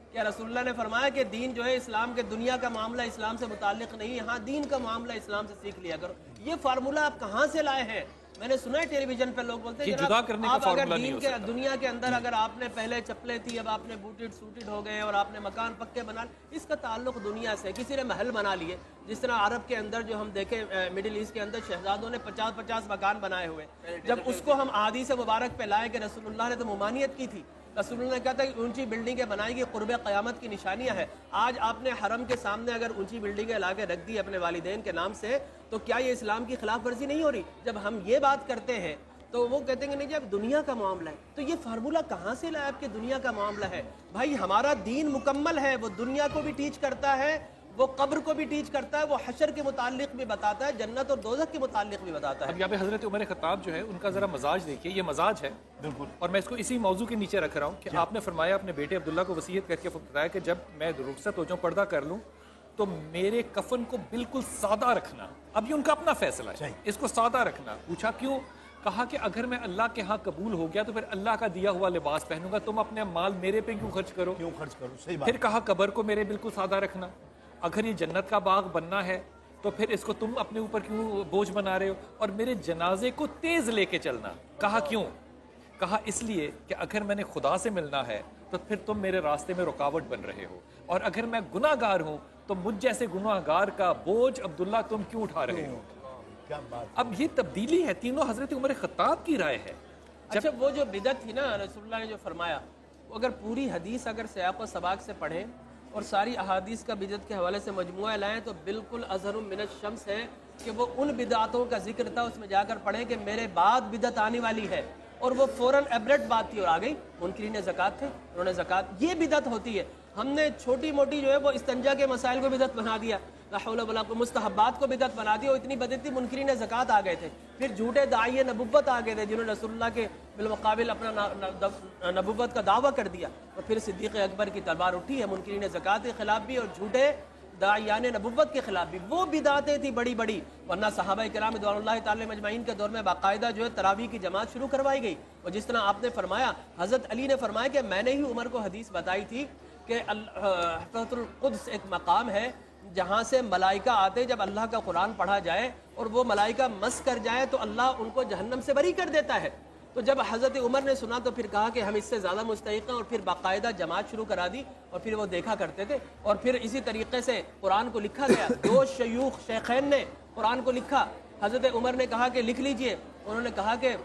S: क्या रसूलुल्लाह ने फरमाया कि दीन जो है इस्लाम के, दुनिया का मामला इस्लाम से मुताल्लिक नहीं है, हाँ दीन का मामला इस्लाम से सीख लिया करो। ये फार्मूला आप कहाँ से लाए हैं? मैंने सुना है टेलीविजन पे लोग बोलते हैं
J: जुदा करने का फार्मूला नहीं हो सकता।
S: दुनिया के अंदर अगर आपने पहले चप्पलें थी, अब आपने बूटेड सूटेड हो गए और आपने मकान पक्के बना, इसका ताल्लुक दुनिया से। किसी ने महल बना लिए, जिस तरह अरब के अंदर जो हम देखें मिडिल ईस्ट के अंदर शहजादों ने 50-50 मकान बनाए हुए, जब उसको हम अहादीस मुबारक पे लाए कि रसूलुल्लाह ने तो मुमानियत की थी, रसूलुल्लाह ने कहा था कि ऊंची बिल्डिंगें बनाएंगी क़ुर्ब क़यामत की निशानियां है। आज आपने हरम के सामने अगर ऊंची बिल्डिंगें ला के रख दी अपने वालिदैन के नाम से, तो क्या ये इस्लाम की खिलाफ वर्जी नहीं हो रही? जब हम ये बात करते हैं तो वो कहते हैं नहीं जब दुनिया का मामला है, तो ये फार्मूला कहाँ से लाया आपके? दुनिया का मामला है भाई, हमारा दीन मुकम्मल है, वो दुनिया को भी टीच करता है, वो कब्र को भी टीच करता है, वो हशर के मुतालिक भी बताता है, जन्नत और दोज़ख के मुतालिक भी बताता है।
J: अब यहाँ पे हजरत उमर ख़त्ताब जो है उनका ज़रा मजाज देखिए, ये मजाज है बिल्कुल, और मैं इसको इसी मौजू के नीचे रख रहा हूँ कि आपने फरमाया अपने बेटे अब्दुल्ला को वसीयत करके बताया कि जब मैं रुखसत हो जाऊँ, पर्दा कर लूँ, तो मेरे कफन को बिल्कुल सादा रखना। अब ये उनका अपना फैसला है, इसको सादा रखना। पूछा क्यों? कहा कि अगर मैं अल्लाह के यहाँ कबूल हो गया तो फिर अल्लाह का दिया हुआ लिबास पहनूंगा, तुम अपने माल मेरे पे क्यों खर्च करो?
Q: क्यों खर्च करो? सही बात।
J: फिर कहा कब्र को मेरे बिल्कुल सादा रखना। अगर ये जन्नत का बाग बनना है तो फिर इसको तुम अपने ऊपर क्यों बोझ बना रहे हो? और मेरे जनाजे को तेज लेके चलना। कहा क्यों? कहा इसलिए कि अगर मैंने खुदा से मिलना है तो फिर तुम मेरे रास्ते में रुकावट बन रहे हो, और अगर मैं गुनाहगार हूं तो मुझ जैसे गुनाहगार का बोझ अब्दुल्ला तुम क्यों उठा रहे हो?
Q: क्या बात।
J: अब ये तब्दीली है, तीनों हजरत उमर ख़त्ताब की राय है।
S: अच्छा वो जो बिदअत थी ना, रसूलुल्लाह ने जो फरमाया, वो अगर पूरी हदीस अगर सियाक़ व सबाक़ से पढ़ें और सारी अहादीस का बिदअत के हवाले से मजमुआ लाएँ तो बिल्कुल अज़हरु मिनश शम्स है कि वो उन बिदअतों का जिक्र था, उसमें जाकर पढ़ें कि मेरे बाद बिदअत आने वाली है, और वो फ़ौरन एब्रेट बात थी और आ गई। मुनकिरीन ज़कात थे, उन्होंने ज़कात, ये बिदअत होती है। हमने छोटी मोटी जो है वो इस्तंजा के मसाइल को बिदअत बना दिया, ला हौला वला कुव्वता, मुस्तहब्बात को बिदअत बना दिया, और इतनी बदती मुनकिरीन ज़कात आ गए थे। फिर झूठे दाई नबुव्वत आ गए थे जिन्होंने रसूलुल्लाह के बिलमुकाबिल अपना नबुव्वत का दावा कर दिया, और फिर सिद्दीक़ अकबर की तलवार उठी है मुनकिरीन ज़कात के खिलाफ भी और झूठे दायान नबुव्वत के खिलाफ भी, वो बिदातें थी बड़ी बड़ी। वरना सहाबा किराम रिज़वानुल्लाहि ताला मजमाइन के दौर में बाकायदा जो है तरावी की जमात शुरू करवाई गई। और जिस तरह आपने फरमाया, हज़रत अली ने फरमाया कि मैंने ही उमर को हदीस बताई थी कि हफ़्तुल क़ुद्स एक मकाम है जहाँ से मलाइका आते जब अल्लाह का कुरान पढ़ा जाए और वो मलाइका मस कर जाए तो अल्लाह उनको जहन्नम से बरी कर देता है। तो जब हज़रत उमर ने सुना तो फिर कहा कि हम इससे ज़्यादा मुस्तहिक़ हैं, और फिर बाकायदा जमात शुरू करा दी और फिर वो देखा करते थे। और फिर इसी तरीके से कुरान को लिखा गया, दो शयूख शेखैन ने कुरान को लिखा। हज़रत उमर ने कहा कि लिख लीजिए, उन्होंने कहा कि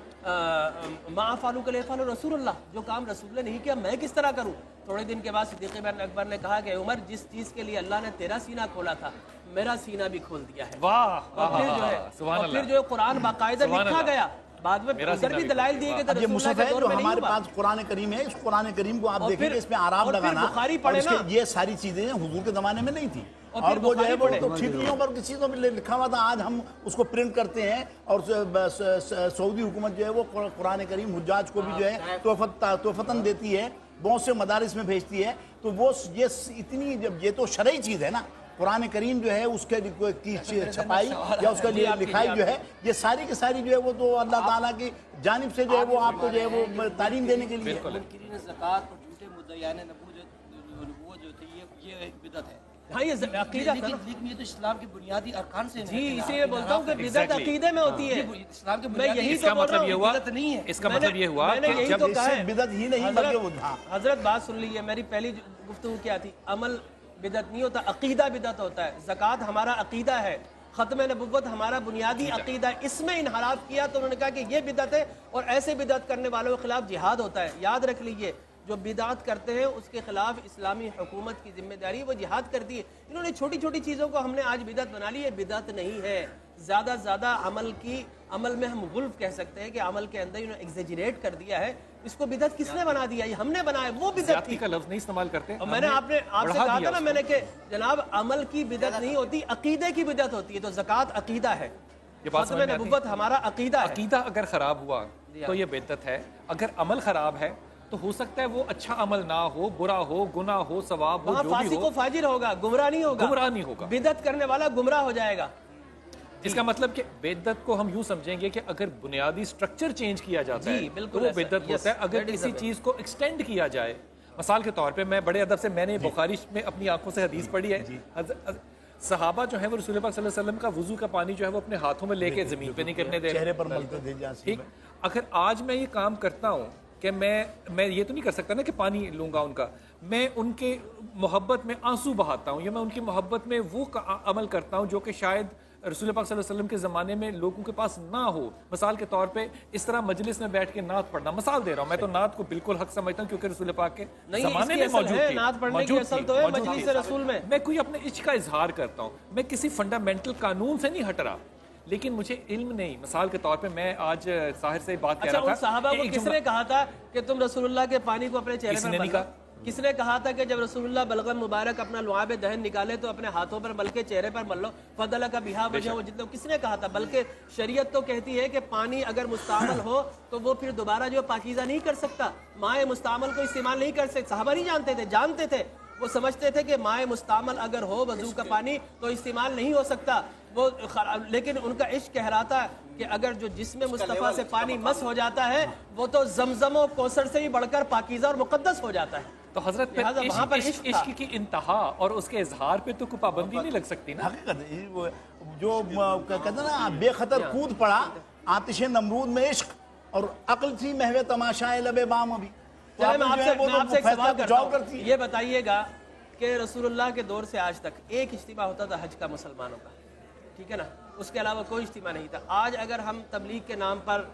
S: मा फालू कल फालू रसूलुल्लाह, जो काम रसूल ने नहीं किया मैं किस तरह करूँ। थोड़े दिन के बाद सिद्दीक़ इब्न अकबर ने कहा कि उमर, जिस चीज़ के लिए अल्लाह ने तेरा सीना खोला था मेरा सीना भी खोल दिया है।
J: वाह।
S: और फिर जो है कुरान बाकायदा लिखा गया, बाद में उधर भी दलाइल दिए गए थे।
Q: ये मुसहफ है जो हमारे पास कुरान करीम है, इस कुरान करीम को आप देखेंगे, इसमें आराम लगाना और ये सारी चीजें हुजूर के जमाने में नहीं थी। और वो जो है वो तो ठीकरियों पर किसी को भी लिखा हुआ था, आज हम उसको प्रिंट करते हैं और सऊदी हुकूमत जो है वो कुरान करीम हुज्जाज को भी जो है तोहफतन देती है, बहुत से मदारिस में भेजती है। तो वो ये इतनी, जब ये तो शरई चीज़ है ना, कुरान करीम जो है उसके की छपाई या उसका लिखाई जो है, ये सारी की सारी जो है वो तो अल्लाह ताला की जानिब से जो है वो आपको जो है वो तालीम देने के लिए।
N: ज़कात और झूठे मुद्दयान नबूवत जो थी ये एक बिदअत है।
S: हाँ, ये अकीदा
N: लेकिन ये तो इस्लाम के बुनियादी अरकान से
S: जी, इसीलिए बोलता हूँ कि बिदअत अकीदे में होती है।
N: इस्लाम के
S: मैं यही तो बोल रहा हूँ,
J: बिदअत नहीं है। इसका मतलब ये हुआ
S: कि जब
Q: बिदअत ही नहीं बल्कि
S: हजरत बात सुन लीजिए, मेरी पहली गुफ्तगू क्या थी, अमल बिदअत नहीं होता, अकीदा बिदअत होता है। ज़कात हमारा अकीदा है, ख़त्म नबुव्वत हमारा बुनियादी अकीदा है, इसमें इनहराफ किया तो उन्होंने कहा कि ये बिदअत है और ऐसे बिदअत करने वालों के खिलाफ जिहाद होता है। याद रख लीजिए, जो बिदात करते हैं उसके खिलाफ इस्लामी हुकूमत की जिम्मेदारी वो जिहाद करती है। इन्होंने छोटी छोटी चीज़ों को हमने आज बिदअत बना ली है, बिदअत नहीं है। ज़्यादा से ज़्यादा अमल में हम गुल्फ कह सकते हैं कि अमल के अंदर इन्होंने एग्जेजरेट कर दिया है। इसको बिदअत किसने बना दिया? ये हमने बनाया, वो बिदअत थी
J: का लफ्ज़ नहीं इस्तेमाल करते।
S: और मैंने आपसे कहा था ना, मैंने कि जनाब अमल की बिदअत नहीं होती, अकीदे की बिदअत होती है। तो ज़कात अकीदा है, ख़त्म नबुव्वत हमारा अकीदा है।
J: अकीदा अगर खराब हुआ तो ये बिदअत है। अगर अमल खराब है तो हो सकता है वो अच्छा अमल ना हो, बुरा हो, गुनाह हो, सवाब हो, जो भी हो,
S: फाजिर होगा, गुमराह नहीं होगा।
J: गुमराह नहीं होगा।
S: बिदअत करने वाला गुमराह हो जाएगा।
J: इसका मतलब कि बिदअत को हम यूं समझेंगे कि अगर बुनियादी स्ट्रक्चर चेंज किया जाता है तो वो बिदअत होता है। अगर किसी चीज को एक्सटेंड किया जाए, मिसाल के तौर पे मैं बड़े अदब से, मैंने बुखारी में अपनी आंखों से हदीस पढ़ी है, सहाबा जो है वो रसूल पाक सल्लल्लाहु अलैहि वसल्लम का वुजू का पानी जो है वो अपने हाथों में लेके जमीन पे नहीं करने दे
Q: चेहरे पर मलते थे।
J: ठीक, अगर आज मैं ये काम करता हूँ कि मैं ये तो नहीं कर सकता ना कि पानी लूंगा उनका, मैं उनके मोहब्बत में आंसू बहाता हूँ या मैं उनकी मोहब्बत में वो अमल करता हूँ जो कि शायद रसूल पाक सल्लल्लाहु अलैहि वसल्लम के ज़माने में लोगों के पास ना हो। मिसाल के तौर पे इस तरह मजलिस में बैठ के नात पढ़ना, मिसाल दे रहा हूँ, मैं तो नात को बिल्कुल हक समझता हूँ क्योंकि रसूल पाक के ज़माने में मौजूद थी,
S: नात पढ़ने की असल तो है मजलिस रसूल में।
J: मैं कोई अपने इश्क का इजहार करता हूँ, मैं किसी फंडामेंटल कानून से नहीं हट रहा, लेकिन मुझे इल्म नहीं। मिसाल के तौर पे मैं आज साहिर से बात कर रहा था,
S: सहाबा को किसने कहा था कि तुम रसूलुल्लाह के पानी को अपने चेहरे पर मलो? किसने कहा था कि जब रसूलुल्लाह बलगम मुबारक अपना लुआब दहन निकाले तो अपने हाथों पर मल के चेहरे पर मल लो, फदला का बिहा वजह वो जितना, किसने कहा था? बल्कि शरीयत तो कहती है कि पानी अगर मुस्तामल हो तो वो फिर दोबारा जो पाकीज़ा नहीं कर सकता, माए मुस्तामल को इस्तेमाल नहीं कर सकते। सहाबा नहीं जानते थे, जानते थे, वो समझते थे कि माए मुस्तामल अगर हो वजू का पानी तो इस्तेमाल नहीं हो सकता वो, लेकिन उनका इश्क कह रहा था कि अगर जो जिस्म मुस्तफ़ा से पानी मस हो जाता है वो तो जमजम और कौसर से ही बढ़कर पाकीज़ा और मुक़द्दस हो जाता है।
J: तो हजरत वहाँ पर इश्क की इंतहा और उसके इजहार पे तो कोई पाबंदी नहीं लग सकती ना।
Q: जो कहते हैं ना, बेखतर कूद पड़ा आतिश नमरूद में इश्क और अक्ल थी महवे तमाशाए लबे बाम। अभी
S: चले मैं आपसे एक सवाल करता हूं, ये बताइएगा कि रसूलुल्लाह के दौर से आज तक एक इज्तिमा होता था हज का मुसलमानों का, ठीक है ना, उसके अलावा कोई इज्तिमा नहीं था। आज अगर हम तबलीग के नाम पर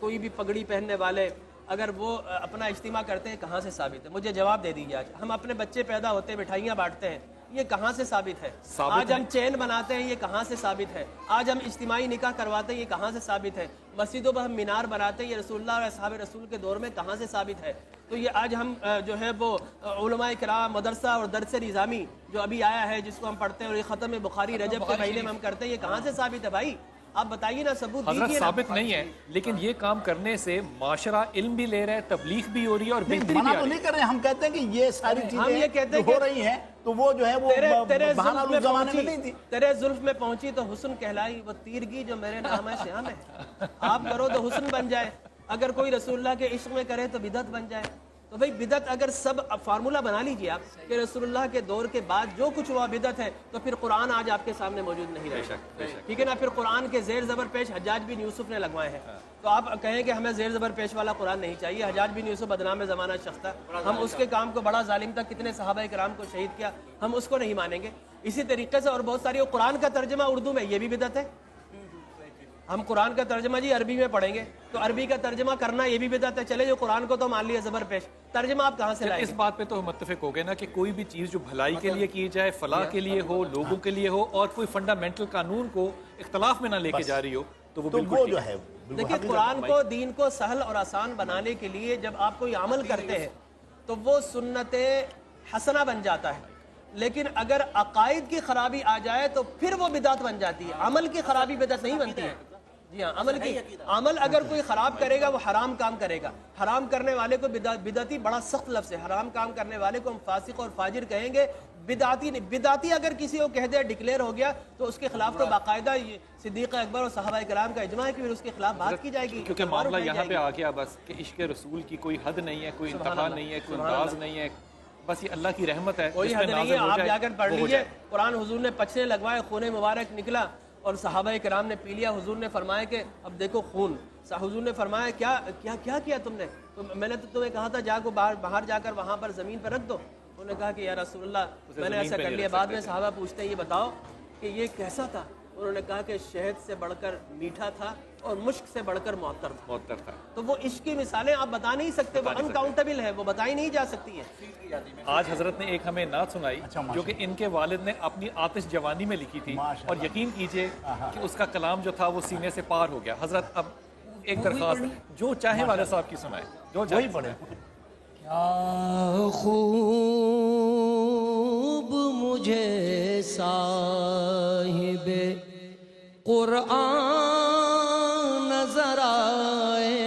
S: कोई भी पगड़ी पहनने वाले अगर वो अपना इज्तिमा करते हैं, कहाँ से साबित है? मुझे जवाब दे दीजिए। आज हम अपने बच्चे पैदा होते हैं, मिठाइयाँ बांटते हैं, ये कहाँ से साबित है? आज हम चैन बनाते हैं, ये कहाँ से साबित है? आज हम इज्तिमाई निकाह करवाते हैं, ये कहाँ से साबित है? मस्जिदों पर हम मीनार बनाते हैं, ये रसूलुल्लाह और असहाब रसूल के दौर में कहाँ से साबित है? तो ये आज हम जो है वो उलमाए किराम मदरसा और दर्स निज़ामी जो अभी आया है जिसको हम पढ़ते हैं और ये ख़त्म बुखारी रजब के महीने में हम करते हैं, ये कहाँ से साबित है भाई? आप बताइए ना, सबूत
J: हजरत
S: दीजिए ना।
J: साबित नहीं है, लेकिन ये काम करने से माशरा इल्म भी ले रहा है, तबलीग भी हो रही है और बेहतरी भी
Q: मना
J: आ
Q: तो
J: रही
Q: नहीं
J: है।
Q: कर रहे हैं, हम कहते हैं कि ये सारी
S: हम
Q: चीजें
S: ये कहते हैं
Q: जो हो
S: कि
Q: रही हैं तो वो जो है वो
S: तेरे
Q: बहाना
S: जुल्फ
Q: उस
S: में
Q: जमाने में नहीं
S: पहुंची,
Q: थी।
S: तेरे जुल्फ में पहुंची तो हुस्न कहलाई, वो तीरगी जो मेरे नाम है श्याम है। आप करो तो हुस्न बन जाए, अगर कोई रसूलुल्लाह के इश्क में करे तो बिदत बन जाए। तो भाई बिदत अगर सब फार्मूला बना लीजिए आप कि रसूलुल्लाह के दौर के बाद जो कुछ हुआ बिदत है, तो फिर कुरान आज आपके सामने मौजूद नहीं रहेगा, ठीक है ना। फिर कुरान के जेर जबर पेश हज्जाज बिन यूसुफ ने लगवाए हैं, तो आप कहें कि हमें जेर जबर पेश वाला कुरान नहीं चाहिए। हज्जाज बिन यूसुफ बदनाम ज़माना शख्स था, हम उसके काम को बड़ा जालिम था, कितने सहाबा किराम को शहीद किया, हम उसको नहीं मानेंगे। इसी तरीके से और बहुत सारी कुरान का तर्जमा उर्दू में, ये भी बिदत है। हम कुरान का तर्जमा जी अरबी में पढ़ेंगे तो अरबी का तर्जमा करना ये भी बिदअत है। चले जो कुरान को तो मान लिया जबर पेश, तर्जमा आप कहाँ से लाएंगे?
J: इस बात पे तो हम मुत्तफिक हो गए ना कि कोई भी चीज जो भलाई के लिए की जाए, फलाह के लिए हो, लोगों के लिए हो, और कोई फंडामेंटल कानून को इख्तलाफ में ना लेके जा रही हो, तो वो बिल्कुल
Q: जो है।
S: देखिए, कुरान को, दीन को सहल और आसान बनाने के लिए जब आप कोई अमल करते हैं तो वो सुन्नत हसना बन जाता है, लेकिन अगर अकायद की खराबी आ जाए तो फिर वो बिदात बन जाती है। अमल की खराबी बिदात नहीं बनती है। जी हाँ, अमल अगर कोई खराब करेगा वो हराम काम करेगा। हराम करने वाले को बिदाती बड़ा सख्त लफ्ज़ है, हराम काम करने वाले को हम फासिक और फाजिर कहेंगे, बिदाती नहीं। बिदाती अगर किसी को कह दिया, डिक्लेयर हो गया, तो उसके खिलाफ तो बाकायदा सिद्दीक़ अकबर और सहाबा किराम का इजमा है कि फिर उसके खिलाफ बात की जाएगी,
J: क्योंकि मामला यहाँ पे आ गया बस कि इश्क रसूल की कोई हद नहीं है, कोई इंतहा नहीं है, कोई अंदाज नहीं है, बस ये अल्लाह की रहमत है,
S: कोई हद नहीं है। आप जाकर पढ़ लीजिए कुरान, हुजूर ने पचने लगवाए, खून मुबारक निकला और सहाबा किराम ने पी लिया। हुजूर ने फरमाया कि अब देखो खून। हुजूर ने फरमाया क्या क्या क्या किया तुमने? तो मैंने तो तुम्हें कहा था जाको बाहर जाकर वहाँ पर ज़मीन पर रख दो। उन्होंने कहा कि या रसूलुल्लाह मैंने ऐसा कर लिया। बाद में सहाबा पूछते हैं ये बताओ कि ये कैसा था? उन्होंने कहा कि शहद से बढ़कर मीठा था और मुश्क से बढ़कर मुअत्तर
J: था।
S: तो वो इश्क की मिसालें आप बता नहीं सकते, वो अनकाउंटेबल है, वो बताई नहीं जा सकती है।
J: आज हजरत ने एक हमें नात सुनाई जो कि इनके वालिद ने अपनी आतिश जवानी में लिखी थी, और यकीन कीजिए कि उसका कलाम जो था वो सीने से पार हो गया। हजरत अब एक दरखास्त जो चाहे वाले साहब की सुनाए, जो वही पढ़े।
C: क्या खूब मुझे साहिबे कुरान नजर आए,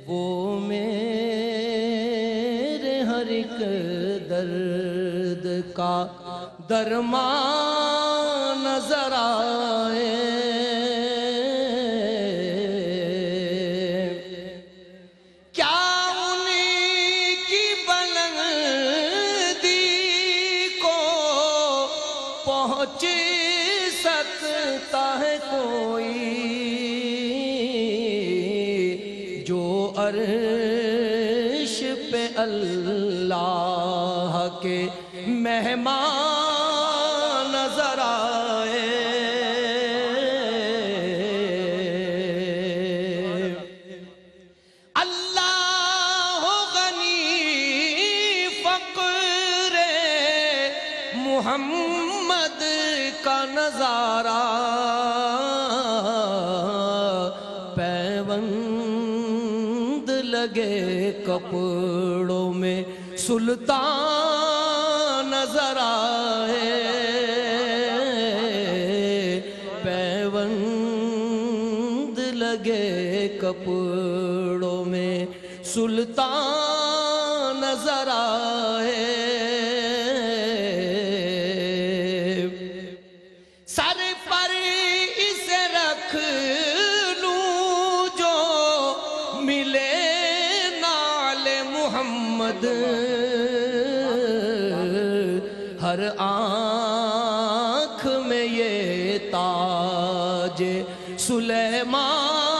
C: वो मेरे हर एक दर्द का दरमान नजर आए। अर्श पे अल्लाह के मेहमान नजर आए। अल्लाह गनी फक़्रे मुहम्मद का नजारा लगे कपड़ों में सुल्तान नजर आए। पैबंद लगे कपड़ों में सुल्तान नजर आए। सर पर इसे रख लूं जो मिले मोहम्मद, हर आँख में ये ताज सुलेमान